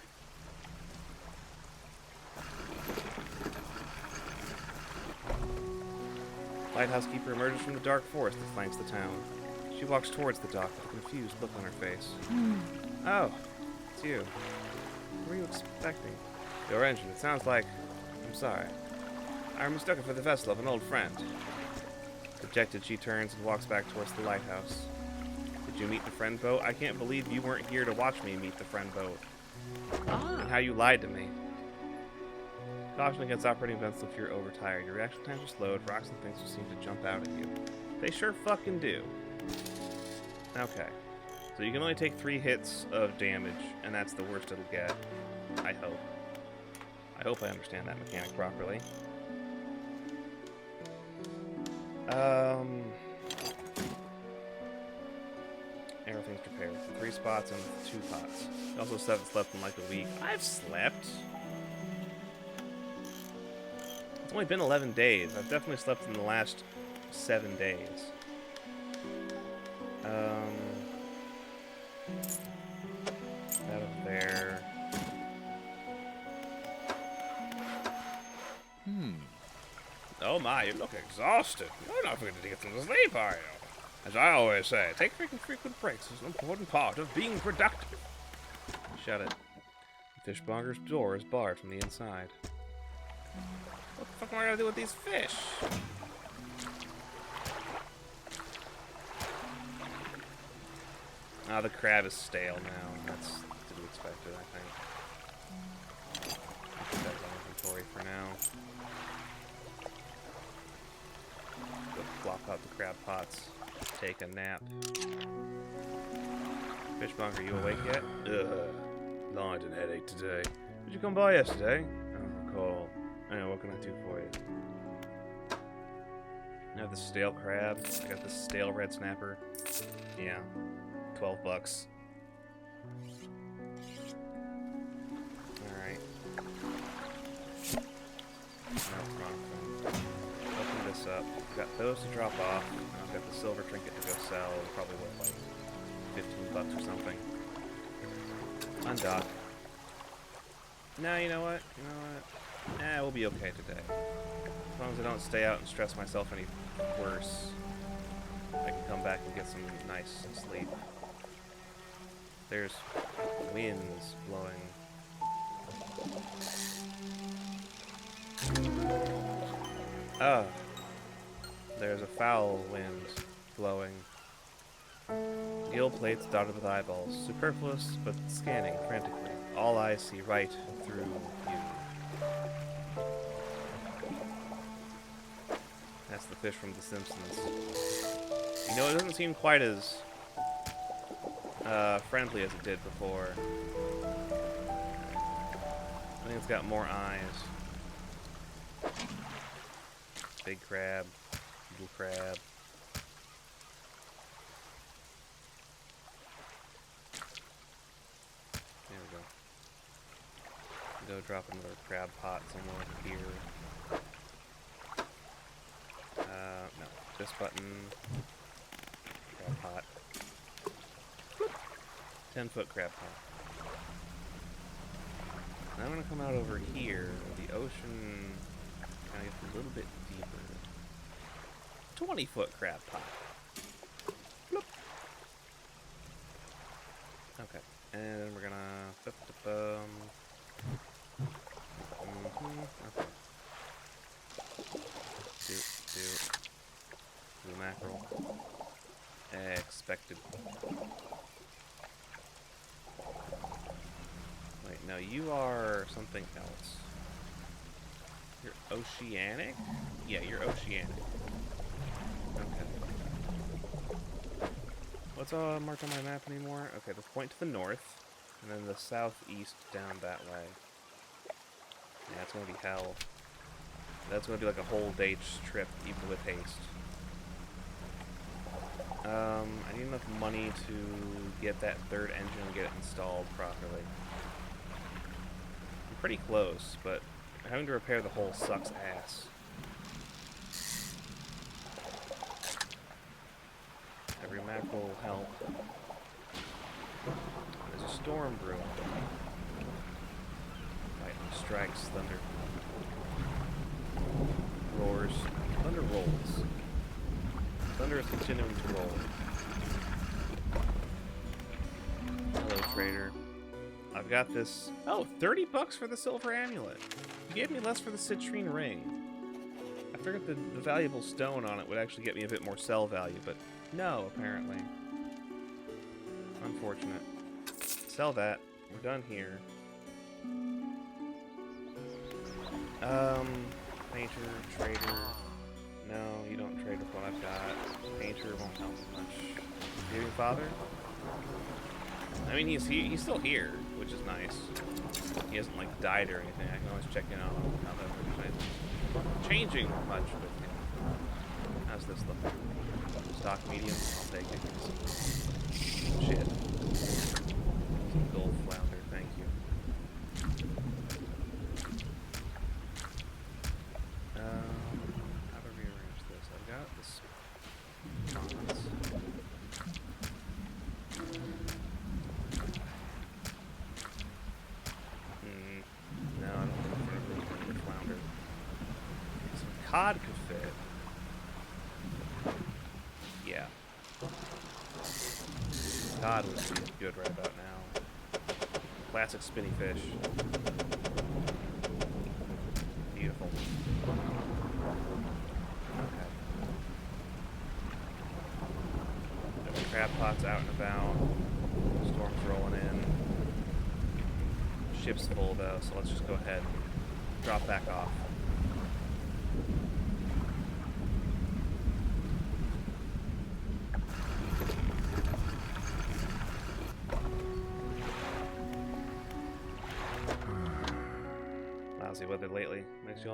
Lighthouse keeper emerges from the dark forest that flanks the town. She walks towards the dock with a confused look on her face. Oh, it's you. What were you expecting? Your engine, it sounds like... I'm sorry. I'm mistaken for the vessel of an old friend. Dejected, she turns and walks back towards the lighthouse. Did you meet the friend boat? I can't believe you weren't here to watch me meet the friend boat. And how you lied to me. Caution against operating vessels if you're overtired. Your reaction times are slowed. Rocks and things will seem to jump out at you. They sure fucking do. Okay. So you can only take 3 hits of damage, and that's the worst it'll get. I hope. I hope I understand that mechanic properly. Everything's prepared. 3 spots and 2 pots. I also haven't slept in like a week. I've slept. It's only been 11 days. I've definitely slept in the last 7 days. That over there. Oh my, you look exhausted. You're not going to get some sleep, are you? As I always say, take frequent breaks is an important part of being productive. Shut it. The fishmonger's door is barred from the inside. What the fuck am I gonna do with these fish? Ah, the crab is stale now. That's to be expected, I think. I'll put that in inventory for now. Go flop out the crab pots. Take a nap. Fishmonger, you awake yet? Light and headache today. Did you come by yesterday? I don't recall. Anyway, what can I do for you? I have the stale crab. I got this stale red snapper. Yeah, $12. Alright. No, wrong thing. Open this up. Got those to drop off. I've got the silver trinket to go sell. Probably worth like $15 or something. Undock. Nah, you know what? You know what? Nah, we'll be okay today. As long as I don't stay out and stress myself any worse, I can come back and get some nice sleep. There's winds blowing. Ah, there's a foul wind blowing. Gill plates dotted with eyeballs, superfluous but scanning frantically. All eyes see right through you. That's the fish from The Simpsons. You know, it doesn't seem quite as friendly as it did before. I think it's got more eyes. Big crab, little crab. There we go. Go drop another crab pot somewhere here. No. This button. Crab pot. 10-foot crab pot. Now I'm gonna come out over here. The ocean kind of gets a little bit deeper. 20-foot crab pot. Bloop. Okay. And then we're gonna... Okay. Do. Blue mackerel. Expected. Wait, no, you are something else. You're oceanic? Yeah, you're oceanic. Okay. What's marked on my map anymore? Okay, the point to the north, and then the southeast down that way. Yeah, it's gonna be hell. That's gonna be like a whole day trip, even with haste. I need enough money to get that third engine and get it installed properly. I'm pretty close, but having to repair the hull sucks ass. Every mackerel will help. There's a storm brewing. Lightning strikes, thunder roars, thunder rolls. Thunder is continuing to roll. Hello, trader. I've got this. Oh, $30 for the silver amulet. You gave me less for the citrine ring. I figured the valuable stone on it would actually get me a bit more sell value, but no, apparently. Unfortunate. Sell that. We're done here. Painter, trader. No, you don't trade with what I've got. Painter won't help much. Grieving father? I mean, he's still here, which is nice. He hasn't like died or anything. I can always check in on him. Not that it's changing much with him. How's this look? Stock medium. I'll take it. Shit. Some gold flounder. Thank you. How to rearrange this? I've got this. No, I don't think it's flounder. Some cod could fit. Yeah. Cod would be good right about now. Classic spinny fish. Beautiful. Okay. The crab pot's out and about. Storm's rolling in. Ship's full though, so let's just go ahead and drop back off. Lousy weather lately. Makes you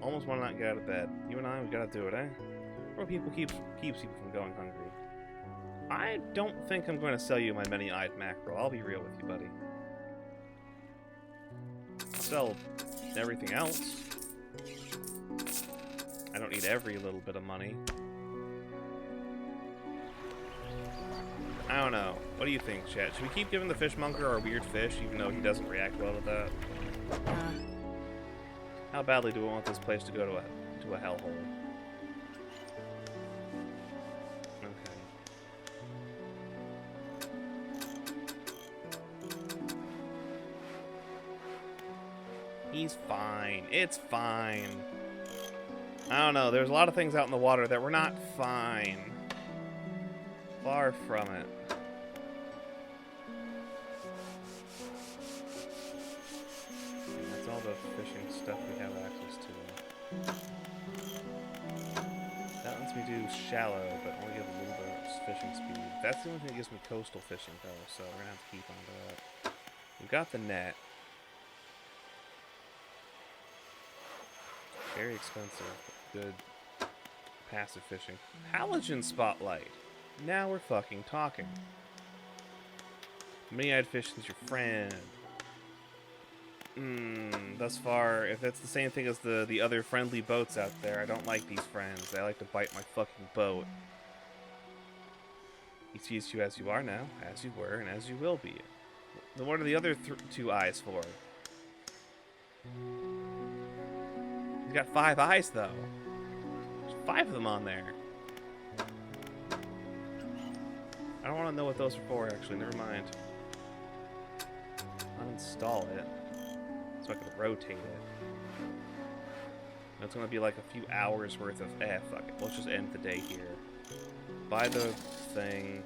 almost want to not get out of bed. You and I, we gotta do it, eh? Several people keeps people from going hungry. I don't think I'm going to sell you my many-eyed mackerel. I'll be real with you, buddy. I'll sell everything else. I don't need every little bit of money. I don't know. What do you think, chat? Should we keep giving the fishmonger our weird fish, even though he doesn't react well to that? How badly do we want this place to go to a hellhole? Okay. He's fine. It's fine. I don't know. There's a lot of things out in the water that were not fine. Far from it. And that's all the fishing stuff we have access to. That lets me do shallow, but only give a little bit of fishing speed. That's the only thing that gives me coastal fishing, though, so we're gonna have to keep on to that. We've got the net. Very expensive, but good passive fishing. Halogen spotlight. Now we're fucking talking. Many-eyed fishing's your friend. Thus far, if it's the same thing as the other friendly boats out there, I don't like these friends. They like to bite my fucking boat. He sees you as you are now, as you were, and as you will be. Then what are the other two eyes for? He's got 5 eyes, though. There's 5 of them on there. I don't want to know what those are for, actually. Never mind. Uninstall it so I can rotate it. It's going to be like a few hours worth of... fuck it. Let's just end the day here. Buy the thing.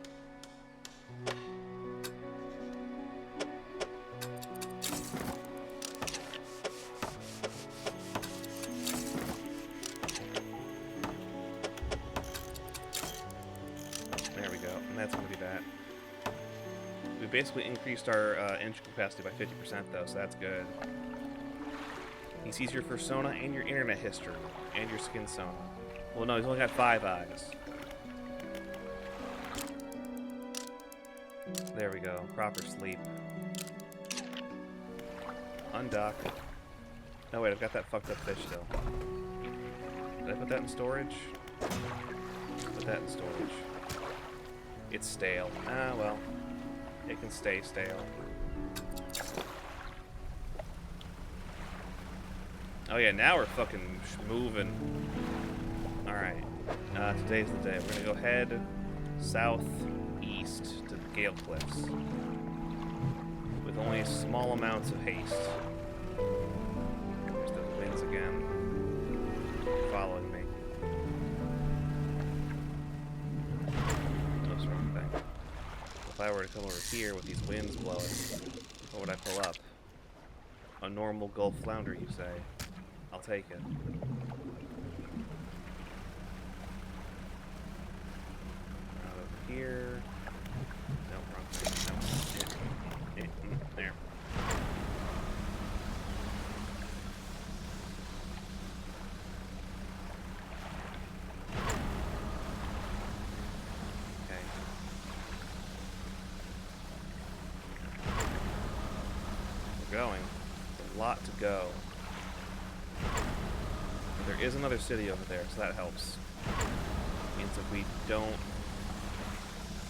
Basically increased our engine capacity by 50% though, so that's good. He sees your persona and your internet history and your skin sona. Well, no, he's only got 5 eyes. There we go. Proper sleep. Undock. No, wait, I've got that fucked up fish still. Did I put that in storage? Put that in storage. It's stale. Ah, well. It can stay stale. Oh yeah, now we're fucking moving. Alright. Today's the day. We're gonna go head southeast to the Gale Cliffs. With only small amounts of haste. There's those winds again. Following me. What's wrong thing? If I were to come over here with these winds blowing, what would I pull up? A normal Gulf flounder, you say? I'll take it. Over here. No, wrong thing. No. There. Going. There's a lot to go. There is another city over there, so that helps. Means if we don't...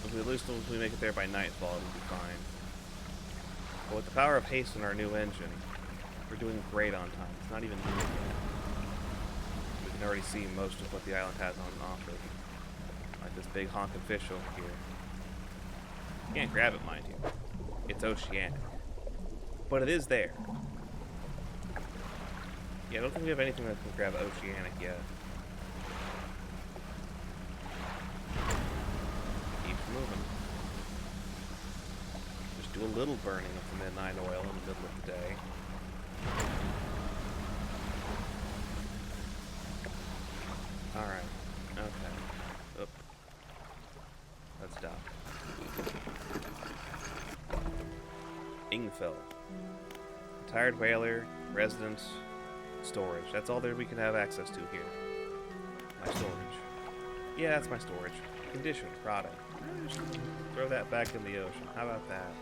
If we make it there by nightfall, it'll be fine. But with the power of haste in our new engine, we're doing great on time. It's not even new yet. We can already see most of what the island has on offer. Like this big honking fish over here. You can't grab it, mind you. It's oceanic. But it is there. Yeah, I don't think we have anything that can grab oceanic yet. Keeps moving. Just do a little burning of the midnight oil in the middle of the day. Alright. Okay. Oop. Let's dock. Ingfell. Tired whaler, residence, storage. That's all that we can have access to here. My storage. Yeah, that's my storage. Condition, rotting. Just throw that back in the ocean. How about that?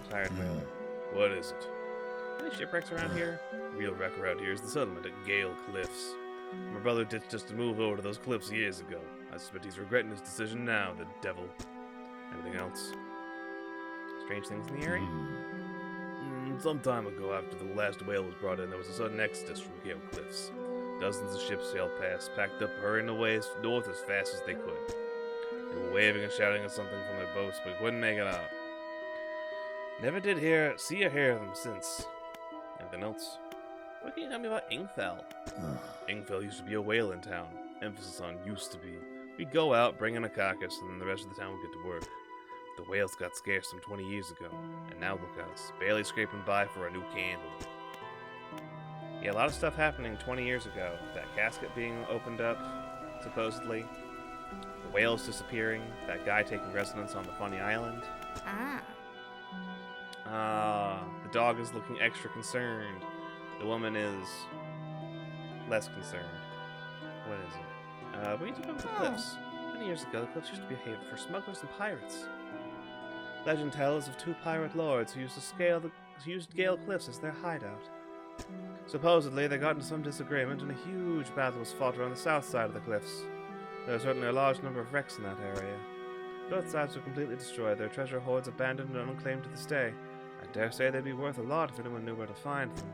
Tired whaler. What is it? Any shipwrecks around here? Real wreck around here is the settlement at Gale Cliffs. My brother ditched us to move over to those cliffs years ago. I suspect he's regretting his decision now, the devil. Anything else? Strange things in the area? Some time ago, after the last whale was brought in, there was a sudden exodus from Gale Cliffs. Dozens of ships sailed past, packed up, hurrying away north as fast as they could. They were waving and shouting at something from their boats, but couldn't make it out. Never did see or hear of them since. Anything else? What can you tell me about Ingfell? Ingfell used to be a whale in town. Emphasis on used to be. We'd go out, bring in a carcass, and then the rest of the town would get to work. The whales got scarce some 20 years ago, and now look at us, barely scraping by for a new candle. Yeah, a lot of stuff happening 20 years ago. That casket being opened up, supposedly. The whales disappearing. That guy taking residence on the funny island. The dog is looking extra concerned. The woman is less concerned. What is it? What are you doing with the cliffs? Many years ago, the cliffs used to be a haven for smugglers and pirates. Legend tells of two pirate lords who used Gale Cliffs as their hideout. Supposedly, they got into some disagreement and a huge battle was fought around the south side of the cliffs. There are certainly a large number of wrecks in that area. Both sides were completely destroyed, their treasure hoards abandoned and unclaimed to this day. I dare say they'd be worth a lot if anyone knew where to find them.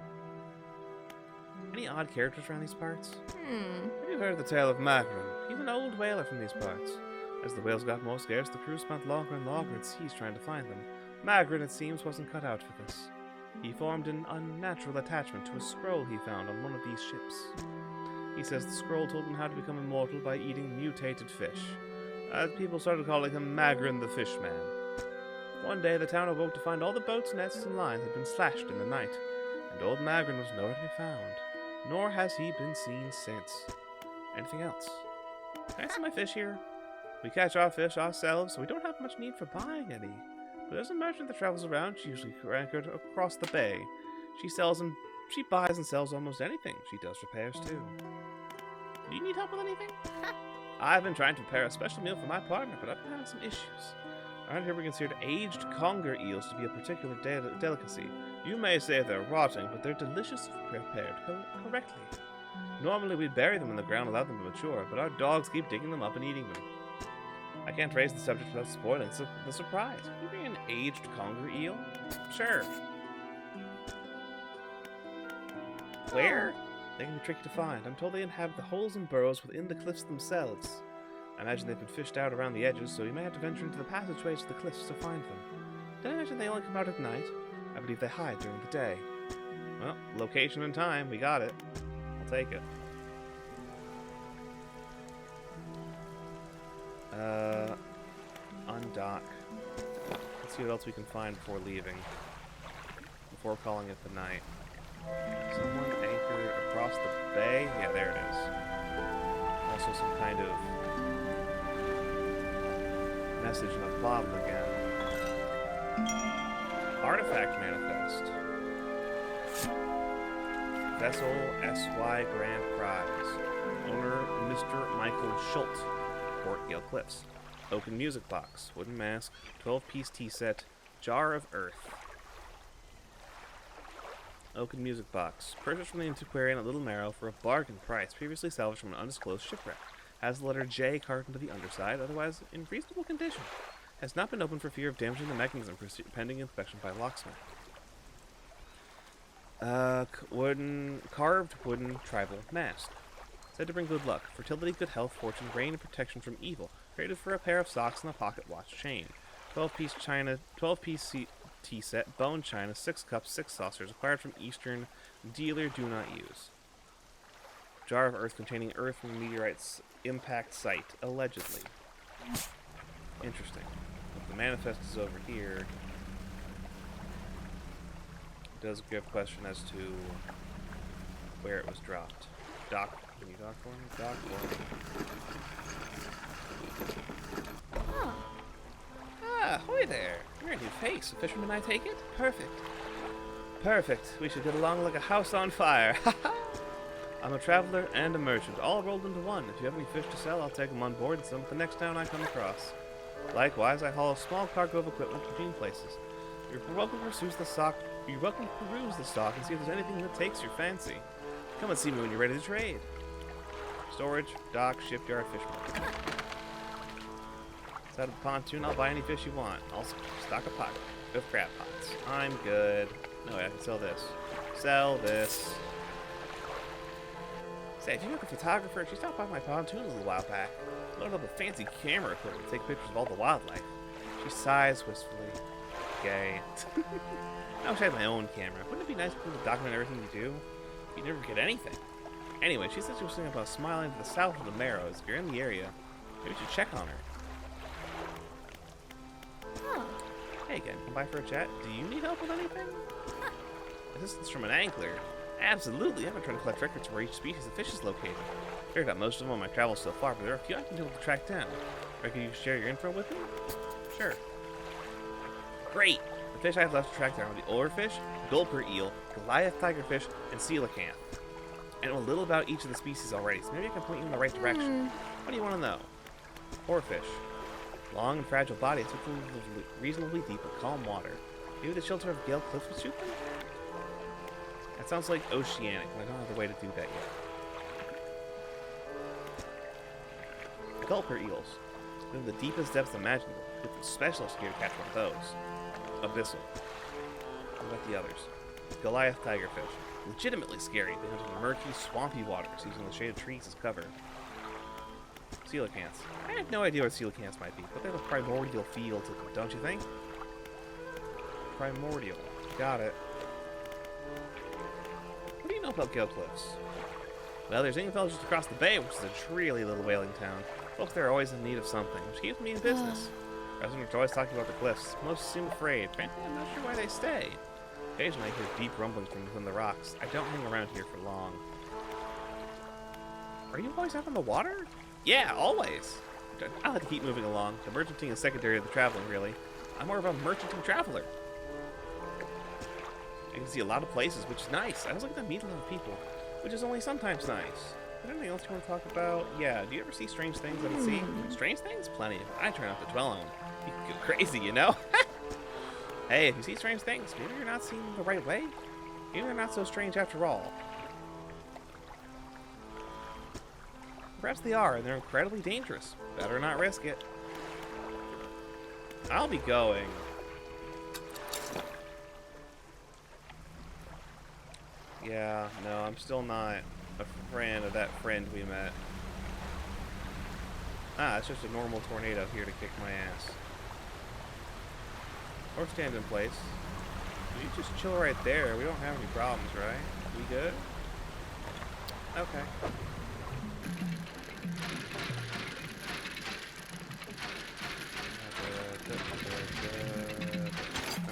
Any odd characters around these parts? Have you heard of the tale of Magrin? He's an old whaler from these parts. As the whales got more scarce, the crew spent longer and longer at seas trying to find them. Magrin, it seems, wasn't cut out for this. He formed an unnatural attachment to a scroll he found on one of these ships. He says the scroll told him how to become immortal by eating mutated fish. People started calling him Magrin the Fishman. One day, the town awoke to find all the boats, nets, and lines had been slashed in the night, and old Magrin was nowhere to be found, nor has he been seen since. Anything else? Can I see my fish here? We catch our fish ourselves, so we don't have much need for buying any. But there's a merchant that travels around. She usually anchored across the bay. She buys and sells almost anything. She does repairs too. Do you need help with anything? I've been trying to prepare a special meal for my partner, but I've been having some issues. Around here we consider aged conger eels to be a particular delicacy. You may say they're rotting, but they're delicious if prepared correctly. Normally we'd bury them in the ground and allow them to mature, but our dogs keep digging them up and eating them. I can't raise the subject without spoiling the surprise. You bring an aged conger eel? Sure. Where? They can be tricky to find. I'm told they inhabit the holes and burrows within the cliffs themselves. I imagine they've been fished out around the edges, so you may have to venture into the passageways to the cliffs to find them. Did I imagine they only come out at night? I believe they hide during the day. Well, location and time, we got it. I'll take it. Undock. Let's see what else we can find before leaving. Before calling it the night. Someone anchored across the bay? Yeah, there it is. Also some kind of message in a bottle again. Artifact manifest. Vessel SY Grand Prize. Owner Mr. Michael Schultz. Port Gale Cliffs. Oaken music box. Wooden mask. 12-piece tea set. Jar of earth. Oaken music box. Purchased from the antiquarian at Little Marrow for a bargain price. Previously salvaged from an undisclosed shipwreck. Has the letter J carved into the underside, otherwise in reasonable condition. Has not been opened for fear of damaging the mechanism pending inspection by locksmith. Carved wooden tribal mask. Said to bring good luck, fertility, good health, fortune, rain, and protection from evil. Created for a pair of socks and a pocket watch chain. 12-piece tea set, bone china, 6 cups, 6 saucers, acquired from Eastern dealer, do not use. Jar of earth containing earth from meteorites impact site, allegedly. Interesting. If the manifest is over here, it does give a question as to where it was dropped. Dock, can you dock for me? Dock for me. Oh. Ah, hoy there. You're a new face. A fisherman, I take it? Perfect. Perfect. We should get along like a house on fire. Ha ha! I'm a traveler and a merchant, all rolled into one. If you have any fish to sell, I'll take them on board and send them to the next town I come across. Likewise, I haul a small cargo of equipment between places. You're welcome to peruse the stock and see if there's anything that takes your fancy. Come and see me when you're ready to trade. Storage, dock, shipyard, fish market. Inside of the pontoon, I'll buy any fish you want. Also, stock a pot of crab pots. I'm good. No, I can sell this. Sell this. Say, if you look a photographer, she stopped by my pontoon a little while back. Loaded up a fancy camera equipment to take pictures of all the wildlife. She sighs wistfully. Gay. I wish I had my own camera. Wouldn't it be nice to document everything you do? You never get anything. Anyway, she said she was thinking about smiling to the south of the Marrows. If you're in the area, maybe you should check on her.
Huh.
Hey again, come by for a chat. Do you need help with anything? Assistance from an angler. Absolutely. I've been trying to collect records where each species of fish is located. Figured out most of them on my travels so far, but there are a few I can be able to track down. Reckon you can share your info with me? Sure. Great! The fish I have left to track down are the oarfish, gulper eel, Goliath tigerfish, and coelacanth. I know a little about each of the species already, so maybe I can point you in the right direction. What do you want to know? Oarfish. Long and fragile bodies which live reasonably deep but calm water. Maybe the shelter of Gale Cliffs would suit them? That sounds like oceanic, and I don't have the way to do that yet. Gulper eels. Live in the deepest depths imaginable, with a specialist gear to catch one of those. Abyssal. What about the others? Goliath tigerfish. Legitimately scary. They hunt in murky, swampy waters, using the shade of trees as cover. Coelacanths. I have no idea what coelacanths might be, but they have a primordial feel to them, don't you think? Primordial. Got it. What do you know about Gale Cliffs? Well, there's Ingfell just across the bay, which is a dreary little whaling town. Folks there are always in need of something, which keeps me in business. Residents are always talking about the cliffs. Most seem afraid. Frankly, I'm not sure why they stay. Occasionally I hear deep rumblings from within the rocks. I don't hang around here for long. Are you always out on the water? Yeah, always. I'll have to keep moving along. The merchanting is secondary to the traveling, really. I'm more of a merchanting traveler. I can see a lot of places, which is nice. I also get to meet a lot of people, which is only sometimes nice. Is there anything else you want to talk about? Yeah, do you ever see strange things at sea? Strange things? Plenty. I try not to dwell on them. You can go crazy, you know? Hey, if you see strange things, maybe you're not seeing them the right way. Maybe they're not so strange after all. Perhaps they are, and they're incredibly dangerous. Better not risk it. I'll be going. Yeah, no, I'm still not a fan of that friend we met. Ah, it's just a normal tornado here to kick my ass. Or stand in place. You just chill right there. We don't have any problems, right? We good? Okay.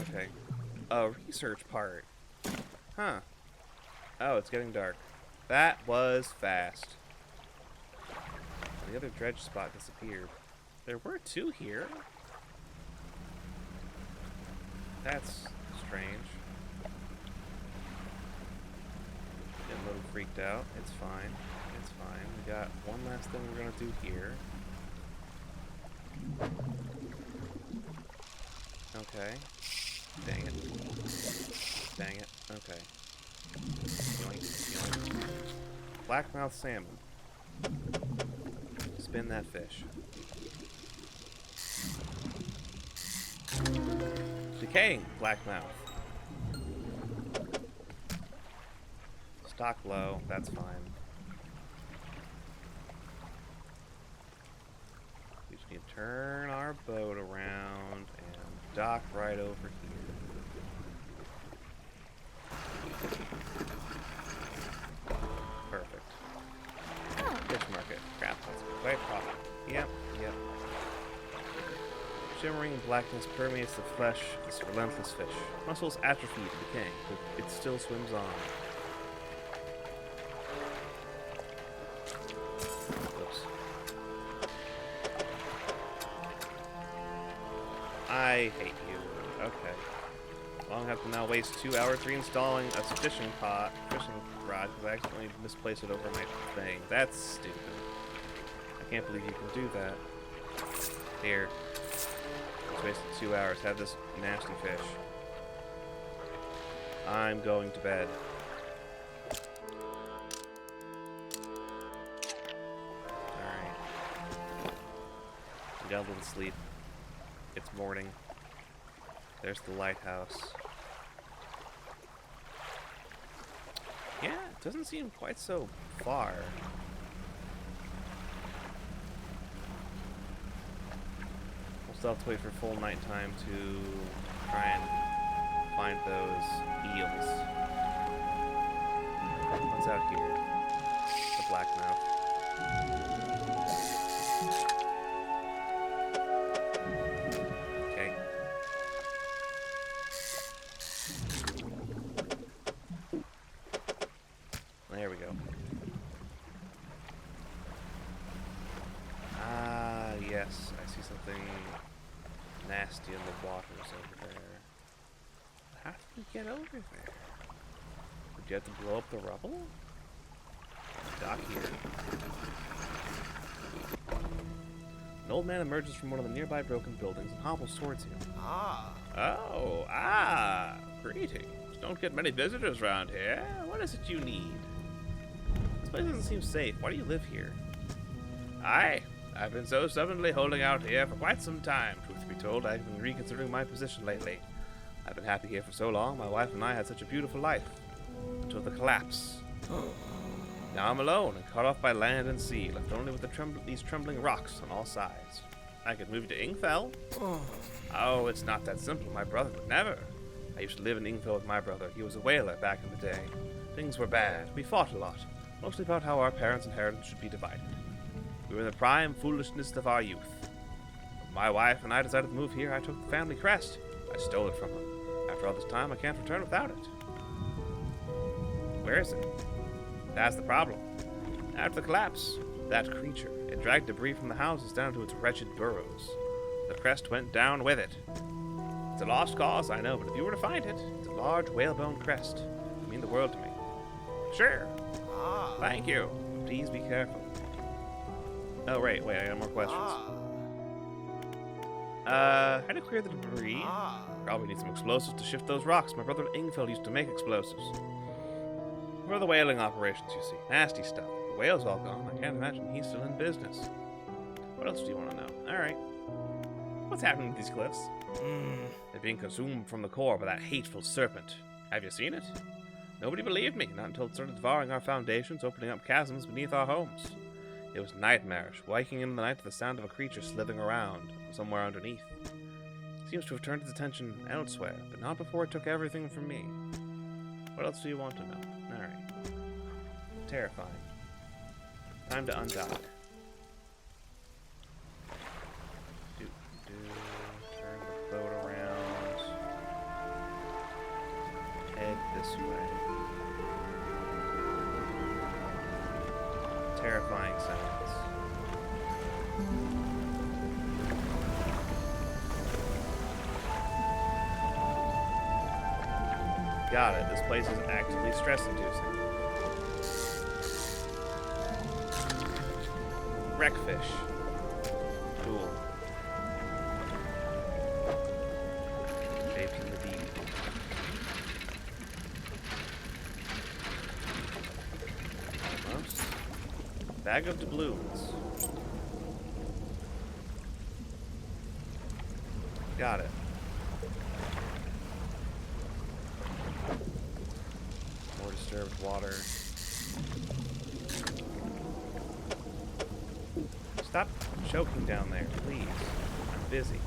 Okay. Oh, research part. Huh. Oh, it's getting dark. That was fast. The other dredge spot disappeared. There were two here. That's strange. Getting a little freaked out. It's fine. It's fine. We got one last thing we're gonna do here. Okay. Dang it. Dang it. Okay. Yoink, yoink. Blackmouth salmon. Spin that fish. Decaying blackmouth. Stock low, that's fine. We just need to turn our boat around and dock right over here. Perfect. Fish market. Crap, that's a great profit. Yep, yep. Shimmering blackness permeates the flesh of this relentless fish. Muscles atrophy and decay, but it still swims on. Oops. I hate you. Okay. I'll have to now waste 2 hours reinstalling a fishing rod because I accidentally misplaced it over my thing. That's stupid. I can't believe you can do that. Here. Just wasted 2 hours. Have this nasty fish. I'm going to bed. Alright. I got a little sleep. It's morning. There's the lighthouse. Yeah, it doesn't seem quite so far. We'll still have to wait for full nighttime to try and find those eels. What's out here? The blackmouth. Okay. There we go. Ah, yes. I see something nasty in the waters over there. How did we get over there? Would you have to blow up the rubble? Dock here. An old man emerges from one of the nearby broken buildings and hobbles towards you. Greetings. Don't get many visitors around here. What is it you need? This place doesn't seem safe. Why do you live here? I've been so stubbornly holding out here for quite some time. Truth be told, I've been reconsidering my position lately. I've been happy here for so long. My wife and I had such a beautiful life. Until the collapse. Now I'm alone and cut off by land and sea, left only with these trembling rocks on all sides. I could move to Ingfell. Oh, it's not that simple. My brother would never. I used to live in Ingfell with my brother. He was a whaler back in the day. Things were bad. We fought a lot. Mostly about how our parents' inheritance should be divided. We were in the prime foolishness of our youth. When my wife and I decided to move here, I took the family crest. I stole it from them. After all this time, I can't return without it. Where is it? That's the problem. After the collapse, that creature, it dragged debris from the houses down to its wretched burrows. The crest went down with it. It's a lost cause, I know, but if you were to find it, it's a large whalebone crest. It would mean the world to me. Sure. Thank you. Please be careful. Oh, wait, I got more questions. How to clear the debris? Probably need some explosives to shift those rocks. My brother Ingfeld used to make explosives. For the whaling operations, you see. Nasty stuff. The whale's all gone. I can't imagine he's still in business. What else do you want to know? Alright. What's happening with these cliffs? They're being consumed from the core by that hateful serpent. Have you seen it? Nobody believed me, not until it started devouring our foundations, opening up chasms beneath our homes. It was nightmarish, waking in the night to the sound of a creature slithering around, somewhere underneath. It seems to have turned its attention elsewhere, but not before it took everything from me. What else do you want to know? Alright. Terrifying. Time to undock. Turn the boat around. Head this way. Terrifying sounds. Got it. This place is actively stress-inducing. Wreckfish. Cool. Shapes in the deep. Almost. Bag of doubloons. Got it. More disturbed water. Stop choking down there, please. I'm busy.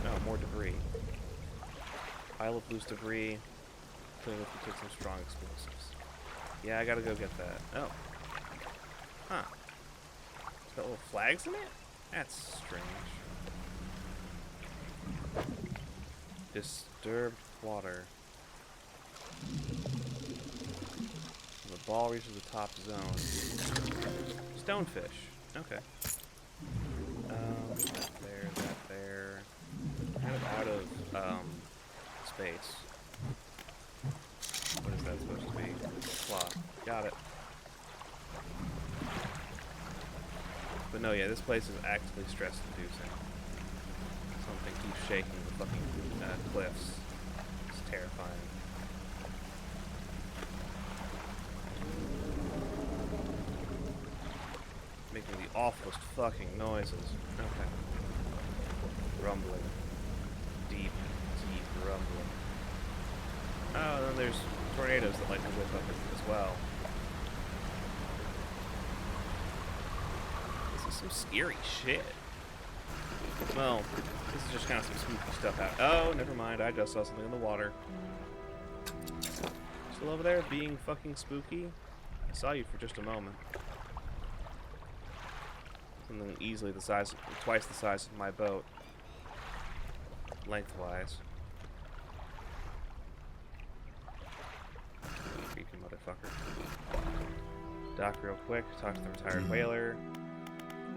Oh, more debris. Pile of loose debris. Clearly, if we take some strong explosives. Yeah, I gotta go get that. Oh. Huh. It's got little flags in it? That's strange. Disturbed water. The ball reaches the top zone. Stonefish. Okay. That there. kind of out of space. What is that supposed to be? Claw. Got it. But no, yeah, this place is actually stress-inducing. Something keeps shaking the fucking cliffs. It's terrifying. Making the awfulest fucking noises. Okay. Rumbling. Deep, deep rumbling. Oh, then there's tornadoes that like to whip up as well. This is some scary shit. Well, this is just kind of some spooky stuff out. Oh, never mind. I just saw something in the water. Still over there being fucking spooky? I saw you for just a moment. Something easily the size, twice the size of my boat. Lengthwise. Creepy motherfucker. Dock real quick, talk to the retired whaler.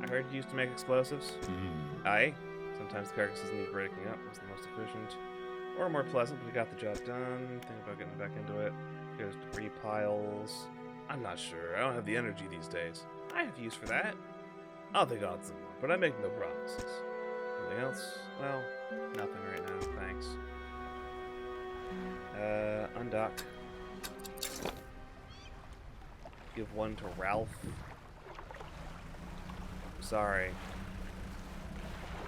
I heard you used to make explosives. Aye. Sometimes the carcasses need breaking up. Was the most efficient. Or more pleasant, but we got the job done. Think about getting back into it. There's debris piles. I'm not sure. I don't have the energy these days. I have use for that. I'll think on some more, but I make no promises. Anything else? Well, nothing right now, thanks. Undock. Give one to Ralph. Sorry.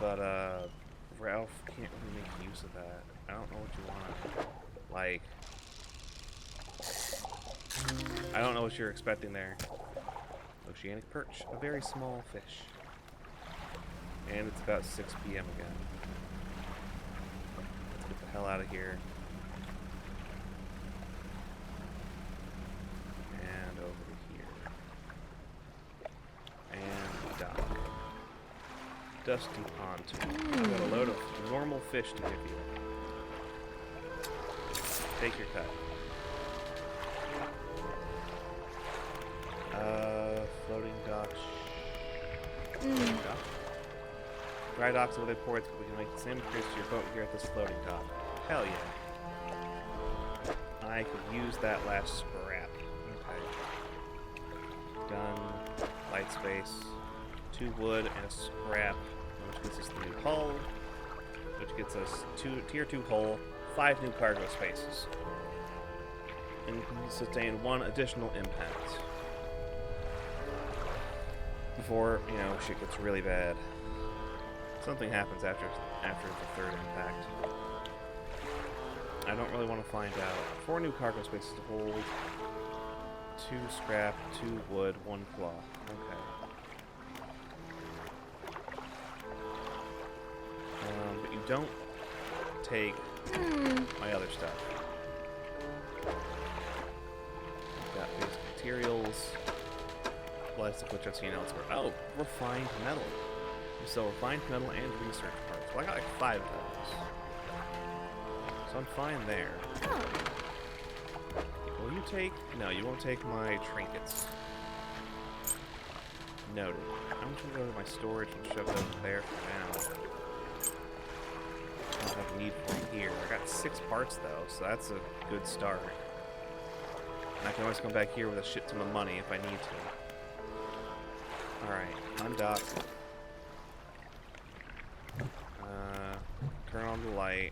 But, Ralph can't really make use of that. I don't know what you want. Like... I don't know what you're expecting there. Oceanic perch, a very small fish. And it's about 6 p.m. again. Let's get the hell out of here. And over to here. And dock. Dusty pontoon. I've got a load of normal fish to give you. Take your cut. Floating docks. Floating dock. Dry docks with their ports, but we can make the same increase to your boat here at this floating dock. Hell yeah. I could use that last scrap. Okay. Done. Light space. 2 wood and a scrap, which gets us the new hull, which gets us tier 2 hull, 5 new cargo spaces. And you can sustain 1 additional impact. Before, you know, shit gets really bad. Something happens after the 3rd impact. I don't really want to find out. 4 new cargo spaces to hold. 2 scrap, 2 wood, 1 claw. Okay. But you don't take my other stuff. I've got basic materials. Plastic, which I've seen elsewhere. Oh, refined metal. You sell refined metal and research parts. Well, I got like 5 of those. So I'm fine there. Will you take... No, you won't take my trinkets. Noted. I'm just going to go to my storage and shove those there for now. I don't have need for them here. I got 6 parts though, so that's a good start. And I can always come back here with a shit ton of money if I need to. Alright, undock. Turn on the light.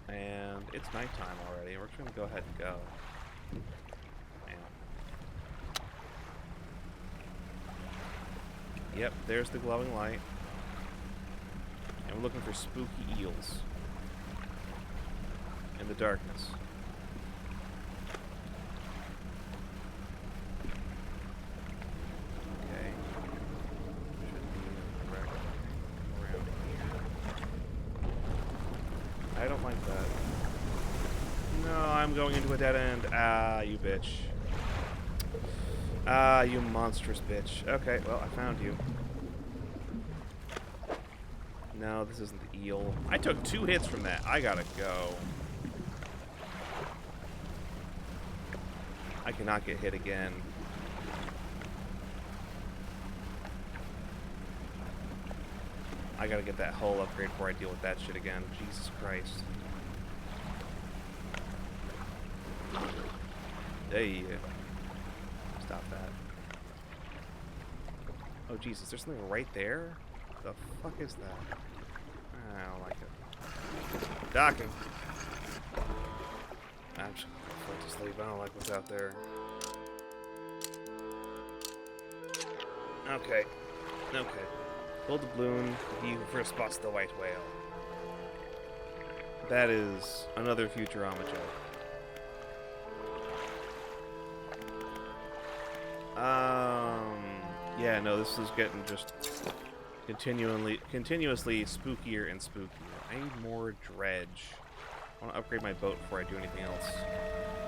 And it's nighttime already. We're just going to go ahead and go. Yep, there's the glowing light. And we're looking for spooky eels. In the darkness. Okay. Should be correct around here. I don't like that. No, I'm going into a dead end. Ah, you bitch. Ah, you monstrous bitch. Okay, well, I found you. No, this isn't the eel. I took 2 hits from that. I gotta go. I cannot get hit again. I gotta get that hull upgrade before I deal with that shit again. Jesus Christ. Hey. Stop that. Oh, Jesus, there's something right there? The fuck is that? I don't like it. Docking. I'm just gonna go to sleep. I don't like what's out there. Okay. Okay. Hold the balloon. He who first spots the white whale. That is another Futurama joke. Yeah, no, this is getting just continuously spookier and spookier. I need more dredge. I want to upgrade my boat before I do anything else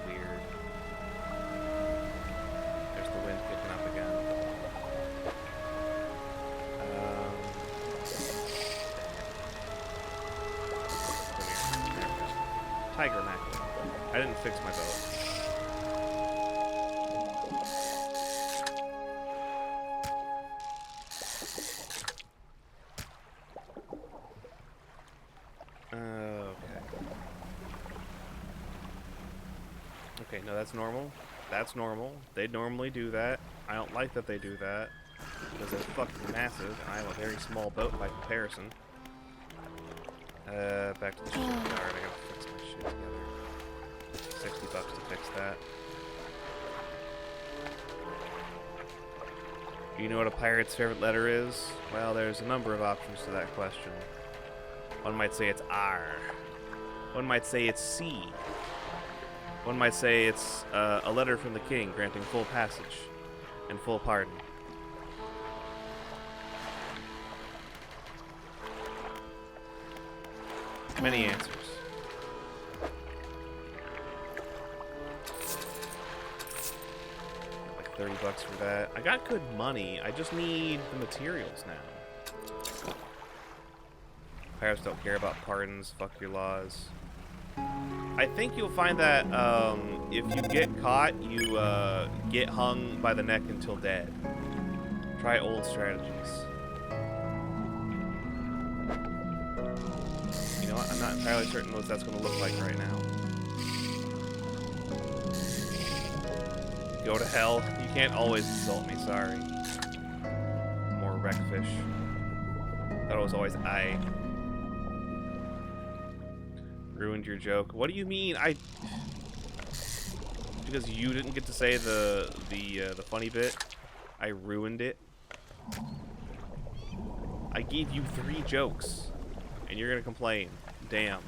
weird. There's the wind picking up again. Come here. Tiger mackerel. I didn't fix my boat. Okay, no, that's normal. That's normal. They normally do that. I don't like that they do that. Because they're fucking massive, and I have a very small boat by comparison. Back to the shipyard. I gotta fix my shit together. $60 to fix that. You know what a pirate's favorite letter is? Well, there's a number of options to that question. One might say it's R. One might say it's C. One might say it's a letter from the king granting full passage and full pardon. Many answers. Like $30 for that. I got good money. I just need the materials now. Pirates don't care about pardons. Fuck your laws. I think you'll find that if you get caught, you get hung by the neck until dead. Try old strategies. You know what? I'm not entirely certain what that's going to look like right now. Go to hell. You can't always insult me, sorry. More wreckfish. Thought it was always I. Ruined your joke. What do you mean? Because you didn't get to say the funny bit, I ruined it. I gave you 3 jokes, and you're gonna complain. Damn.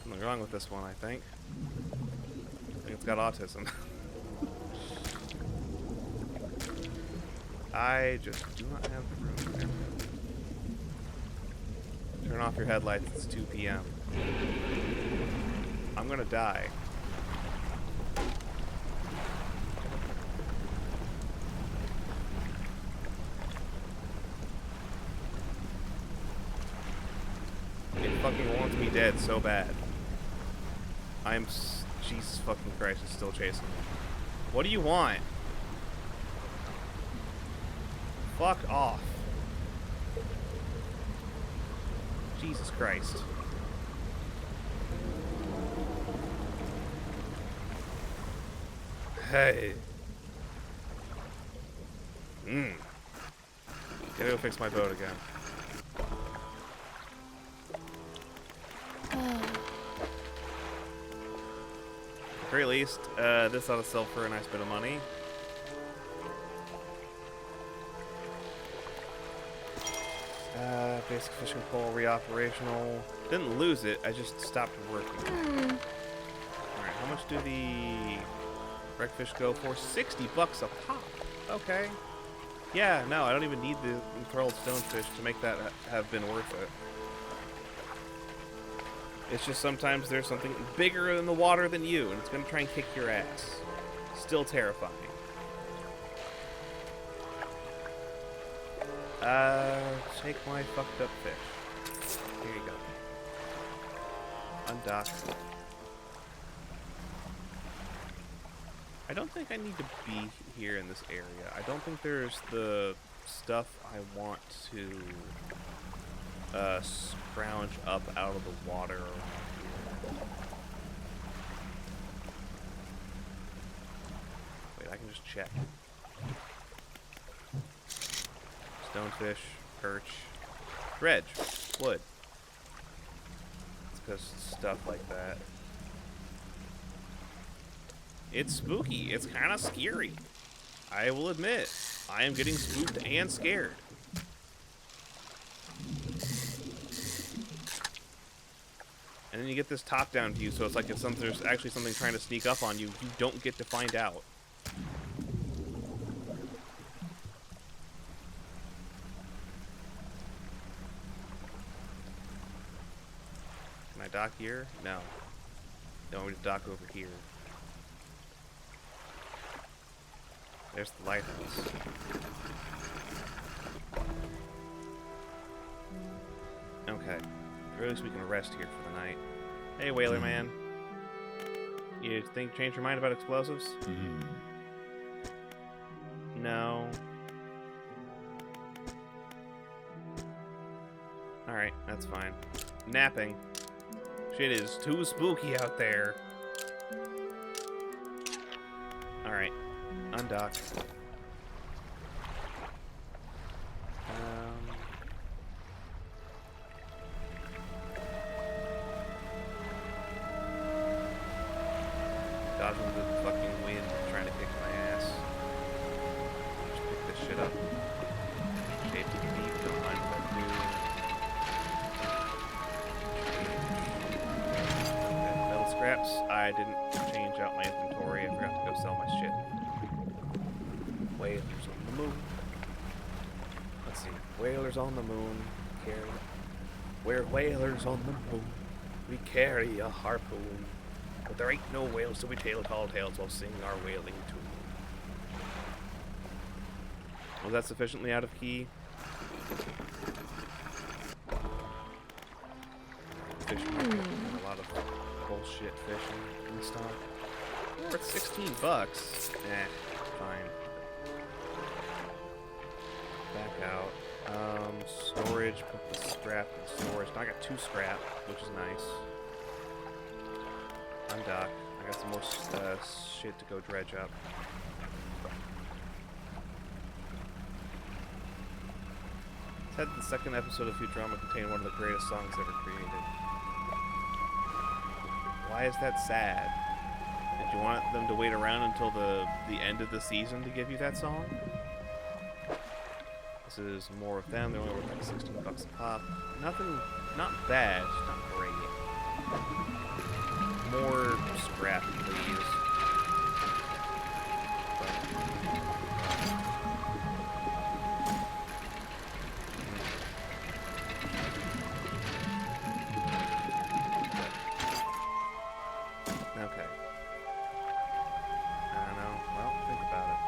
Something wrong with this one, I think. It's got autism. I just do not have the room here. Turn off your headlights. It's 2 p.m. I'm gonna die. It fucking wants me dead so bad. Jesus fucking Christ, it's still chasing me. What do you want? Fuck off. Jesus Christ. Hey. Gotta go fix my boat again. At the very least, this ought to sell for a nice bit of money. Basic fishing pole re-operational. Didn't lose it, I just stopped working. Alright, how much do the wreckfish go for? $60 a pop. Okay. Yeah, no, I don't even need the enthralled stonefish to make that have been worth it. It's just sometimes there's something bigger in the water than you, and it's going to try and kick your ass. Still terrifying. Take my fucked up fish. Here you go. undock. I don't think I need to be here in this area. I don't think there's the stuff I want to scrounge up out of the water around here. Wait, I can just check. Stonefish, perch, dredge, wood. It's because stuff like that. It's spooky. It's kind of scary. I will admit, I am getting spooked and scared. And then you get this top-down view, so it's like if there's actually something trying to sneak up on you, you don't get to find out. Can I dock here? No. Don't want me to dock over here. There's the lighthouse. Okay. Or at least we can rest here for the night. Hey, Whaler Man. You think change your mind about explosives? No. Alright, that's fine. Napping. Shit is too spooky out there. Alright. Undock. Dodging the fucking wind, trying to kick my ass. Just pick this shit up. Shape to be behind that dude. Okay, metal scraps. I didn't change out my inventory. I forgot to go sell my shit. Whalers on the moon. Let's see. Whalers on the moon. We're whalers on the moon. We carry a harpoon. But there ain't no whales, so we tell tall tales while singing our whaling tune. Was that sufficiently out of key? Fishing market. A lot of bullshit fishing and stuff. Worth 16 bucks. Fine. Back out. Storage. Put the scrap in storage. Now I got 2 scrap, which is nice. Undock. I got some more shit to go dredge up. Said the second episode of Futurama contained one of the greatest songs ever created. Why is that sad? Did you want them to wait around until the end of the season to give you that song? This is more of them. They're only worth like 16 bucks a pop. Nothing, not bad, just not great. More scrap, please. Okay. I don't know. Well, think about it.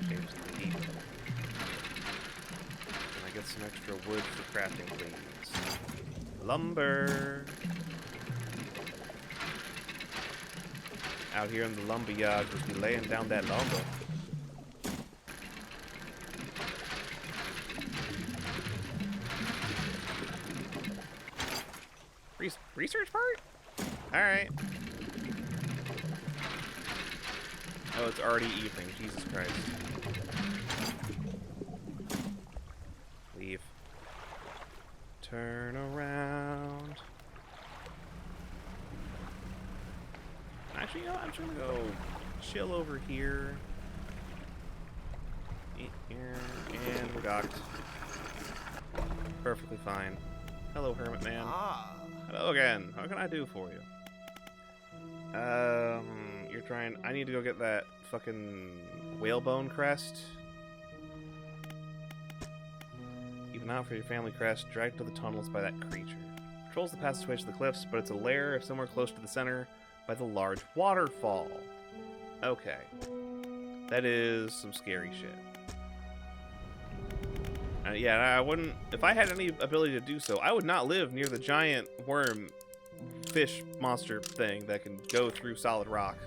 Shapes deep. Get some extra wood for crafting, please. Lumber! Out here in the lumber yard, just be laying down that lumber. Research part? Alright. Oh, it's already evening. Jesus Christ. Leave. Turn around. Actually, you know what? I'm just gonna go chill over here. And we're docked. Perfectly fine. Hello, Hermit Man. Hello again. How can I do for you? You're trying... I need to go get that fucking whalebone crest. Even out for your family crest, dragged to the tunnels by that creature. Controls the passageway to the cliffs, but it's a lair somewhere close to the center by the large waterfall. Okay. That is some scary shit. Yeah, I wouldn't... If I had any ability to do so, I would not live near the giant worm fish monster thing that can go through solid rock.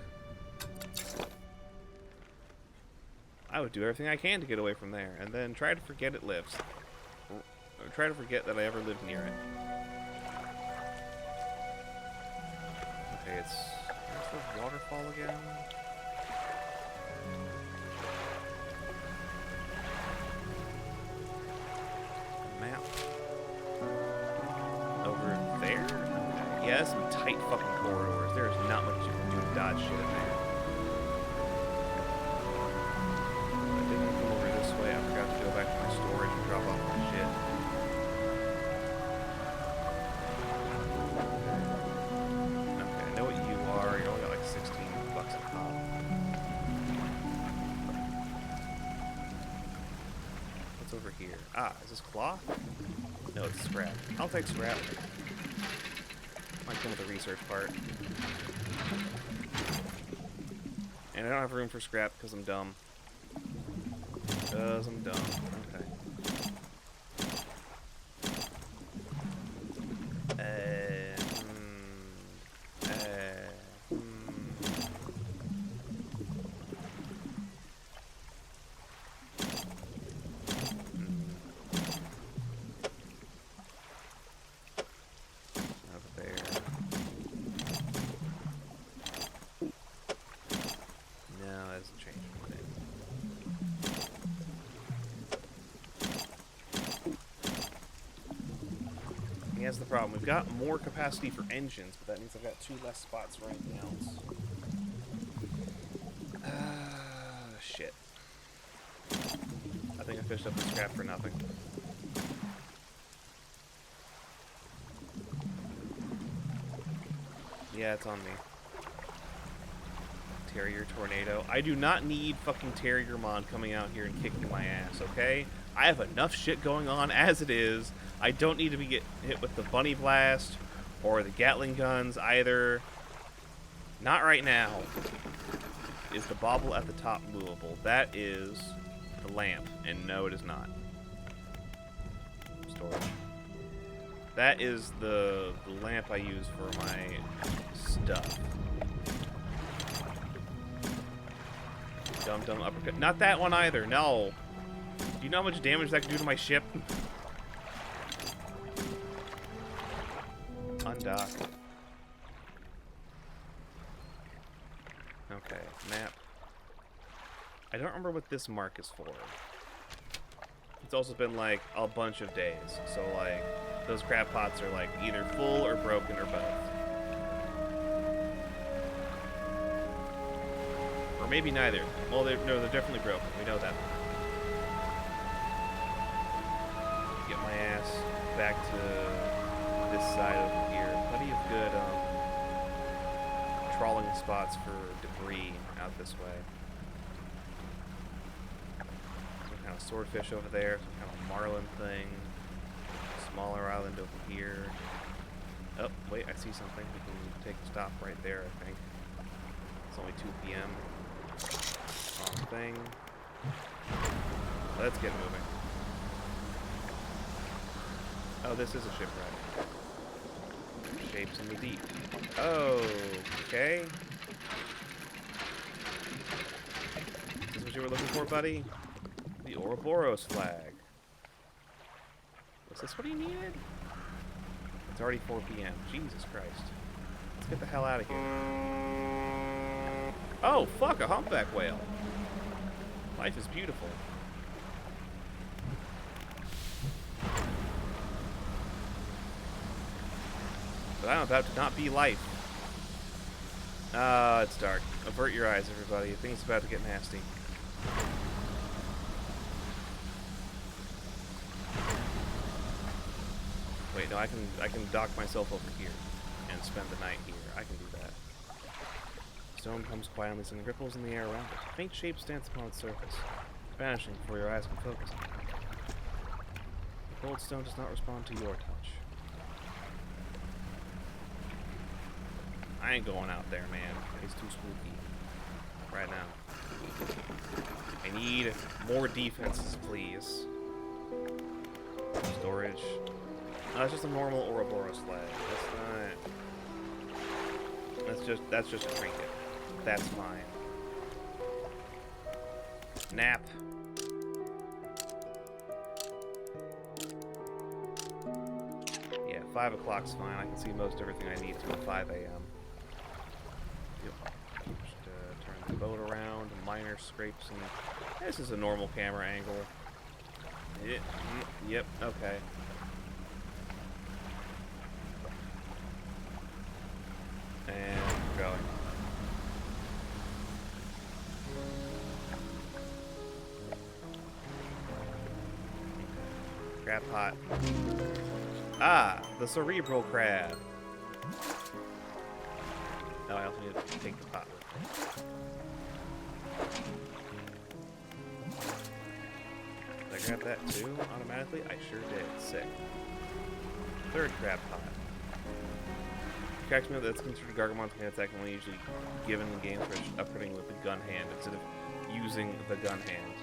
I would do everything I can to get away from there, and then try to forget it lives. Or try to forget that I ever lived near it. Okay, it's... Where's the waterfall again? Map. Over there? Okay. Yeah, that's some tight fucking corridors. There's not much you can do to dodge shit in there. I didn't come over this way. I forgot to go back to my storage and drop off my shit. Okay, I know what you are. You only got like 16 bucks a pop. What's over here? Ah, is this cloth? No, it's scrap. I'll take scrap. Might come with the research part. And I don't have room for scrap because I'm dumb. Because I'm dumb. Okay. That's the problem. We've got more capacity for engines, but that means I've got 2 less spots for anything else. Shit. I think I fished up the scrap for nothing. Yeah, it's on me. Terrier Tornado. I do not need fucking Terriermon coming out here and kicking my ass, okay? I have enough shit going on as it is. I don't need to be hit with the Bunny Blast or the Gatling guns either. Not right now. Is the bauble at the top movable? That is the lamp, and no, it is not. Storage. That is the lamp I use for my stuff. Dumb uppercut. Not that one either. No. Do you know how much damage that can do to my ship? Undock. Okay, map. I don't remember what this mark is for. It's also been like a bunch of days. So like those crab pots are like either full or broken or both. Or maybe neither. Well, they're definitely broken. We know that. Get my ass back to this side over here. Plenty of good trawling spots for debris out this way. Some kind of swordfish over there, some kind of marlin thing. Smaller island over here. Oh, wait, I see something. We can take a stop right there, I think. It's only 2 p.m. Wrong thing. Let's get moving. Oh, this is a shipwreck. Shapes in the deep. Okay. Is this what you were looking for, buddy? The Ouroboros flag. Was this what he needed? It's already 4 p.m. Jesus Christ. Let's get the hell out of here. Oh, fuck, a humpback whale. Life is beautiful. But I'm about to not be life. It's dark. Avert your eyes, everybody. Things about to get nasty. Wait, no, I can dock myself over here and spend the night here. I can do that. Stone comes quietly, sending ripples in the air around it. Faint shapes dance upon its surface, vanishing before your eyes can focus on it. The cold stone does not respond to your touch. I ain't going out there, man. It's too spooky right now. I need more defenses, please. Storage. No, it's just a normal Ouroboros slag. That's not... That's just a trinket. That's fine. Nap. Yeah, 5 o'clock's fine. I can see most everything I need to at 5 a.m. Yep. Just turn the boat around, minor scrapes, and this is a normal camera angle. Yep, okay. And we're going. Crab pot. Ah, the cerebral crab. Oh, I also need to take the pot with me. Did I grab that too automatically? I sure did. Sick. Third crab pot. Cracks me up that's considered Gargamon's hand attack only usually given in games where it's upgrading with the gun hand instead of using the gun hand.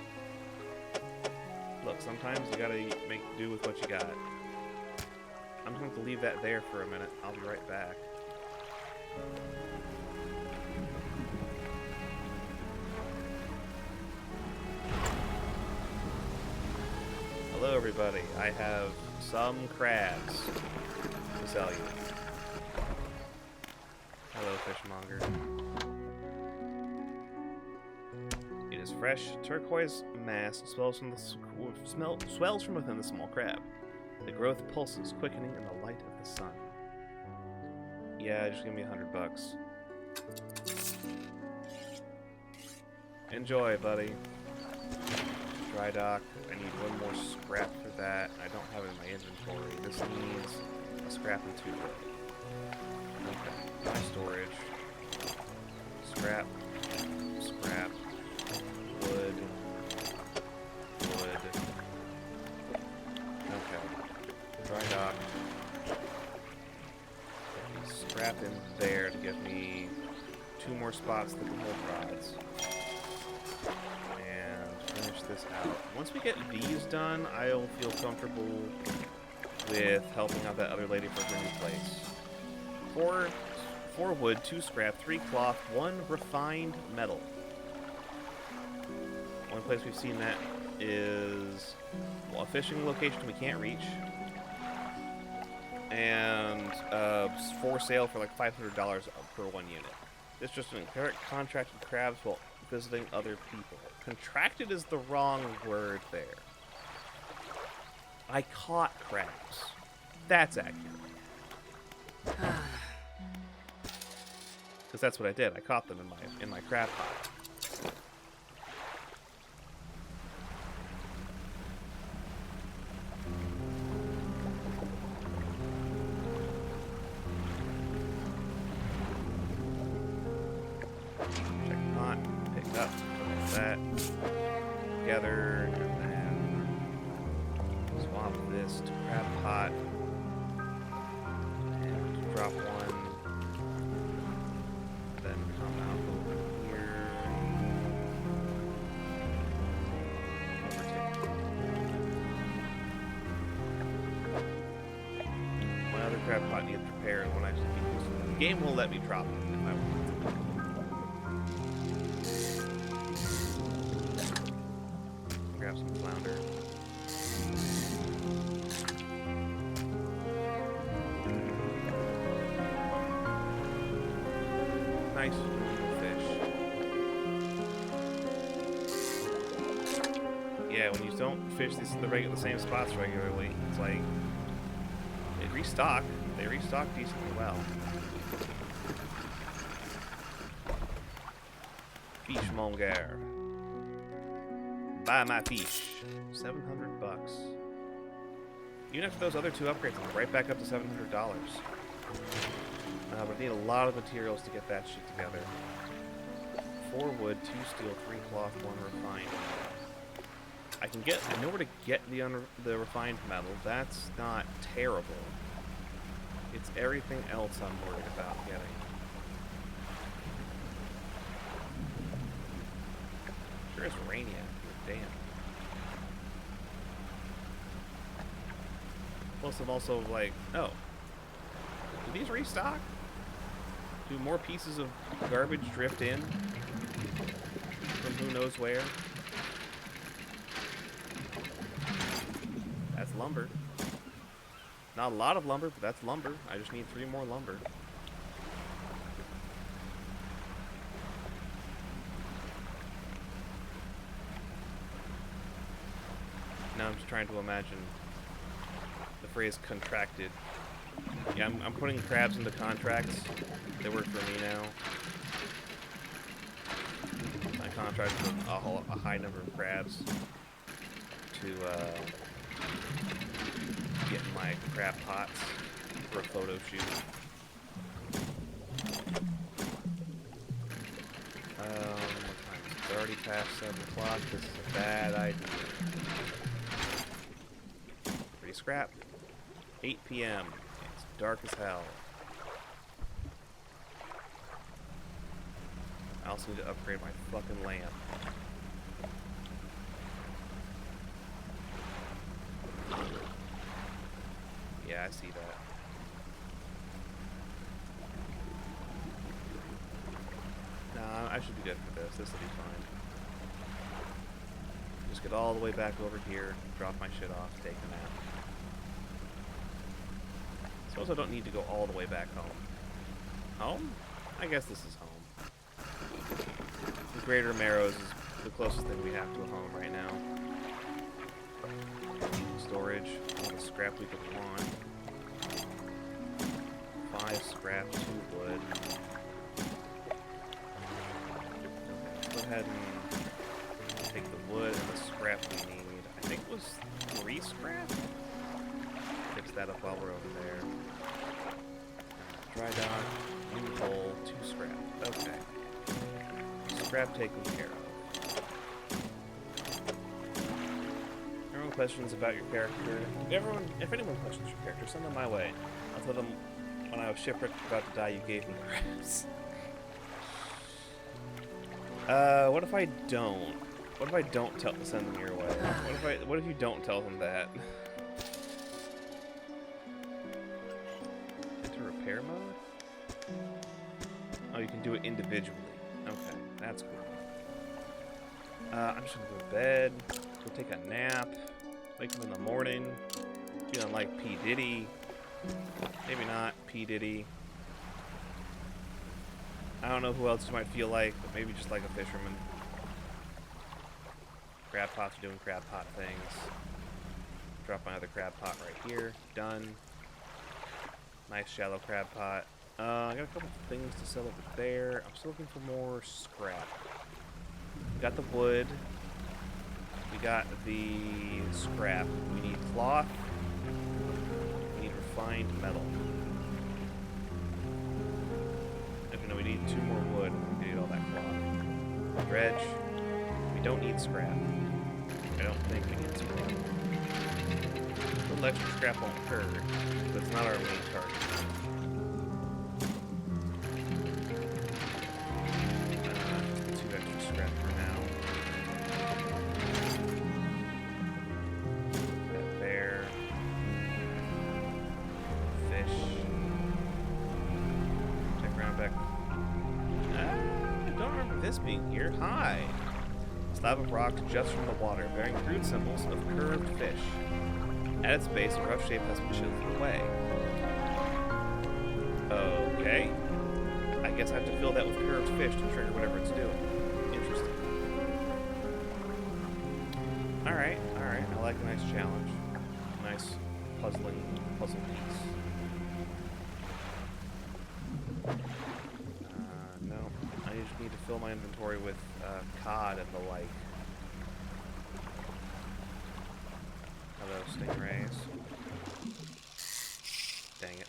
Look, sometimes you gotta make do with what you got. I'm just going to leave that there for a minute. I'll be right back. Hello, everybody. I have some crabs to sell you. Hello, fishmonger. It is fresh turquoise mass swells from within the small crab. The growth pulses, quickening in the light of the sun. Yeah, just give me $100. Enjoy, buddy. Dry dock. I need one more scrap for that. I don't have it in my inventory. This needs a scrap and 2 wood. Okay. My storage. Scrap. Scrap. Wood. Wood. Okay. Dry dock. Scrap in there to give me 2 more spots that can hold rods. And finish this out. Once we get these done, I'll feel comfortable with helping out that other lady for her new place. 4 wood, 2 scrap, 3 cloth, 1 refined metal. One place we've seen that is, well, a fishing location we can't reach. And for sale for like $500 per 1 unit. It's just an inherent contract with crabs while visiting other people. Contracted is the wrong word there. I caught crabs. That's accurate. Because that's what I did. I caught them in my crab pot. Check the pot, pick it up, put that together, and then swap this to crab pot, and drop one, then come out over here, overtake. My other crab pot needs repaired when I just keep this. The game will let me drop it if I want. Grab some flounder. Nice fish. Yeah, when you don't fish the same spots regularly, it's like they restock. They restock decently well. Fishmonger. Buy my fish. $700. Even after those other 2 upgrades, I'm right back up to $700. But I need a lot of materials to get that shit together. 4 wood, 2 steel, 3 cloth, 1 refined. I know where to get the refined metal. That's not terrible. It's everything else I'm worried about getting. Sure is rainy out here, damn. Plus, I'm also like, oh, do these restock? Do more pieces of garbage drift in from who knows where? That's lumber. Not a lot of lumber, but that's lumber. I just need 3 more lumber. Now I'm just trying to imagine the phrase contracted. Yeah, I'm putting crabs into contracts. They work for me now. I contracted with a high number of crabs to get my crab pots for a photo shoot. What time is it? It's already past 7 o'clock. This is a bad idea. Pretty scrap. 8 p.m. It's dark as hell. I also need to upgrade my fucking lamp. Yeah, I see that. Nah, I should be good for this. This will be fine. Just get all the way back over here, drop my shit off, take a nap. Suppose I don't need to go all the way back home. Home? I guess this is home. The Greater Marrows is the closest thing we have to a home right now. Storage, all the scrap we could want. 5 scrap, 2 wood. Okay, go ahead and take the wood and the scrap we need. I think it was 3 scrap? Fix that up while we're over there. Dry dock, new hole, 2 scrap. Okay. Scrap taken care of. Everyone questions about your character. If anyone questions your character, send them my way. I'll tell them when I was shipwrecked about to die, you gave me crabs. What if I don't? What if I don't send them your way? What if you don't tell them that? Enter repair mode? Oh, you can do it individually. Okay, that's cool. I'm just gonna go to bed, go take a nap, wake up in the morning, feeling like P. Diddy. Maybe not P. Diddy. I don't know who else you might feel like, but maybe just like a fisherman. Crab pots are doing crab pot things. Drop my other crab pot right here. Done. Nice shallow crab pot. I got a couple things to sell over there. I'm still looking for more scrap. We got the wood. We got the scrap. We need cloth. We need refined metal. Actually, no, we need 2 more wood. We need all that cloth. Dredge. We don't need scrap. I don't think we need scrap. A little extra scrap won't hurt, but it's not our main target. 2 extra scrap for now. That there. Fish. Check around back. I don't remember this being here. Hi! Slab of rock juts from the water, bearing crude symbols of curved fish. At its base, a rough shape has been chiseled away. Okay. I guess I have to fill that with curved fish to trigger whatever it's doing. Interesting. Alright. I like a nice challenge. Nice puzzle piece. No. I just need to fill my inventory with cod and the like. Hello, stingrays. Dang it.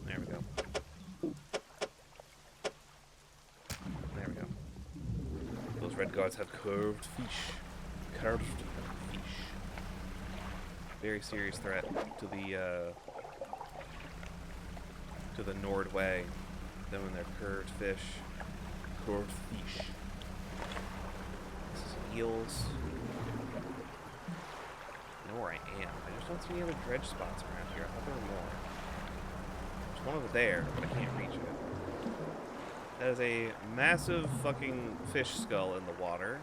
There we go. There we go. Those red guards have curved fish. Curved fish. Very serious threat to the Nordway. Them and their curved fish. Curved fish. This is eels. know where I am. I just don't see any other dredge spots around here. I thought there were more. There's one over there, but I can't reach it. That is a massive fucking fish skull in the water.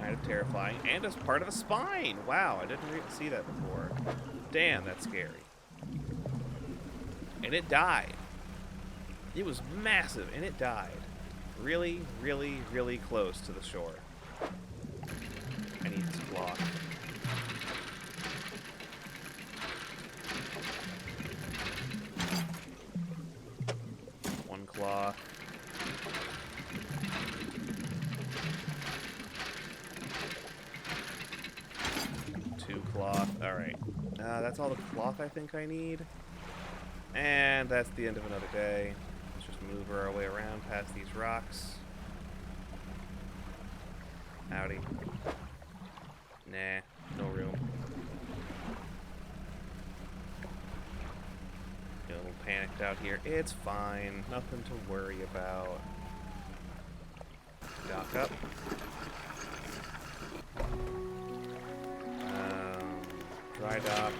Kind of terrifying. And as part of a spine! Wow, I didn't see that before. Damn, that's scary. And it died. It was massive, and it died. Really, really, really close to the shore. I need this block. One claw. Two cloth. Alright. That's all the cloth I think I need. And that's the end of another day. Let's just move our way around past these rocks. Howdy. Nah, no room. Get a little panicked out here. It's fine. Nothing to worry about. Dock up. Dry dock.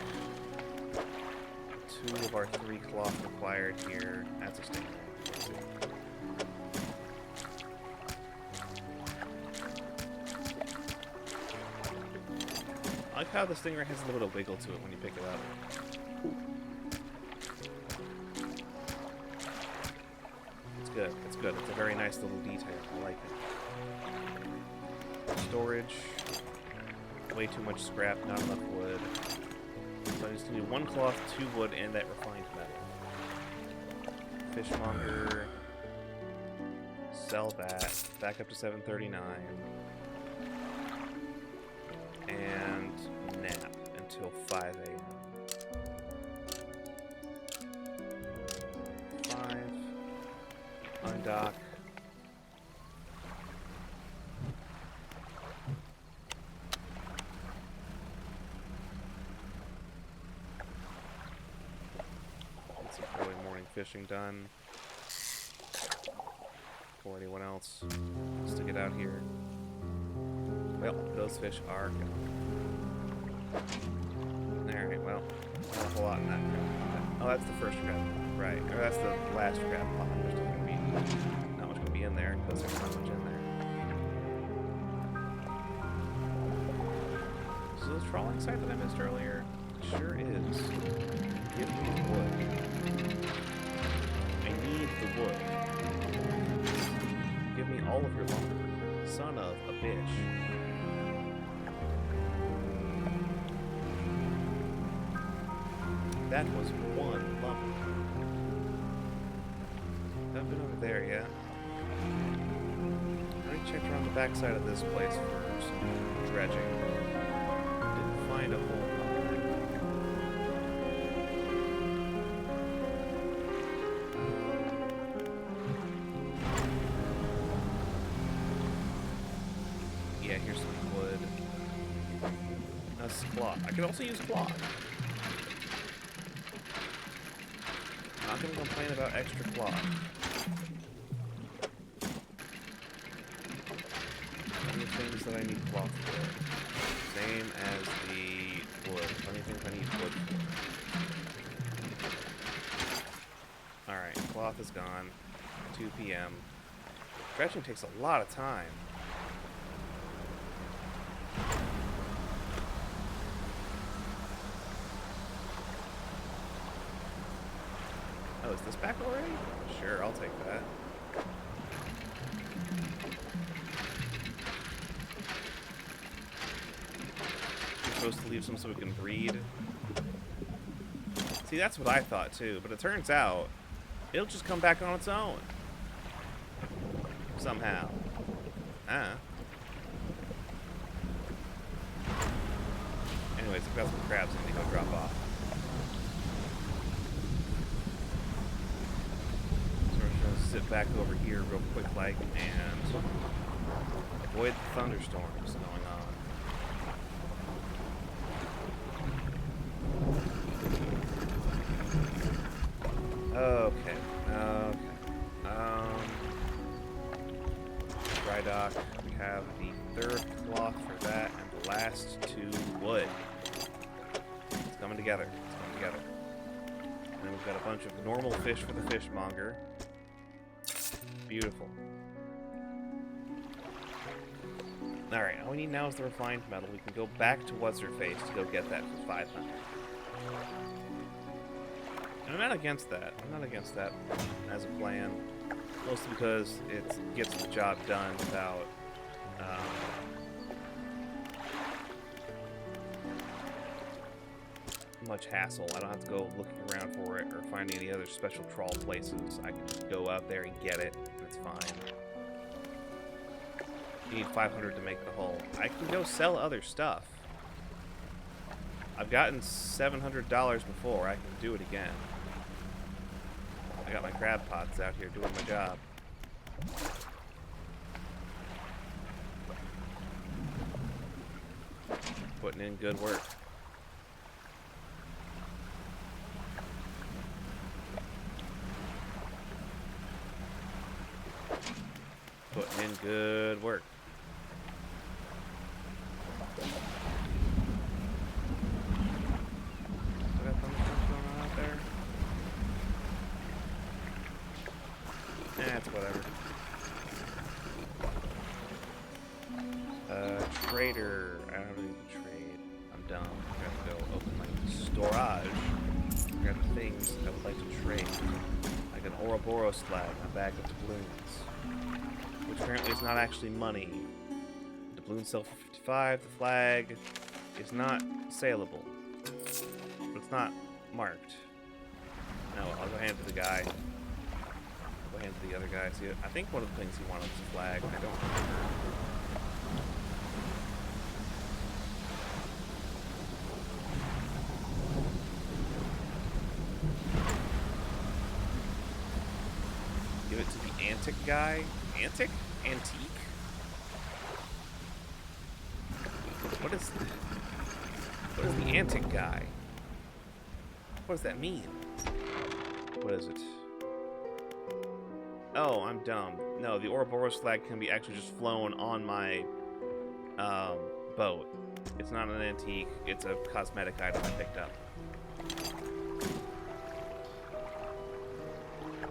2 of our 3 cloth required here. That's a stingray. I like how the stingray has a little bit of wiggle to it when you pick it up. It's good. It's good. It's a very nice little detail. I like it. Storage. Way too much scrap, not enough wood. So I just need 1 cloth, 2 wood, and that refined metal. Fishmonger. Sell that. Back up to 739. And nap until 5 a.m. 5. Undock. Get some early morning fishing done. Before anyone else wants to get out here. Well, those fish are gone. Alright, well, not a whole lot in that crab. Oh, that's the first crab. Right. Or that's the last crab pond. There's not going to be not much going to be in there because there's not much in there. Is this the trawling site that I missed earlier? It sure is. Give me the wood. I need the wood. Give me all of your lumber. Son of a bitch. That was 1 lumber. Haven't been over there yet. I already checked around the backside of this place for some dredging. Didn't find a whole lot. Yeah, here's some wood. That's cloth. I could also use cloth. I'm not going to complain about extra cloth. Plenty of things that I need cloth for. Same as the wood. Plenty of things I need wood for. Alright, cloth is gone. 2 p.m. Dredging takes a lot of time. Oh, is this back already? Sure, I'll take that. You're supposed to leave some so we can breed. See, that's what I thought too, but it turns out it'll just come back on its own. Somehow. Anyways, I've got some crabs I need to go drop off. Sit back over here real quick like and avoid the thunderstorms going on. Okay. Dry dock. We have the 3rd cloth for that and the last 2 wood. coming together. It's coming together. And then we've got a bunch of normal fish for the fishmonger. Beautiful. Alright, all we need now is the refined metal. We can go back to What's-Her-Face to go get that for 500. And I'm not against that. I'm not against that as a plan. Mostly because it gets the job done without much hassle. I don't have to go looking around for it or finding any other special trawl places. I can just go out there and get it, and it's fine. You need 500 to make the hull. I can go sell other stuff. I've gotten $700 before. I can do it again. I got my crab pots out here doing my job. Putting in good work. Putting in good work. Still got thunderstorms going on out there? Eh, it's whatever. Trader. I don't really need to trade. I'm dumb. I gotta go open my storage. Grab the things I would like to trade. Like an Ouroboros flag, a bag of doubloons. Which apparently is not actually money. The doubloons sell for 55. The flag is not saleable. But it's not marked. No, I'll go hand it to the guy. Go hand it to the other guy. See, I think one of the things he wanted was a flag. I don't remember. Give it to the antic guy. Antic? Antique? What is the antic guy? What does that mean? What is it? Oh, I'm dumb. No, the Ouroboros flag can be actually just flown on my boat. It's not an antique. It's a cosmetic item I picked up.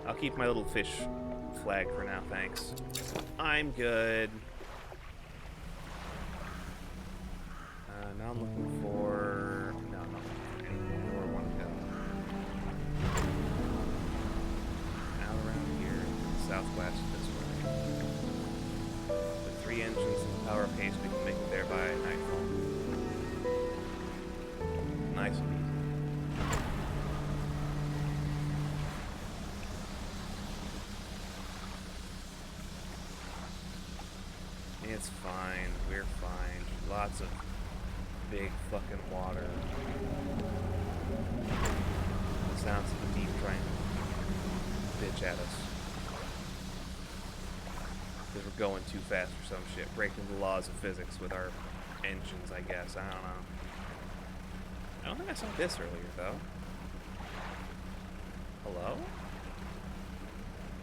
I'll keep my little fish flag for now, thanks. I'm good. Now I'm looking for... No, I'm not looking for anything. Where I want to go. Out around here, southwest, this way. With 3 engines and power pace, we can make it there by nightfall. Nice and easy. It's fine. We're fine. Lots of big fucking water. The sounds of the deep trying to bitch at us. Because we're going too fast for some shit. Breaking the laws of physics with our engines, I guess. I don't know. I don't think I saw this earlier, though. Hello?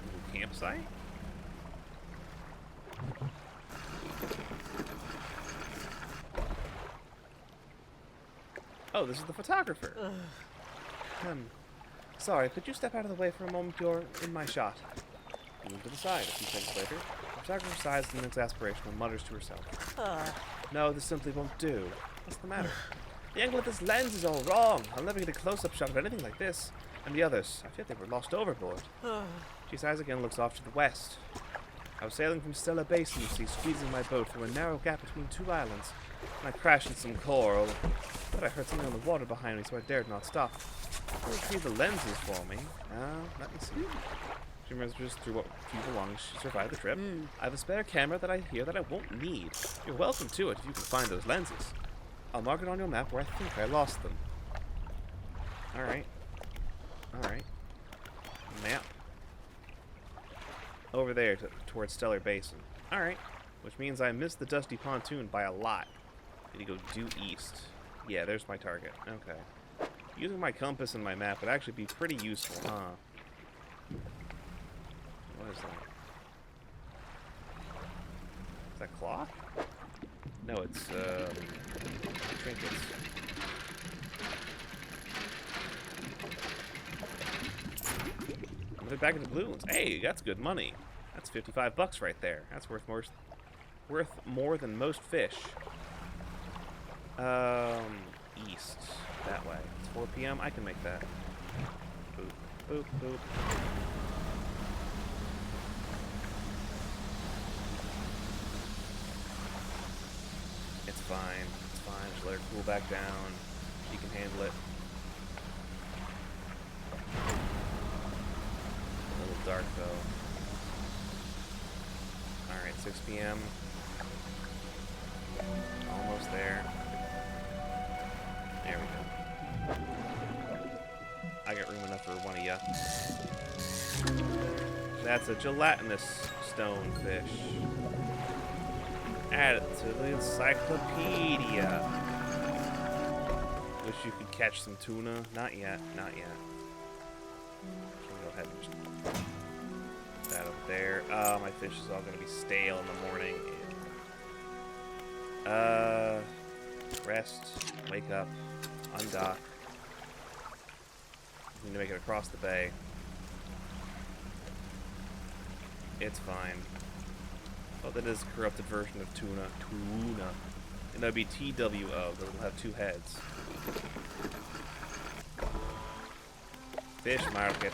Little campsite? Oh, this is the photographer. Sorry, could you step out of the way for a moment? You're in my shot. You move to the side. A few seconds later, the photographer sighs in exasperation and mutters to herself. No, this simply won't do. What's the matter? The angle of this lens is all wrong. I'll never get a close-up shot of anything like this. And the others, I fear they were lost overboard. She sighs again and looks off to the west. I was sailing from Stella Basin, you see, squeezing my boat through a narrow gap between 2 islands. And I crashed into some coral. But I heard something on the water behind me, so I dared not stop. I'll retrieve the lenses for me. Now, let me see. She measures through what few belongings she survived the trip. I have a spare camera that I hear that I won't need. You're welcome to it if you can find those lenses. I'll mark it on your map where I think I lost them. Alright. Alright. Map. Over there, towards Stellar Basin. Alright. Which means I missed the Dusty Pontoon by a lot. Need to go due east. Yeah, there's my target. Okay. Using my compass and my map would actually be pretty useful, huh? What is that? Is that cloth? No, it's, trinkets. They're back into balloons. Hey, that's good money. That's 55 bucks right there. That's worth more than most fish. East. That way. It's 4 p.m. I can make that. Boop, boop, boop. It's fine. It's fine. Just let her cool back down. She can handle it. A little dark, though. Alright, 6 p.m. Almost there. There we go. I got room enough for one of ya. That's a gelatinous stonefish. Add it to the encyclopedia. Wish you could catch some tuna. Not yet. Not yet. Go ahead and just put that over there. My fish is all gonna be stale in the morning. Rest. Wake up. Undock. Need to make it across the bay. It's fine. Oh, that is a corrupted version of tuna. Tuna. And that'd be TWO, but it'll have 2 heads. Fish market.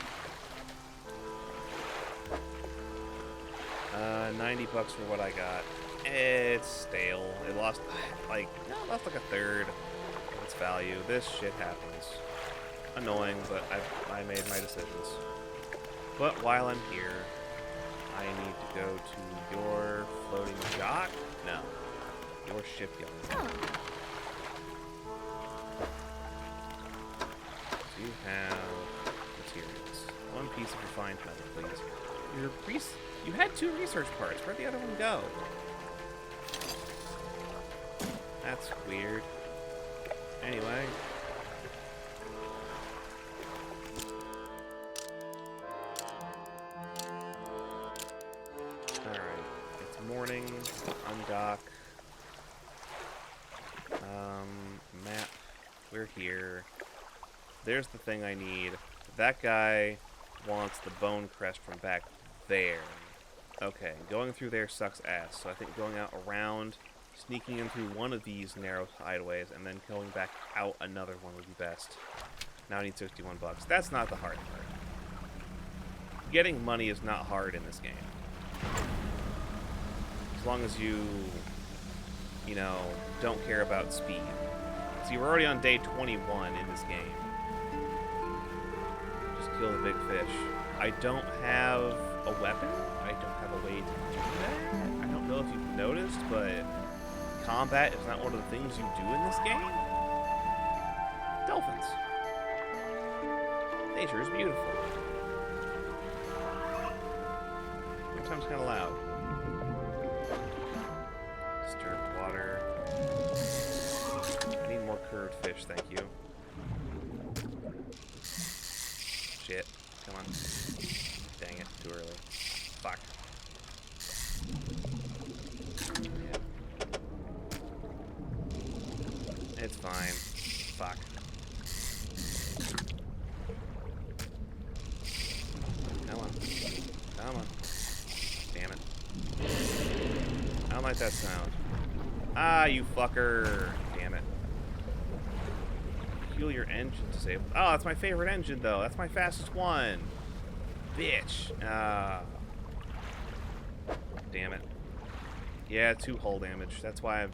90 bucks for what I got. It's stale. It lost like a third of its value. This shit happens. Annoying, but I made my decisions. But while I'm here, I need to go to your floating dock? No. Your shipyard. So you have materials. 1 piece of refined metal, please. You had 2 research parts. Where'd the other one go? That's weird. Anyway. Alright. It's morning. Undock. Map. We're here. There's the thing I need. That guy wants the bone crest from back there. Okay, going through there sucks ass, so I think going out around, sneaking in through one of these narrow hideaways, and then going back out another one would be best. Now I need 61 bucks. That's not the hard part. Getting money is not hard in this game. As long as you know, don't care about speed. See, we're already on day 21 in this game. Just kill the big fish. I don't have a weapon. I don't have a way to do that. I don't know if you've noticed, but combat is not one of the things you do in this game. Dolphins. Nature is beautiful. Sometimes kind of loud. Disturbed water. I need more curved fish, thank you. Shit. Come on. Dang it, too early. Fuck. Yeah. It's fine. Fuck. Come on. Come on. Damn it. I don't like that sound. Ah, you fucker. Damn it. Peculiar engine disabled. Oh, that's my favorite engine, though. That's my fastest one. Bitch. Damn it. Yeah, 2 hull damage. That's why I'm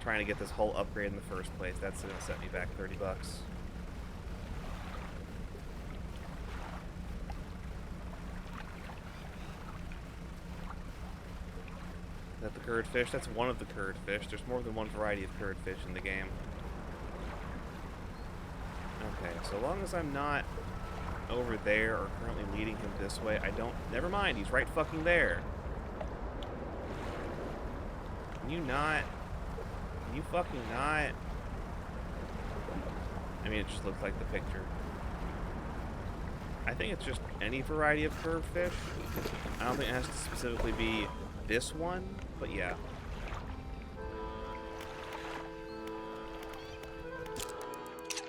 trying to get this hull upgrade in the first place. That's gonna set me back 30 bucks. Is that the curd fish? That's one of the curd fish. There's more than one variety of curd fish in the game. Okay, so long as I'm not over there or currently leading him this way, I don't... Never mind, he's right fucking there. Can you not... Can you fucking not... I mean, it just looks like the picture. I think it's just any variety of curved fish. I don't think it has to specifically be this one, but yeah.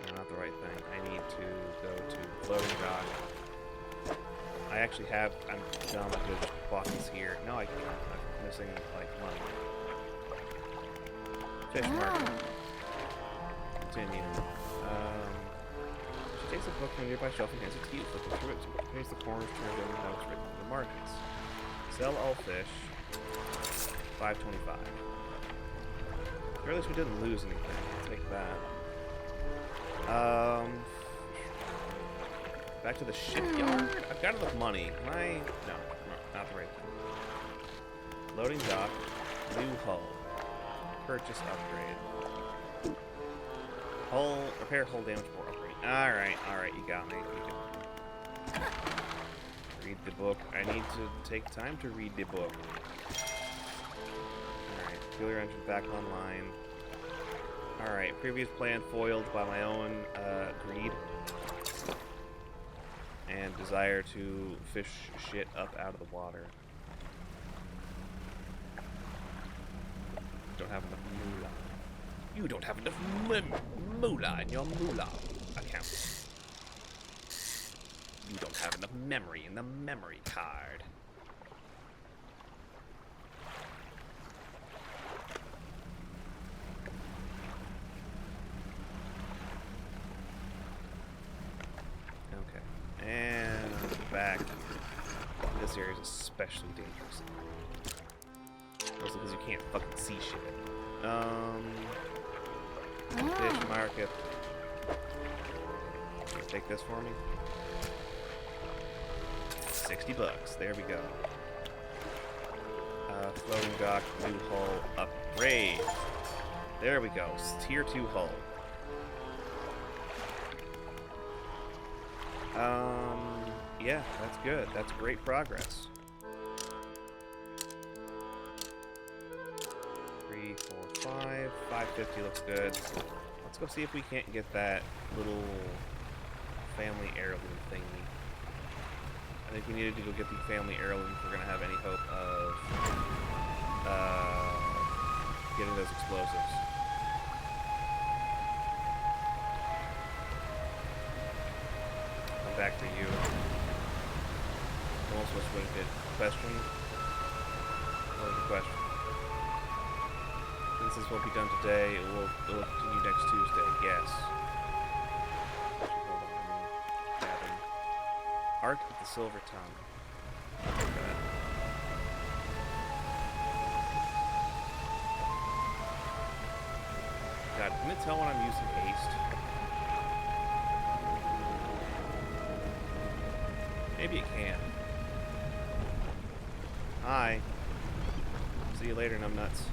No, not the right thing. I need to go to floating dock. I actually have. I'm dumb. I could just block this here. No, I can't. I'm missing like money. Fish market. Continue. She takes a book from a nearby shelf and hands it to you. Flipping through it, so paste the corners, turns in notes written in the markings. Sell all fish. $5.25. Or at least we didn't lose anything. I'll take that. Back to the shipyard? I've got enough money. Can I? No, not the right thing. Loading dock. New hull. Purchase upgrade. Hull. Repair hull damage for upgrade. Alright, you got me. Read the book. I need to take time to read the book. Alright, Peculiar engine back online. Alright, previous plan foiled by my own greed. And desire to fish shit up out of the water. Don't have enough moolah. You don't have enough moolah in your moolah account. You don't have enough memory in the memory card. Okay. And back. This area is especially dangerous. Mostly because you can't fucking see shit. Fish market. Can you take this for me? $60. There we go. Floating dock, new hull, upgrade. There we go. Tier 2 hull. Yeah, that's good. That's great progress. 3, 4, 5. 550 looks good. Let's go see if we can't get that little family heirloom thingy. I think we needed to go get the family heirloom if we're going to have any hope of getting those explosives. I'm back to you. Almost was winged. Question? What was the question? Since this won't be done today, it will continue next Tuesday. Yes. Art of the Silver Tongue. I'll take that. God, can it tell when I'm using haste? Maybe it can. Hi. See you later, numbnuts.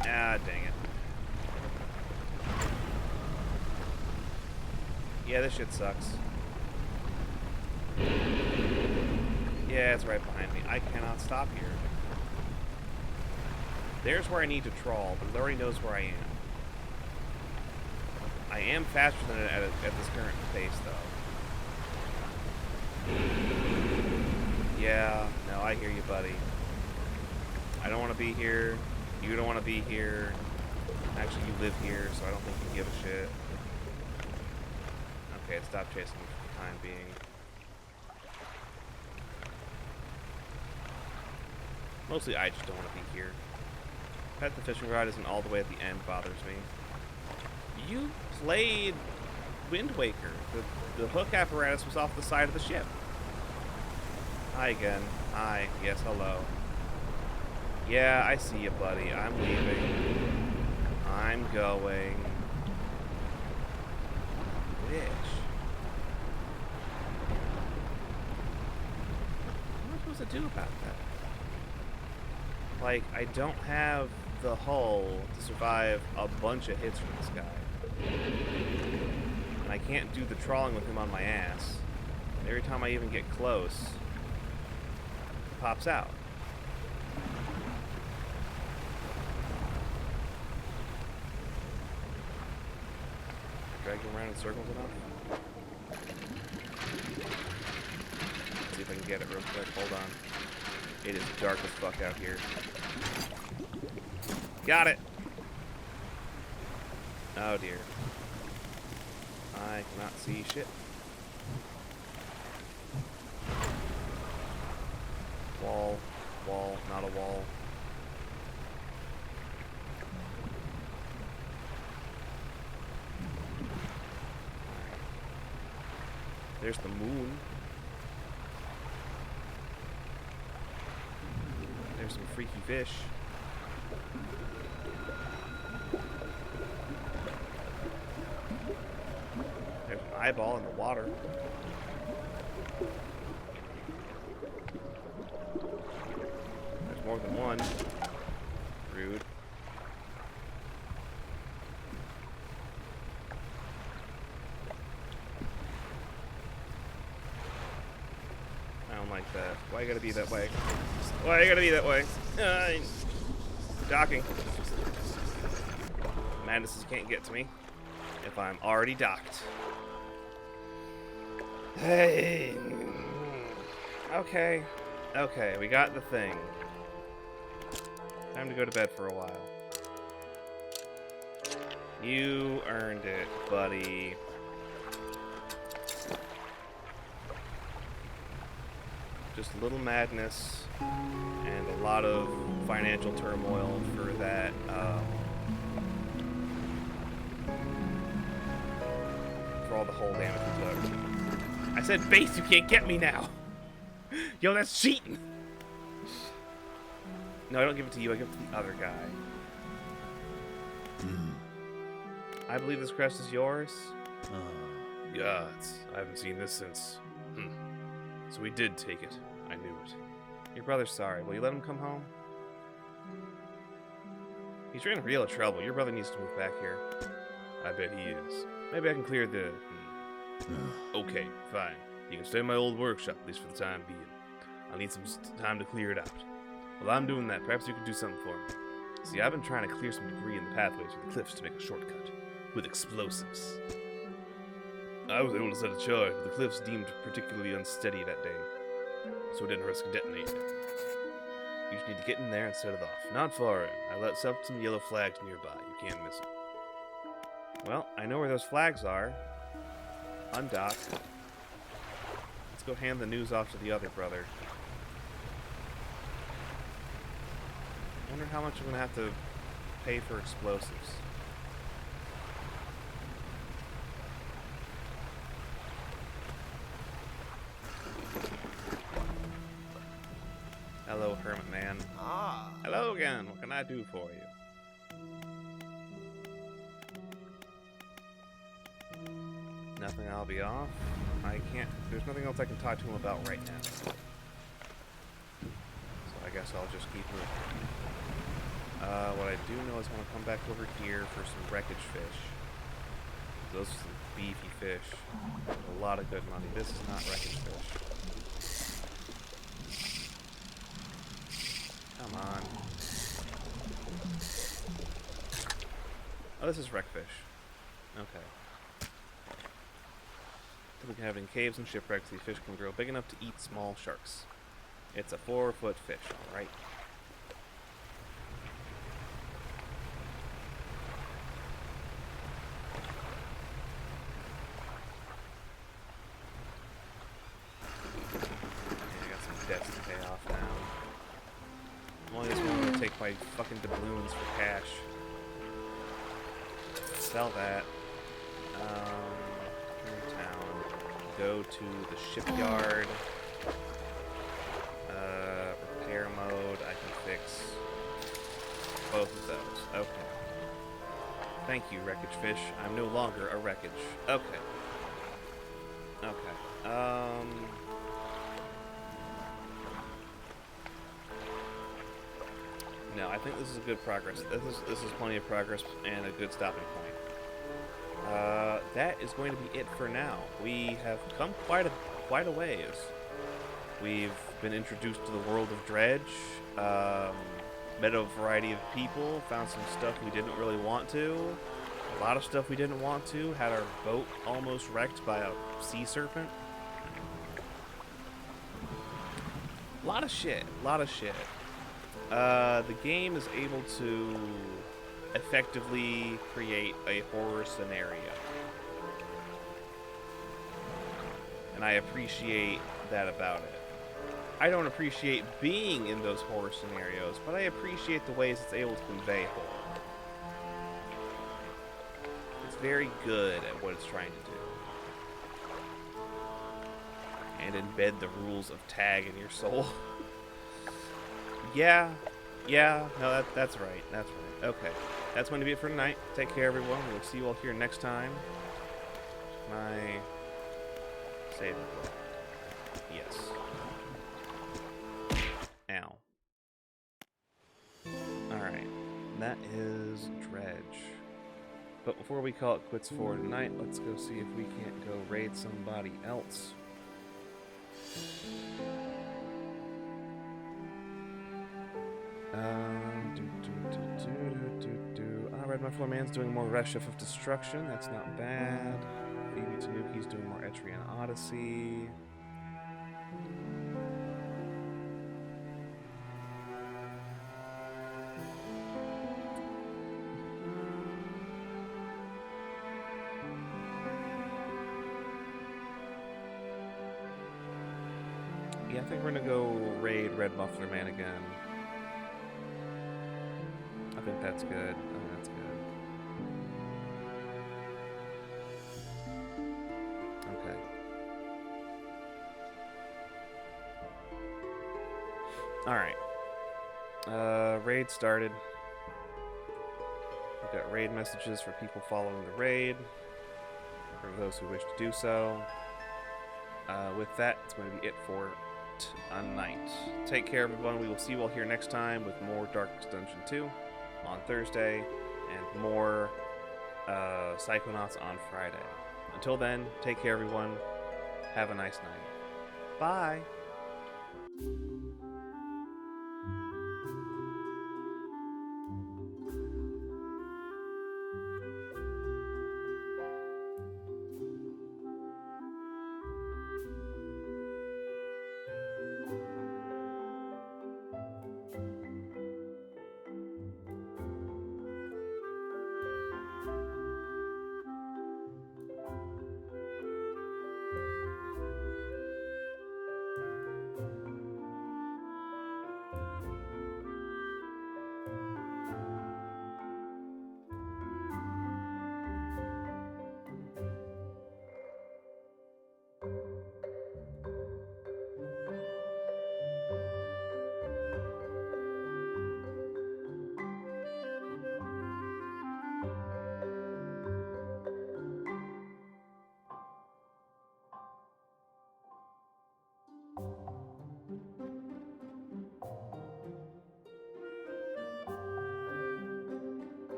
Ah, dang it. Yeah, this shit sucks. Yeah, it's right behind me. I cannot stop here. There's where I need to trawl, but it already knows where I am. I am faster than it at this current pace, though. Yeah, no, I hear you, buddy. I don't want to be here. You don't want to be here. Actually, you live here, so I don't think you give a shit. Okay, stop chasing me for the time being. Mostly, I just don't want to be here. The fact the fishing rod isn't all the way at the end bothers me. You played Wind Waker. The hook apparatus was off the side of the ship. Hi again. Hi. Yes, hello. Yeah, I see you, buddy. I'm leaving. I'm going. Bitch. What am I supposed to do about that? Like, I don't have the hull to survive a bunch of hits from this guy. And I can't do the trawling with him on my ass. And every time I even get close, it pops out. Drag him around in circles enough. Let's see if I can get it real quick. Hold on. It is dark as fuck out here. Got it! Oh dear. I cannot see shit. Wall. Wall, not a wall. There's the moon. There's some freaky fish. There's an eyeball in the water. There's more than one. Rude. I don't like that. Why you gotta be that way? Why you gotta be that way? Docking. Madnesses can't get to me if I'm already docked. Hey. Okay. Okay, we got the thing. Time to go to bed for a while. You earned it, buddy. Just a little madness and a lot of financial turmoil for that for all the hull damage we took. I said base, you can't get me now. Yo, that's cheating. No, I don't give it to you, I give it to the other guy. I believe this crest is yours. Gods, I haven't seen this since. So we did take it. I knew it. Your brother's sorry. Will you let him come home? He's in real trouble. Your brother needs to move back here. I bet he is. Maybe I can clear the... Okay, fine. You can stay in my old workshop, at least for the time being. I'll need some time to clear it out. While I'm doing that, perhaps you can do something for me. See, I've been trying to clear some debris in the pathways of the cliffs to make a shortcut. With explosives. I was able to set a charge, but the cliffs deemed particularly unsteady that day, so it didn't risk detonating it. You just need to get in there and set it off. Not far in. I let up some yellow flags nearby. You can't miss them. Well, I know where those flags are. Undock. Let's go hand the news off to the other brother. I wonder how much I'm going to have to pay for explosives. Hello, Hermit Man.
Ah.
Hello again. What can I do for you? Nothing, I'll be off. I can't... There's nothing else I can talk to him about right now. So I guess I'll just keep moving. What I do know is I want to come back over here for some wreckage fish. Those are some beefy fish. A lot of good money. This is not wreckage fish. Come on. Oh, this is wreckfish. Okay. Typically have in caves and shipwrecks, these fish can grow big enough to eat small sharks. It's a 4-foot fish, alright. I got some debts to pay off now. Only this one to take my fucking doubloons for cash. Sell that. Turn town. Go to the shipyard. Repair mode. I can fix both of those. Okay. Thank you, wreckage fish. I'm no longer a wreckage. Okay. Okay. No, I think this is a good progress. This is plenty of progress and a good stopping point. That is going to be it for now. We have come quite a ways. We've been introduced to the world of Dredge, met a variety of people, found some stuff we didn't really want to, a lot of stuff we didn't want to, had our boat almost wrecked by a sea serpent. A lot of shit. The game is able to effectively create a horror scenario. And I appreciate that about it. I don't appreciate being in those horror scenarios, but I appreciate the ways it's able to convey horror. It's very good at what it's trying to do. And embed the rules of tag in your soul. Yeah, no, that's right, Okay, that's going to be it for tonight. Take care, everyone. We'll see you all here next time. My save. Yes. Ow. Alright, that is Dredge. But before we call it quits for tonight, let's go see if we can't go raid somebody else. Red Muffler Man's doing more Red Shift of Destruction. That's not bad. Phoebe Tanuki's doing more Etrian Odyssey. Yeah, I think we're gonna go raid Red Muffler Man again. I think that's good. Okay. Alright. Raid started. We've got raid messages for people following the raid, for those who wish to do so. With that, it's going to be it for tonight. Take care, everyone. We will see you all here next time with more Darkness Dungeon 2 on Thursday and more Psychonauts on Friday. Until then, take care, everyone. Have a nice night. Bye.